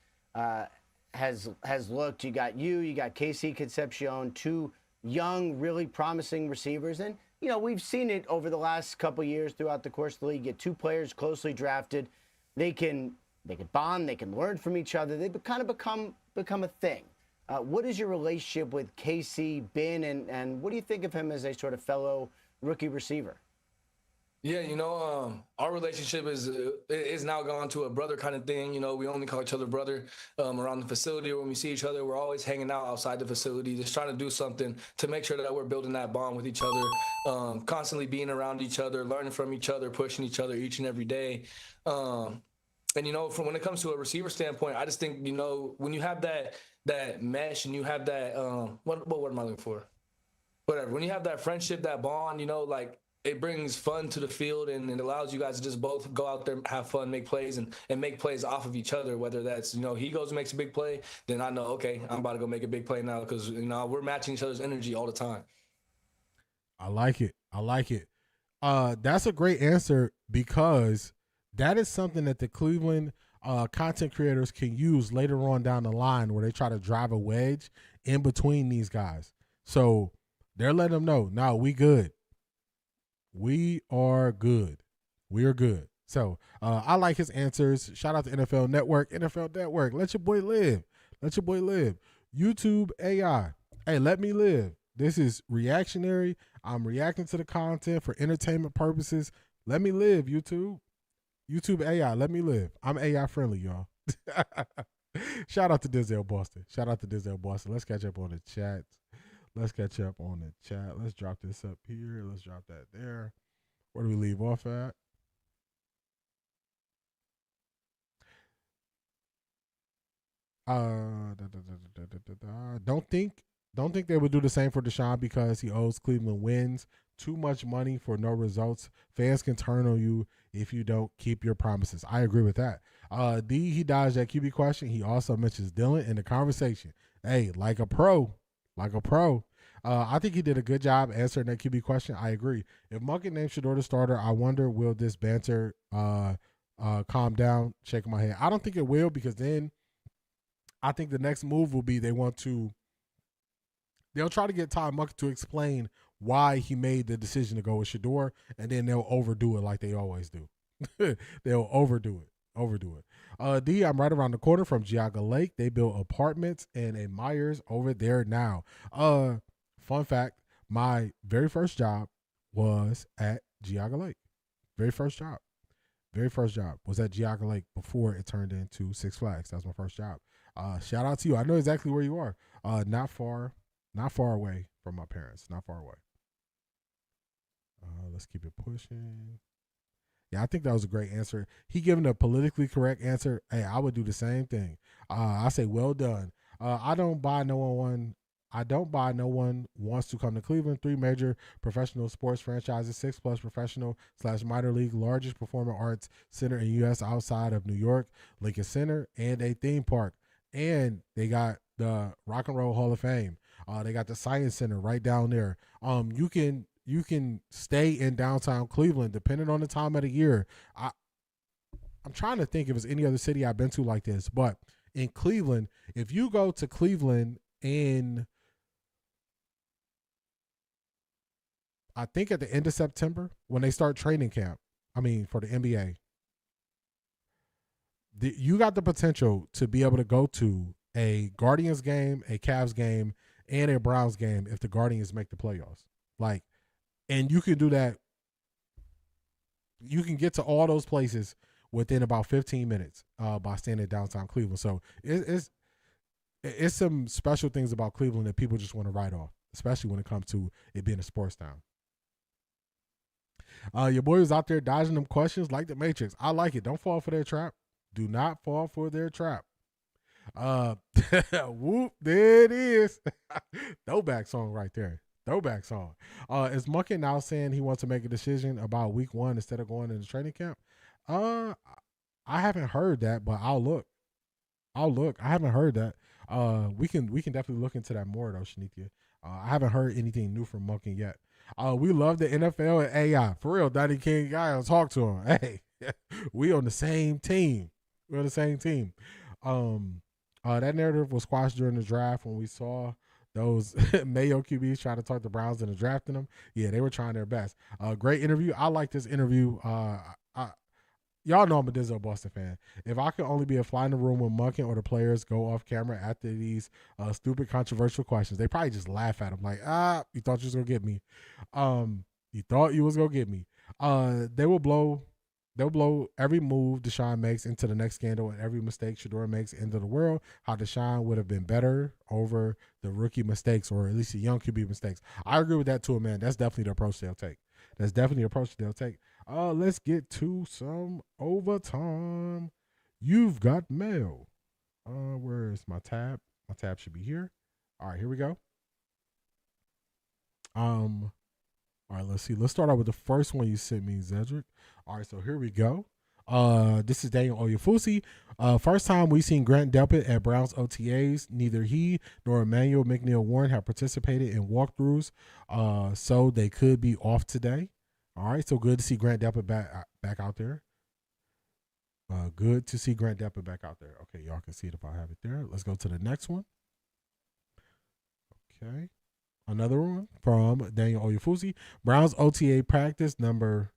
looked. You got KC Concepcion, two young, really promising receivers, and you know we've seen it over the last couple years throughout the course of the league. Get two players closely drafted, they can bond, they can learn from each other. They kind of become a thing. What is your relationship with KC been, and what do you think of him as a sort of fellow rookie receiver? Yeah, you know, our relationship is now gone to a brother kind of thing. You know, we only call each other brother around the facility. When we see each other, we're always hanging out outside the facility, just trying to do something to make sure that we're building that bond with each other, constantly being around each other, learning from each other, pushing each other each and every day. And, you know, from when it comes to a receiver standpoint, I just think, you know, when you have that mesh and you have that, what am I looking for? Whatever. When you have that friendship, that bond, you know, like, it brings fun to the field, and it allows you guys to just both go out there, have fun, make plays, and make plays off of each other. Whether that's, you know, he goes and makes a big play, then I know, okay, I'm about to go make a big play now because, you know, we're matching each other's energy all the time. I like it. I like it. That's a great answer because that is something that the Cleveland content creators can use later on down the line where they try to drive a wedge in between these guys. So they're letting them know, no, we good. We are good. We are good. So I like his answers. Shout out to NFL Network. NFL Network, let your boy live. Let your boy live. YouTube AI. Hey, let me live. This is reactionary. I'm reacting to the content for entertainment purposes. Let me live, YouTube. YouTube AI, let me live. I'm AI friendly, y'all. Shout out to Denzel Boston. Shout out to Denzel Boston. Let's catch up on the chat. Let's catch up on the chat. Let's drop this up here. Let's drop that there. Where do we leave off at? Don't think they would do the same for Deshaun because he owes Cleveland wins. Too much money for no results. Fans can turn on you if you don't keep your promises. I agree with that. D, he dodged that QB question. He also mentions Dylan in the conversation. Hey, like a pro. I think he did a good job answering that QB question. I agree. If Monkey named Shedeur the starter, I wonder, will this banter calm down? Shaking my head. I don't think it will because then I think the next move will be they'll try to get Todd Monkey to explain why he made the decision to go with Shedeur, and then they'll overdo it like they always do. They'll overdo it. D, I'm right around the corner from Geauga Lake. They built apartments and a Myers over there now. Fun fact, my very first job was at Geauga Lake. Very first job was at Geauga Lake before it turned into Six Flags. That was my first job. Shout out to you. I know exactly where you are. Not far away from my parents. Not far away. Let's keep it pushing. Yeah, I think that was a great answer. He given a politically correct answer. Hey, I would do the same thing. I say, well done. I don't buy no one I don't buy. No one wants to come to Cleveland. 3 major professional sports franchises, 6+ professional/minor league, largest performing arts center in U.S. outside of New York, Lincoln Center, and a theme park. And they got the Rock and Roll Hall of Fame. They got the Science Center right down there. You can stay in downtown Cleveland depending on the time of the year. I'm trying to think if there's any other city I've been to like this, but in Cleveland, if you go to Cleveland in, I think at the end of September when they start training camp, for the NBA, you got the potential to be able to go to a Guardians game, a Cavs game, and a Browns game if the Guardians make the playoffs. And you can do that. You can get to all those places within about 15 minutes by staying in downtown Cleveland. So it's some special things about Cleveland that people just want to write off, especially when it comes to it being a sports town. Your boy was out there dodging them questions like the Matrix. I like it. Don't fall for their trap. Do not fall for their trap. Whoop, there it is. Throwback song right there. Throwback song. Is Monkey now saying he wants to make a decision about week 1 instead of going into training camp? I haven't heard that, but I'll look. I haven't heard that. We can definitely look into that more though, Shanithia. I haven't heard anything new from Monkey yet. We love the NFL and AI. For real, Daddy King guy, I'll talk to him. Hey, we on the same team. We're on the same team. That narrative was squashed during the draft when we saw those Mayo QBs trying to talk the Browns into drafting them. Yeah, they were trying their best. Great interview. I like this interview. Y'all know I'm a Denzel Boston fan. If I could only be a fly in the room when Munkin or the players go off camera after these stupid controversial questions, they probably just laugh at them like, you thought you was going to get me. You thought you was going to get me. They'll blow every move Deshaun makes into the next scandal and every mistake Shedeur makes into the world. How Deshaun would have been better over the rookie mistakes, or at least the young QB mistakes. I agree with that too, man. That's definitely the approach they'll take. Let's get to some overtime. You've got mail. Where's my tab? My tab should be here. All right, here we go. All right, let's see. Let's start out with the first one you sent me, Zedric. All right, so here we go. This is Daniel Oyefusi. First time we seen Grant Delpit at Browns OTAs. Neither he nor Emmanuel McNeil-Warren have participated in walkthroughs, so they could be off today. All right, so good to see Grant Delpit back out there. Good to see Grant Delpit back out there. Okay, y'all can see it if I have it there. Let's go to the next one. Okay. Another one from Daniel Oyefusi. Browns OTA practice number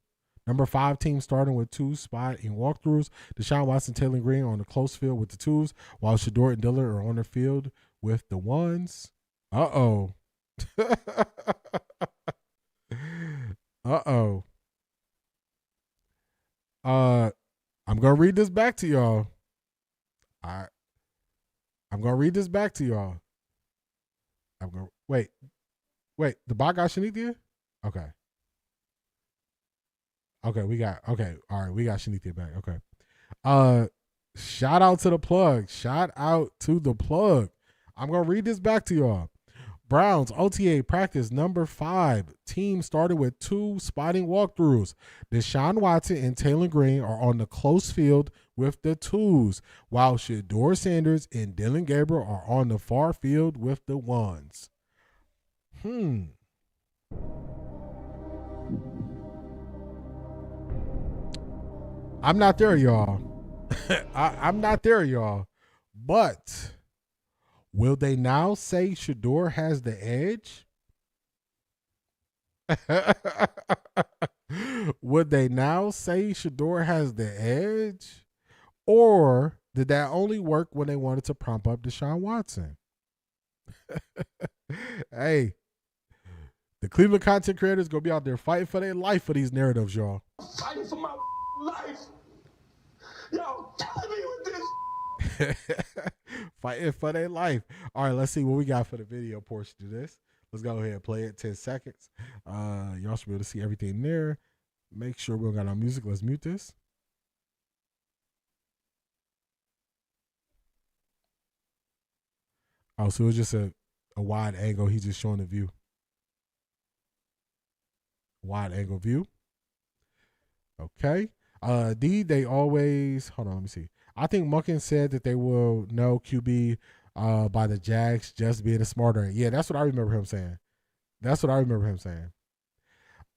5 team starting with 2 spot in walkthroughs. Deshaun Watson, Taylor Green on the close field with the 2s, while Shedeur and Dillard are on the field with the 1s. Uh-oh. Uh-oh. I'm going to read this back to y'all. I'm going to read this back to y'all. Wait, the bot got Shanithia? Okay. All right, we got Shanithia back. Okay. Shout out to the plug. I'm going to read this back to y'all. Browns OTA practice number 5. Team started with 2 spotting walkthroughs. Deshaun Watson and Taylor Green are on the close field with the 2s, while Shedeur Sanders and Dylan Gabriel are on the far field with the 1s. I'm not there, y'all. I'm not there, y'all. But will they now say Shedeur has the edge? Would they now say Shedeur has the edge? Or did that only work when they wanted to prop up Deshaun Watson? Hey, the Cleveland content creators going to be out there fighting for their life for these narratives, y'all. Fighting for my life. Y'all killing me with this. Fighting for their life. All right, let's see what we got for the video portion of this. Let's go ahead and play it 10 seconds. Y'all should be able to see everything there. Make sure we don't got our music. Let's mute this. Oh, so it was just a a wide angle. He's just showing the view. Wide angle view. Okay. They always, hold on, let me see. I think Munkin said that they will know QB by the Jags just being a smarter. Yeah, that's what I remember him saying.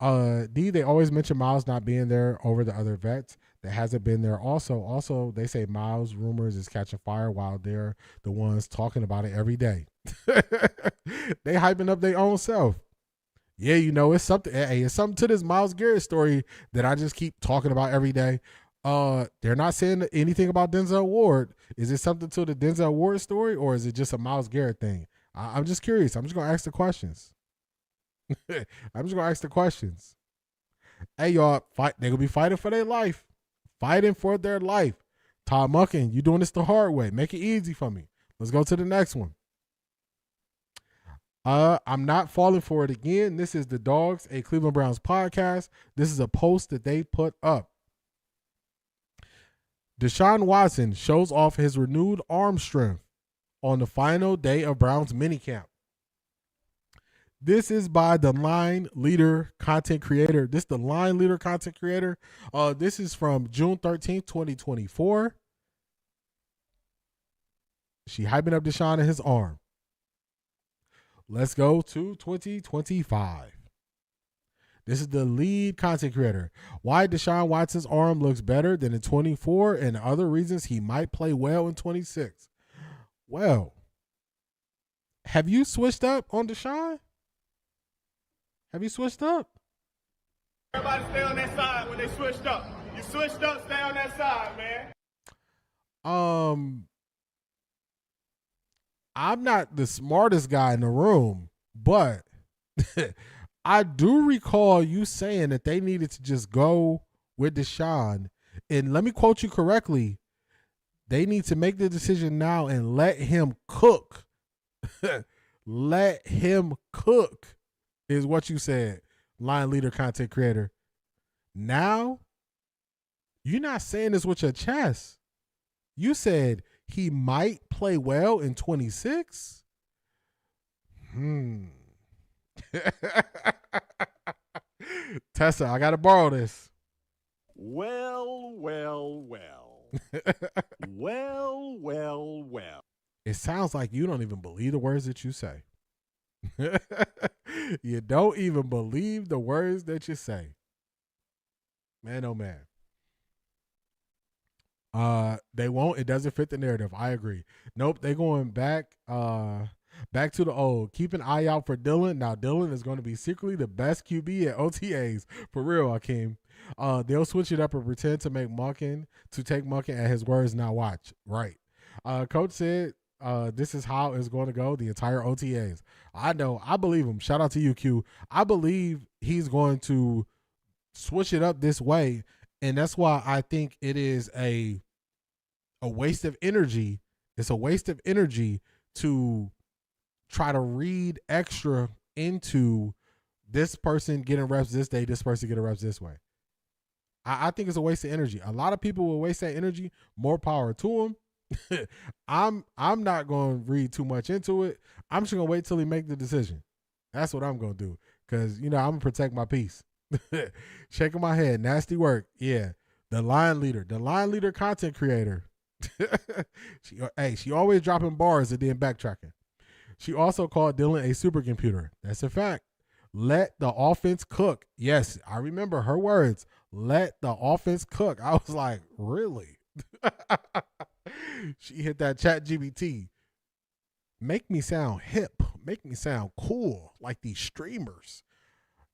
They always mention Miles not being there over the other vets that hasn't been there. Also, they say Miles rumors is catching fire while they're the ones talking about it every day. They hyping up their own self. Yeah, it's something. Hey, it's something to this Myles Garrett story that I just keep talking about every day. They're not saying anything about Denzel Ward. Is it something to the Denzel Ward story, or is it just a Myles Garrett thing? I'm just curious. I'm just gonna ask the questions. Hey, y'all, fight. They're gonna be fighting for their life. Todd Munkin, you doing this the hard way. Make it easy for me. Let's go to the next one. I'm not falling for it again. This is the Dogs, a Cleveland Browns podcast. This is a post that they put up. Deshaun Watson shows off his renewed arm strength on the final day of Browns minicamp. This is by the Line Leader content creator. This is from June 13th, 2024. She hyping up Deshaun and his arm. Let's go to 2025. This is the lead content creator. Why Deshaun Watson's arm looks better than in 24 and other reasons he might play well in 26. Well, have you switched up on Deshaun? Everybody stay on that side when they switched up. You switched up, stay on that side, man. I'm not the smartest guy in the room, but I do recall you saying that they needed to just go with Deshaun. And let me quote you correctly. They need to make the decision now and let him cook. Let him cook is what you said, Line Leader content creator. Now, you're not saying this with your chest. You said he might play well in 26? Tessa, I got to borrow this. Well. It sounds like you don't even believe the words that you say. You don't even believe the words that you say. Man, oh man. They won't. It doesn't fit the narrative. I agree. Nope. They going back to the old. Keep an eye out for Dylan. Now Dylan is going to be secretly the best QB at OTAs. For real, Akeem. They'll switch it up and pretend to take Munkin at his words. Now watch. Right. Coach said this is how it's going to go the entire OTAs. I know. I believe him. Shout out to you, Q. I believe he's going to switch it up this way. And that's why I think it is a waste of energy. It's a waste of energy to try to read extra into this person getting reps this day, this person getting reps this way. I think it's a waste of energy. A lot of people will waste that energy. More power to them. I'm not going to read too much into it. I'm just going to wait till he make the decision. That's what I'm going to do. Because, I'm going to protect my peace. Shaking my head. Nasty work. Yeah. The line leader content creator. She always dropping bars and then backtracking. She also called Dylan a supercomputer. That's a fact. Let the offense cook. Yes, I remember her words. Let the offense cook. I was like, really? She hit that ChatGPT. Make me sound hip. Make me sound cool like these streamers.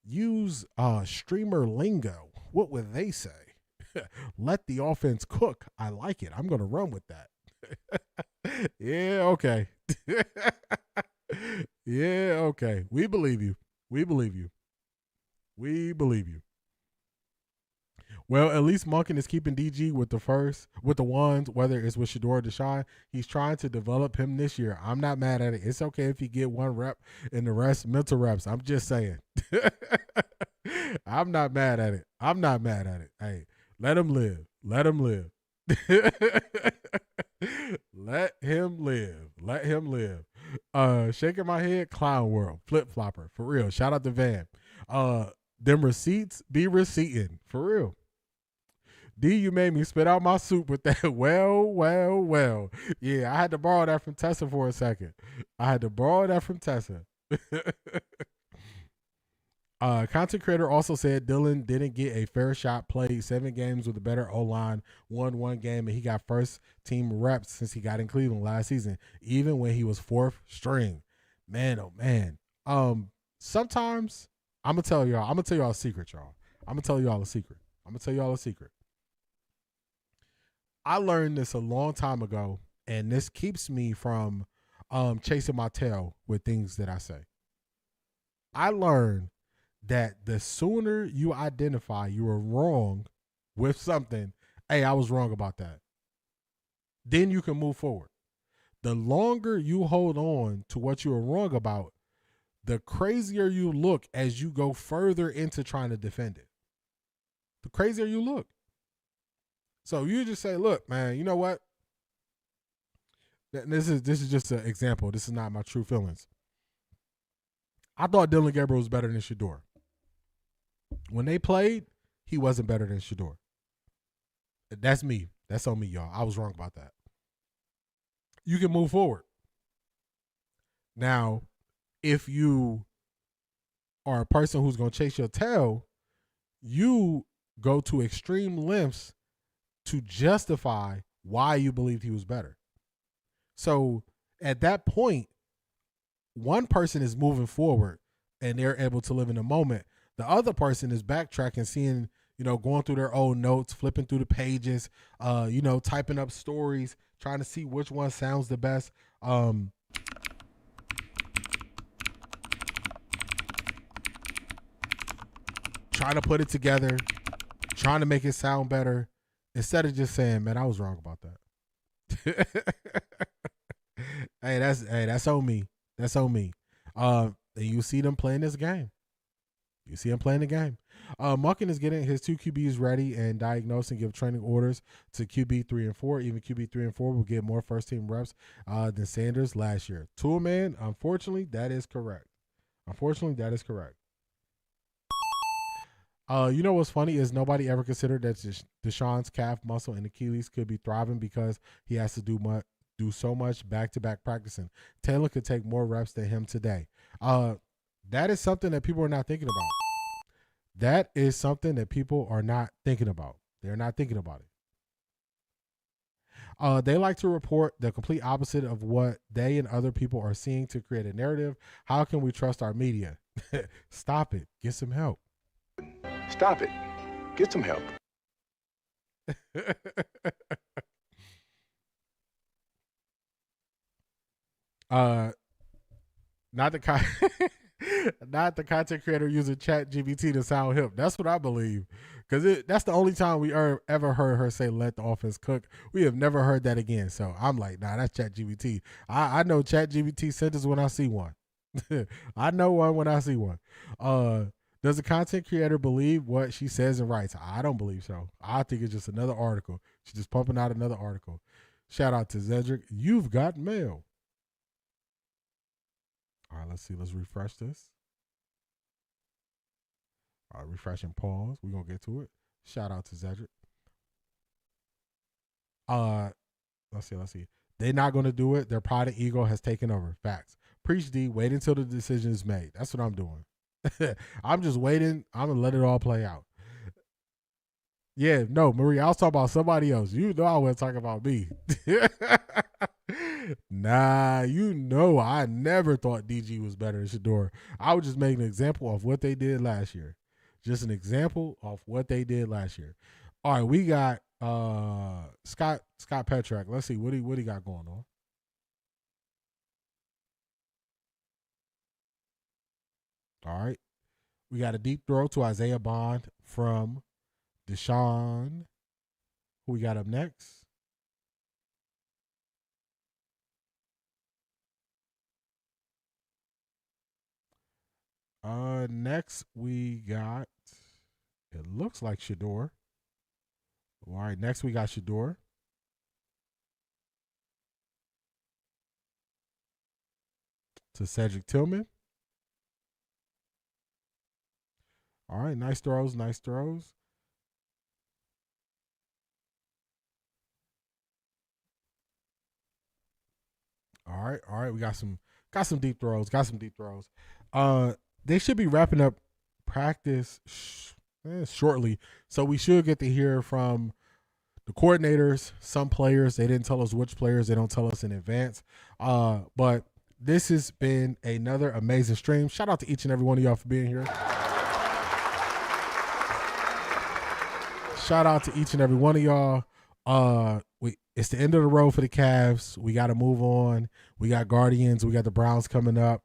Use streamer lingo. What would they say? Let the offense cook. I like it. I'm going to run with that. Yeah, okay. Yeah, okay. We believe you. Well, at least Munkin is keeping DG with the ones, whether it's with Shedeur or Deshaun. He's trying to develop him this year. I'm not mad at it. It's okay if you get one rep and the rest mental reps. I'm just saying. I'm not mad at it. Hey, let him live. Let him live. Shaking my head, clown world, flip flopper, for real. Shout out to Van. Them receipts be receipting, for real. D, you made me spit out my soup with that. Well. Yeah, I had to borrow that from Tessa for a second. Content creator also said Dylan didn't get a fair shot, played 7 games with a better O-line, won 1 game, and he got first team reps since he got in Cleveland last season, even when he was 4th string. Man, oh man. Sometimes I'm gonna tell y'all a secret, y'all. I'm gonna tell y'all a secret. I learned this a long time ago, and this keeps me from chasing my tail with things that I say. I learned that the sooner you identify you were wrong with something, hey, I was wrong about that, then you can move forward. The longer you hold on to what you were wrong about, the crazier you look as you go further into trying to defend it. The crazier you look. So you just say, look, man, you know what? This is just an example. This is not my true feelings. I thought Dylan Gabriel was better than Shedeur. When they played, he wasn't better than Shedeur. That's me. That's on me, y'all. I was wrong about that. You can move forward. Now, if you are a person who's going to chase your tail, you go to extreme lengths to justify why you believed he was better. So at that point, one person is moving forward and they're able to live in the moment. The other person is backtracking, seeing, going through their old notes, flipping through the pages, typing up stories, trying to see which one sounds the best. Trying to put it together, trying to make it sound better, instead of just saying, man, I was wrong about that. Hey, that's on me. That's on me. And you see them playing this game. You see him playing the game. Muckin is getting his 2 QBs ready and diagnose and give training orders to QB 3 and 4. Even QB 3 and 4 will get more first team reps than Sanders last year. Tool man, unfortunately, that is correct. You know what's funny is nobody ever considered that Deshaun's calf muscle and Achilles could be thriving because he has to do so much back-to-back practicing. Taylor could take more reps than him today. That is something that people are not thinking about. They're not thinking about it. They like to report the complete opposite of what they and other people are seeing to create a narrative. How can we trust our media? Stop it. Get some help. Stop it. Get some help. Not the content creator using ChatGPT to sound hip. That's what I believe, because that's the only time we ever heard her say "let the offense cook." We have never heard that again. So I'm like, nah, that's ChatGPT. I know ChatGPT sentence when I see one. I know one when I see one. Does the content creator believe what she says and writes? I don't believe so. I think it's just another article. She's just pumping out another article. Shout out to Zedric. You've got mail. All right, let's see. Let's refresh this. All right, refresh and pause. We're going to get to it. Shout out to Zedric. Let's see. They're not going to do it. Their pride and ego has taken over. Facts. Preach D. Wait until the decision is made. That's what I'm doing. I'm just waiting. I'm going to let it all play out. Yeah, no, Marie, I was talking about somebody else. You know I wasn't talking about me. Nah, you know I never thought DG was better than Shedeur. I was just making an example of what they did last year. Just an example of what they did last year. All right, we got Scott Petrak. Let's see what he got going on. All right. We got a deep throw to Isaiah Bond from Deshaun. Who we got up next? Next we got, it looks like Shedeur. All right, next we got Shedeur. to Cedric Tillman. All right, nice throws, nice throws. All right. We got some deep throws. They should be wrapping up practice shortly, so we should get to hear from the coordinators, some players. They didn't tell us which players. They don't tell us in advance. But this has been another amazing stream. Shout out to each and every one of y'all for being here. Shout out to each and every one of y'all. It's the end of the road for the Cavs. We got to move on. We got Guardians. We got the Browns coming up.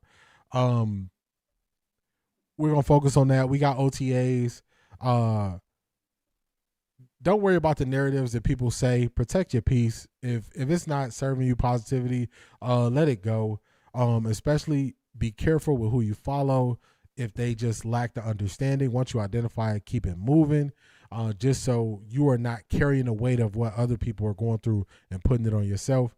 We're going to focus on that. We got OTAs. Don't worry about the narratives that people say. Protect your peace. If it's not serving you positivity, let it go. Especially be careful with who you follow. If they just lack the understanding, once you identify it, keep it moving. Just so you are not carrying the weight of what other people are going through and putting it on yourself.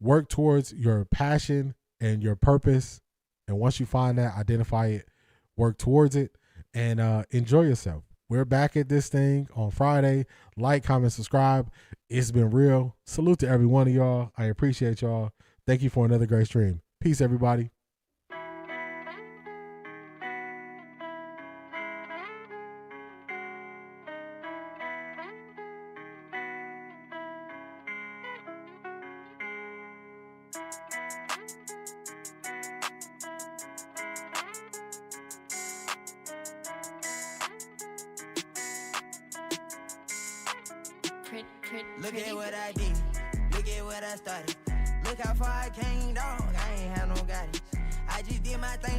Work towards your passion and your purpose. And once you find that, identify it, work towards it, and enjoy yourself. We're back at this thing on Friday. Like, comment, subscribe. It's been real. Salute to every one of y'all. I appreciate y'all. Thank you for another great stream. Peace, everybody. Look at what I did. Look at what I started. Look how far I came, dog. I ain't had no guidance. I just did my thing.